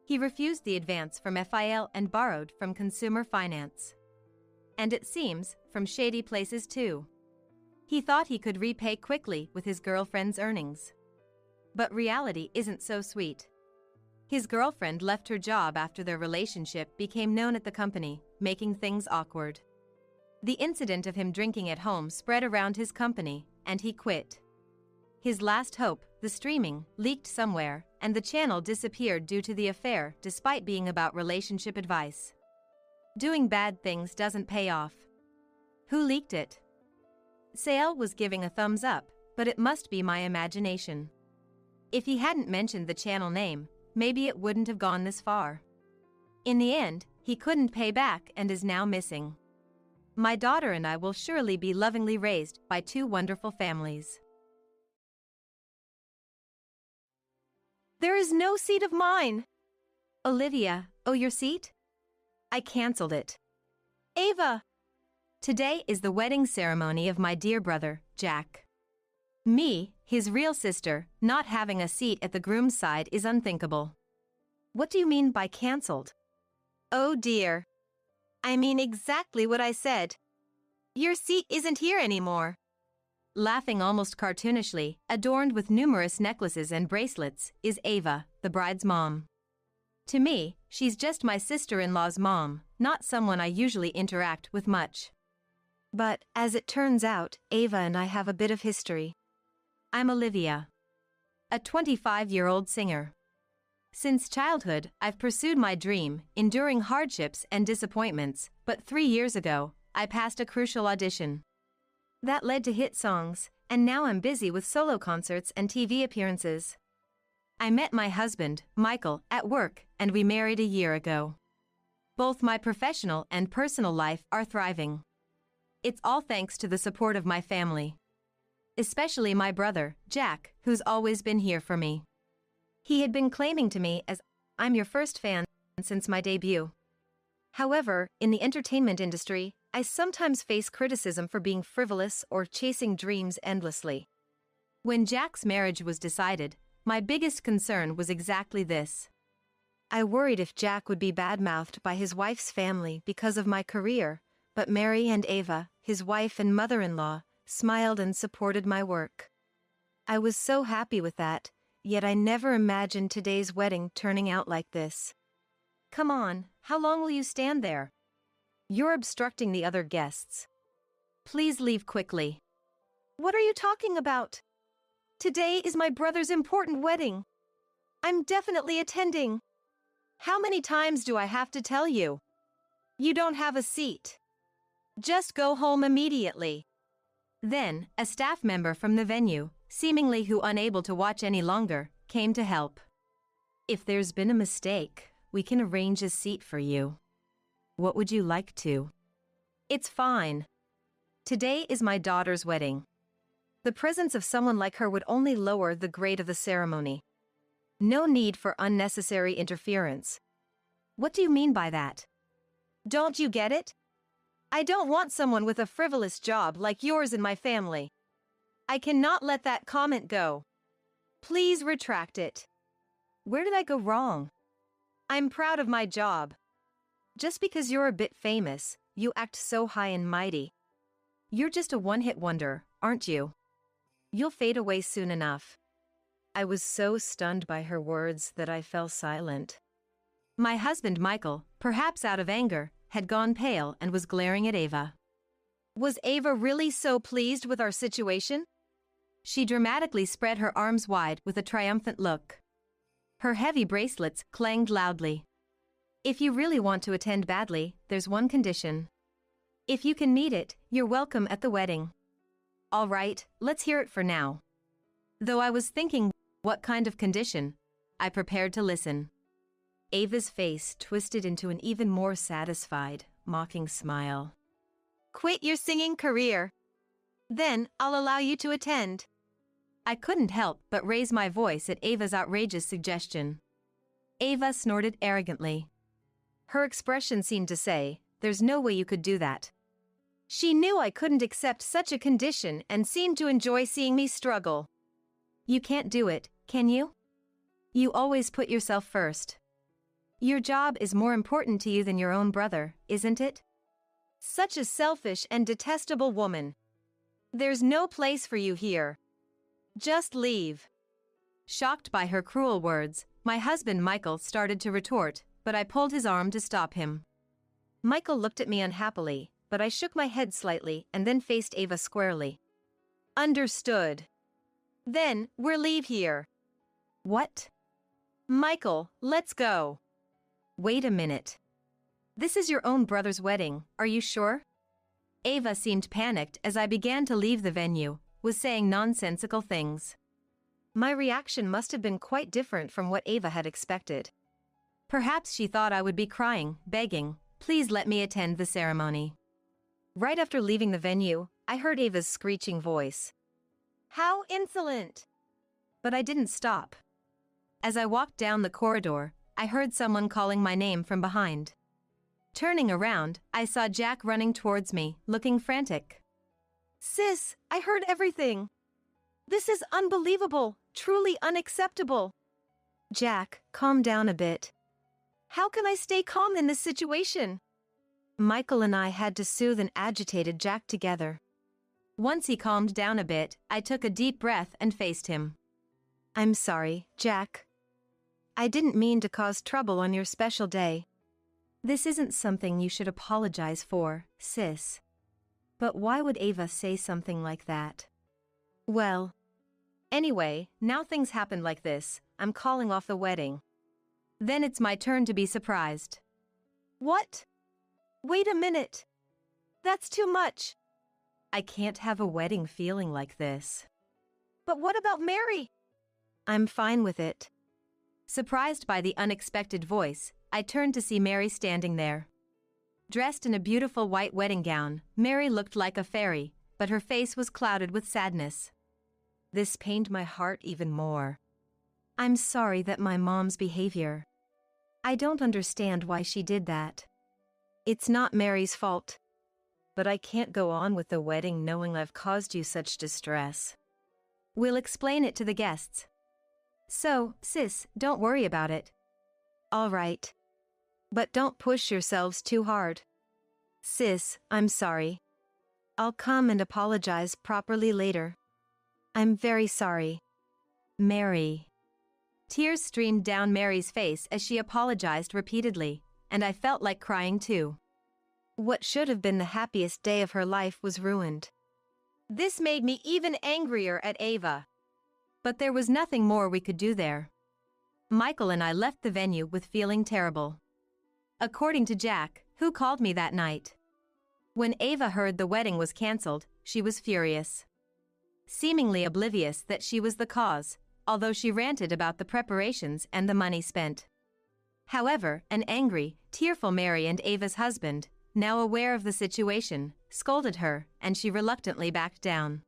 He refused the advance from FIL and borrowed from consumer finance. And it seems, from shady places too. He thought he could repay quickly with his girlfriend's earnings. But reality isn't so sweet. His girlfriend left her job after their relationship became known at the company, making things awkward. The incident of him drinking at home spread around his company, and he quit. His last hope, the streaming, leaked somewhere, and the channel disappeared due to the affair despite being about relationship advice. Doing bad things doesn't pay off. Who leaked it? Sael was giving a thumbs up, but it must be my imagination. If he hadn't mentioned the channel name, maybe it wouldn't have gone this far. In the end, he couldn't pay back and is now missing. My daughter and I will surely be lovingly raised by two wonderful families. There is no seat of mine. Olivia, oh, your seat? I cancelled it. Ava. Today is the wedding ceremony of my dear brother, Jack. Me, his real sister, not having a seat at the groom's side is unthinkable. What do you mean by cancelled? Oh dear. I mean exactly what I said. Your seat isn't here anymore. Laughing almost cartoonishly, adorned with numerous necklaces and bracelets, is Ava, the bride's mom. To me, she's just my sister-in-law's mom, not someone I usually interact with much. But, as it turns out, Ava and I have a bit of history. I'm Olivia, a 25-year-old singer. Since childhood, I've pursued my dream, enduring hardships and disappointments, but 3 years ago, I passed a crucial audition. That led to hit songs, and now I'm busy with solo concerts and TV appearances. I met my husband, Michael, at work, and we married a year ago. Both my professional and personal life are thriving. It's all thanks to the support of my family. Especially my brother, Jack, who's always been here for me. He had been claiming to me as, "I'm your first fan," since my debut. However, in the entertainment industry, I sometimes face criticism for being frivolous or chasing dreams endlessly. When Jack's marriage was decided, my biggest concern was exactly this. I worried if Jack would be badmouthed by his wife's family because of my career, but Mary and Ava, his wife and mother-in-law, smiled and supported my work. I was so happy with that, yet I never imagined today's wedding turning out like this. Come on, how long will you stand there? You're obstructing the other guests. Please leave quickly. What are you talking about? Today is my brother's important wedding. I'm definitely attending. How many times do I have to tell you? You don't have a seat. Just go home immediately. Then, a staff member from the venue, seemingly unable to watch any longer, came to help. If there's been a mistake, we can arrange a seat for you. What would you like to? It's fine. Today is my daughter's wedding. The presence of someone like her would only lower the grade of the ceremony. No need for unnecessary interference. What do you mean by that? Don't you get it? I don't want someone with a frivolous job like yours in my family. I cannot let that comment go. Please retract it. Where did I go wrong? I'm proud of my job. Just because you're a bit famous, you act so high and mighty. You're just a one-hit wonder, aren't you? You'll fade away soon enough. I was so stunned by her words that I fell silent. My husband Michael, perhaps out of anger, had gone pale and was glaring at Ava. Was Ava really so pleased with our situation? She dramatically spread her arms wide with a triumphant look. Her heavy bracelets clanged loudly. If you really want to attend badly, there's one condition. If you can meet it, you're welcome at the wedding. All right, let's hear it for now. Though I was thinking, what kind of condition? I prepared to listen. Ava's face twisted into an even more satisfied, mocking smile. Quit your singing career. Then I'll allow you to attend. I couldn't help but raise my voice at Ava's outrageous suggestion. Ava snorted arrogantly. Her expression seemed to say, there's no way you could do that. She knew I couldn't accept such a condition and seemed to enjoy seeing me struggle. You can't do it, can you? You always put yourself first. Your job is more important to you than your own brother, isn't it? Such a selfish and detestable woman. There's no place for you here. Just leave. Shocked by her cruel words, my husband Michael started to retort, but I pulled his arm to stop him. Michael looked at me unhappily, but I shook my head slightly and then faced Ava squarely. Understood. Then, we'll leave here. What? Michael, let's go. Wait a minute. This is your own brother's wedding, are you sure? Ava seemed panicked as I began to leave the venue, was saying nonsensical things. My reaction must have been quite different from what Ava had expected. Perhaps she thought I would be crying, begging, please let me attend the ceremony. Right after leaving the venue, I heard Ava's screeching voice. How insolent! But I didn't stop. As I walked down the corridor, I heard someone calling my name from behind. Turning around, I saw Jack running towards me, looking frantic. Sis, I heard everything. This is unbelievable, truly unacceptable. Jack, calm down a bit. How can I stay calm in this situation? Michael and I had to soothe an agitated Jack together. Once he calmed down a bit, I took a deep breath and faced him. I'm sorry, Jack. I didn't mean to cause trouble on your special day. This isn't something you should apologize for, sis. But why would Ava say something like that? Well, anyway, now things happen like this, I'm calling off the wedding. Then it's my turn to be surprised. What? Wait a minute. That's too much. I can't have a wedding feeling like this. But what about Mary? I'm fine with it. Surprised by the unexpected voice, I turned to see Mary standing there. Dressed in a beautiful white wedding gown, Mary looked like a fairy, but her face was clouded with sadness. This pained my heart even more. I'm sorry that my mom's behavior. I don't understand why she did that. It's not Mary's fault. But I can't go on with the wedding knowing I've caused you such distress. We'll explain it to the guests. So, sis, don't worry about it. All right. But don't push yourselves too hard. Sis, I'm sorry. I'll come and apologize properly later. I'm very sorry. Mary. Tears streamed down Mary's face as she apologized repeatedly, and I felt like crying too. What should have been the happiest day of her life was ruined. This made me even angrier at Ava. But there was nothing more we could do there. Michael and I left the venue with feeling terrible. According to Jack, who called me that night. When Ava heard the wedding was cancelled, she was furious. Seemingly oblivious that she was the cause, although she ranted about the preparations and the money spent. However, an angry, tearful Mary and Ava's husband, now aware of the situation, scolded her, and she reluctantly backed down.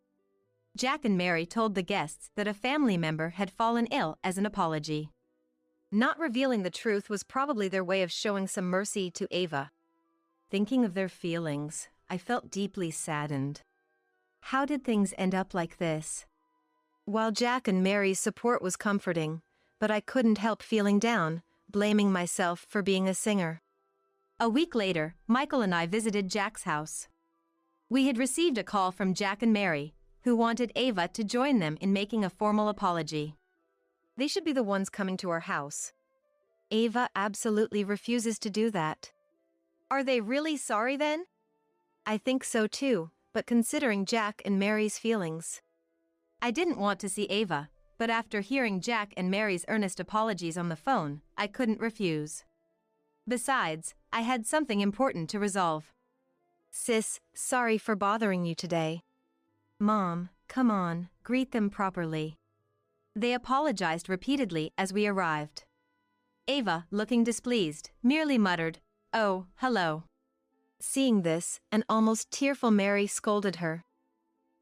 Jack and Mary told the guests that a family member had fallen ill as an apology. Not revealing the truth was probably their way of showing some mercy to Ava. Thinking of their feelings, I felt deeply saddened. How did things end up like this? While Jack and Mary's support was comforting, but I couldn't help feeling down, blaming myself for being a singer. A week later, Michael and I visited Jack's house. We had received a call from Jack and Mary, who wanted Ava to join them in making a formal apology. They should be the ones coming to our house. Ava absolutely refuses to do that. Are they really sorry then? I think so too, but considering Jack and Mary's feelings. I didn't want to see Ava, but after hearing Jack and Mary's earnest apologies on the phone, I couldn't refuse. Besides, I had something important to resolve. Sis, sorry for bothering you today. Mom, come on, greet them properly. They apologized repeatedly as we arrived. Ava, looking displeased, merely muttered, "Oh, hello." Seeing this, an almost tearful Mary scolded her.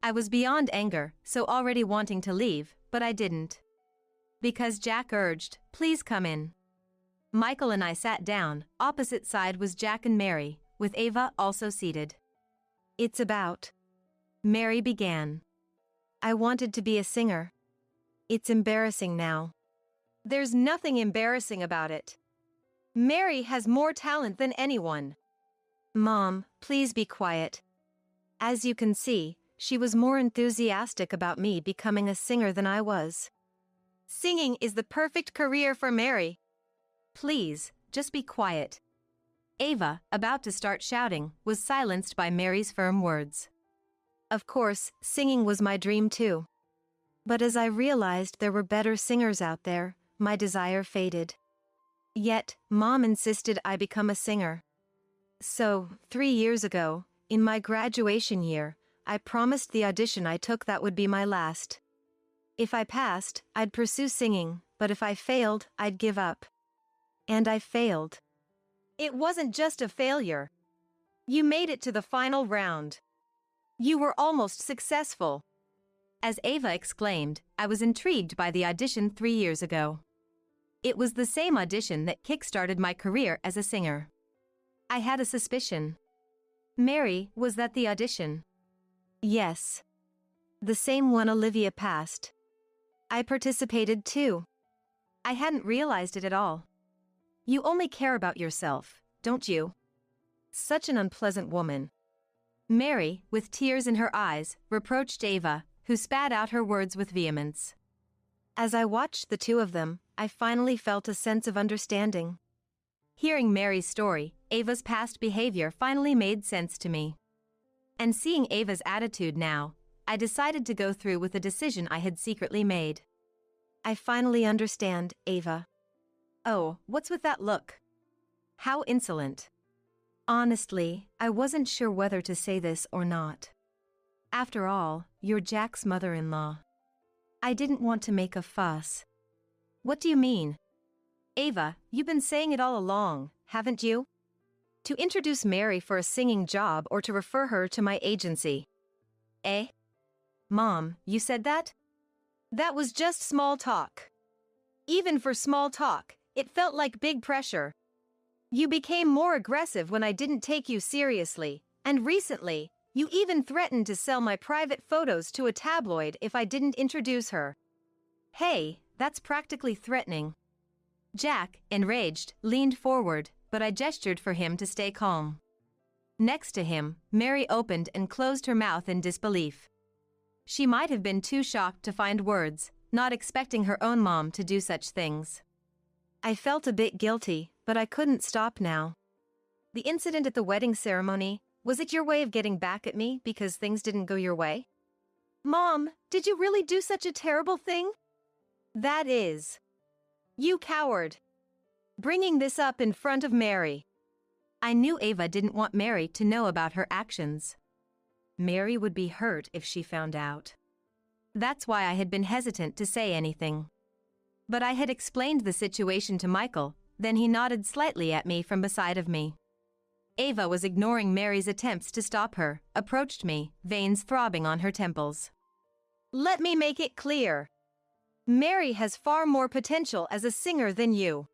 I was beyond anger, so already wanting to leave, but I didn't. Because Jack urged, "Please come in." Michael and I sat down, opposite side was Jack and Mary, with Ava also seated. It's about. Mary began. I wanted to be a singer. It's embarrassing now. There's nothing embarrassing about it. Mary has more talent than anyone. Mom, please be quiet. As you can see, she was more enthusiastic about me becoming a singer than I was. Singing is the perfect career for Mary. Please, just be quiet. Ava, about to start shouting, was silenced by Mary's firm words. Of course, singing was my dream too. But as I realized there were better singers out there, my desire faded. Yet, Mom insisted I become a singer. So, 3 years ago, in my graduation year, I promised the audition I took that would be my last. If I passed, I'd pursue singing, but if I failed, I'd give up. And I failed. It wasn't just a failure. You made it to the final round. You were almost successful. As Ava exclaimed, I was intrigued by the audition 3 years ago. It was the same audition that kick-started my career as a singer. I had a suspicion. Mary, was that the audition? Yes. The same one Olivia passed. I participated too. I hadn't realized it at all. You only care about yourself, don't you? Such an unpleasant woman. Mary, with tears in her eyes, reproached Ava, who spat out her words with vehemence. As I watched the two of them, I finally felt a sense of understanding. Hearing Mary's story, Ava's past behavior finally made sense to me. And seeing Ava's attitude now, I decided to go through with a decision I had secretly made. I finally understand, Ava. Oh, what's with that look? How insolent. Honestly, I wasn't sure whether to say this or not. After all, you're Jack's mother-in-law. I didn't want to make a fuss. What do you mean? Ava, you've been saying it all along, haven't you? To introduce Mary for a singing job or to refer her to my agency. Eh? Mom, you said that? That was just small talk. Even for small talk, it felt like big pressure. You became more aggressive when I didn't take you seriously, and recently, You even threatened to sell my private photos to a tabloid if I didn't introduce her. Hey, that's practically threatening. Jack, enraged, leaned forward, but I gestured for him to stay calm. Next to him, Mary opened and closed her mouth in disbelief. She might have been too shocked to find words, not expecting her own mom to do such things. I felt a bit guilty, but I couldn't stop now. The incident at the wedding ceremony, was it your way of getting back at me because things didn't go your way? Mom, did you really do such a terrible thing? That is. You coward. Bringing this up in front of Mary. I knew Ava didn't want Mary to know about her actions. Mary would be hurt if she found out. That's why I had been hesitant to say anything. But I had explained the situation to Michael, then he nodded slightly at me from beside of me. Ava was ignoring Mary's attempts to stop her, approached me, veins throbbing on her temples. Let me make it clear. Mary has far more potential as a singer than you.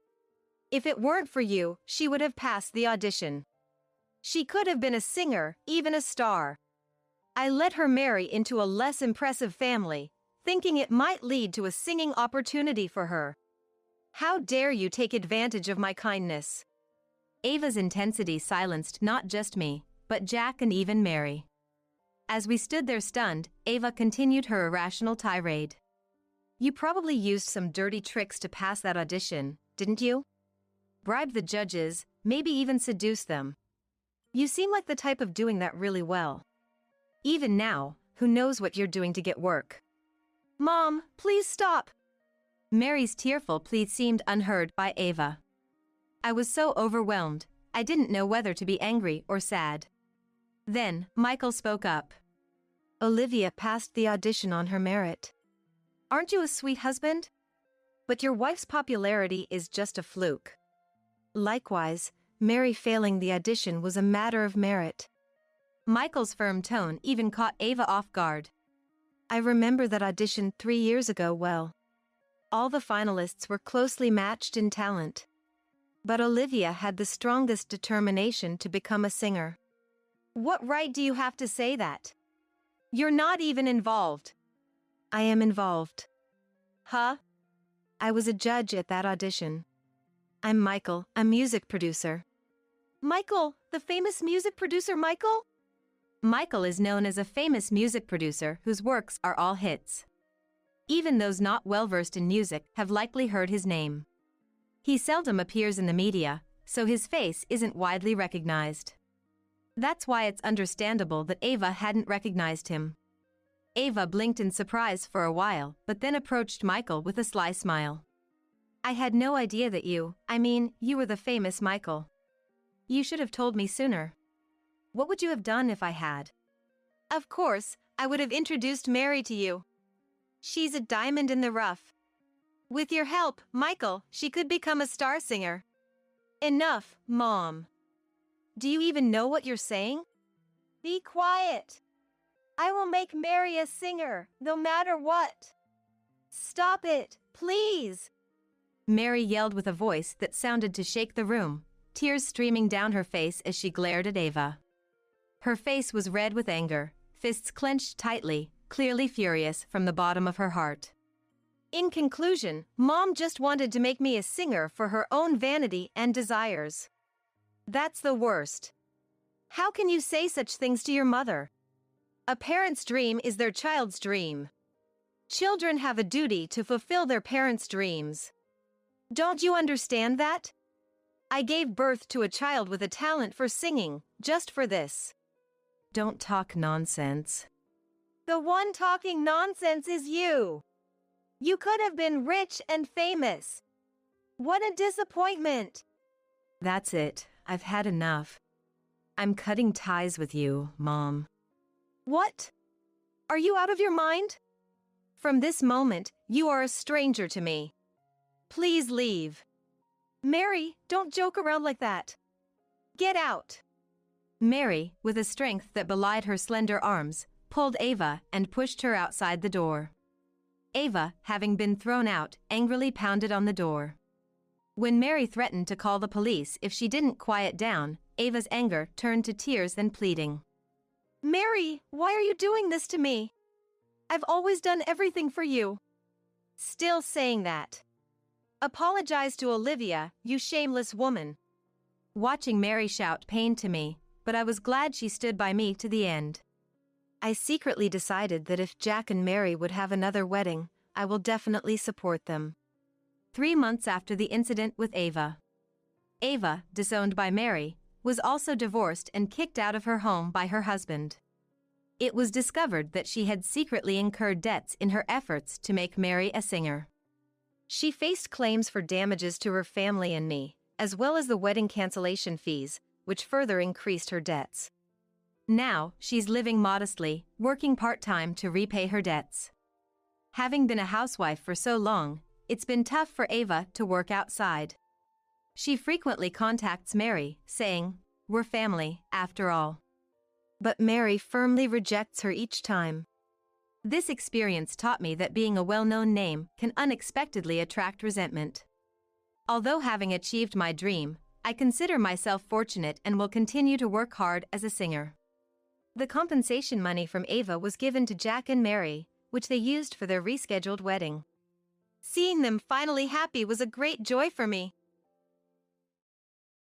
If it weren't for you, she would have passed the audition. She could have been a singer, even a star. I let her marry into a less impressive family, thinking it might lead to a singing opportunity for her. How dare you take advantage of my kindness? Ava's intensity silenced not just me, but Jack and even Mary. As we stood there stunned, Ava continued her irrational tirade. You probably used some dirty tricks to pass that audition, didn't you? Bribe the judges, maybe even seduce them. You seem like the type of doing that really well. Even now, who knows what you're doing to get work? Mom, please stop. Mary's tearful plea seemed unheard by Ava. I was so overwhelmed, I didn't know whether to be angry or sad. Then, Michael spoke up. Olivia passed the audition on her merit. Aren't you a sweet husband? But your wife's popularity is just a fluke. Likewise, Mary failing the audition was a matter of merit. Michael's firm tone even caught Ava off guard. I remember that audition 3 years ago well. All the finalists were closely matched in talent. But Olivia had the strongest determination to become a singer. What right do you have to say that? You're not even involved. I am involved. Huh? I was a judge at that audition. I'm Michael, a music producer. Michael, the famous music producer Michael? Michael is known as a famous music producer whose works are all hits. Even those not well-versed in music have likely heard his name. He seldom appears in the media, so his face isn't widely recognized. That's why it's understandable that Ava hadn't recognized him. Ava blinked in surprise for a while, but then approached Michael with a sly smile. I had no idea that you were the famous Michael. You should have told me sooner. What would you have done if I had? Of course, I would have introduced Mary to you. She's a diamond in the rough. With your help, Michael, she could become a star singer. Enough, Mom. Do you even know what you're saying? Be quiet. I will make Mary a singer, no matter what. Stop it, please. Mary yelled with a voice that sounded to shake the room, tears streaming down her face as she glared at Ava. Her face was red with anger, fists clenched tightly, clearly furious from the bottom of her heart. In conclusion, Mom just wanted to make me a singer for her own vanity and desires. That's the worst. How can you say such things to your mother? A parent's dream is their child's dream. Children have a duty to fulfill their parents' dreams. Don't you understand that? I gave birth to a child with a talent for singing, just for this. Don't talk nonsense. The one talking nonsense is you. You could have been rich and famous. What a disappointment. That's it. I've had enough. I'm cutting ties with you, Mom. What? Are you out of your mind? From this moment, you are a stranger to me. Please leave. Mary, don't joke around like that. Get out. Mary, with a strength that belied her slender arms, pulled Ava and pushed her outside the door. Ava, having been thrown out, angrily pounded on the door. When Mary threatened to call the police if she didn't quiet down, Ava's anger turned to tears and pleading. Mary, why are you doing this to me? I've always done everything for you. Still saying that. Apologize to Olivia, you shameless woman. Watching Mary shout pained to me, but I was glad she stood by me to the end. I secretly decided that if Jack and Mary would have another wedding, I will definitely support them. 3 months after the incident with Ava. Ava, disowned by Mary, was also divorced and kicked out of her home by her husband. It was discovered that she had secretly incurred debts in her efforts to make Mary a singer. She faced claims for damages to her family and me, as well as the wedding cancellation fees, which further increased her debts. Now, she's living modestly, working part-time to repay her debts. Having been a housewife for so long, it's been tough for Ava to work outside. She frequently contacts Mary, saying, "We're family, after all." But Mary firmly rejects her each time. This experience taught me that being a well-known name can unexpectedly attract resentment. Although having achieved my dream, I consider myself fortunate and will continue to work hard as a singer. The compensation money from Ava was given to Jack and Mary, which they used for their rescheduled wedding. Seeing them finally happy was a great joy for me.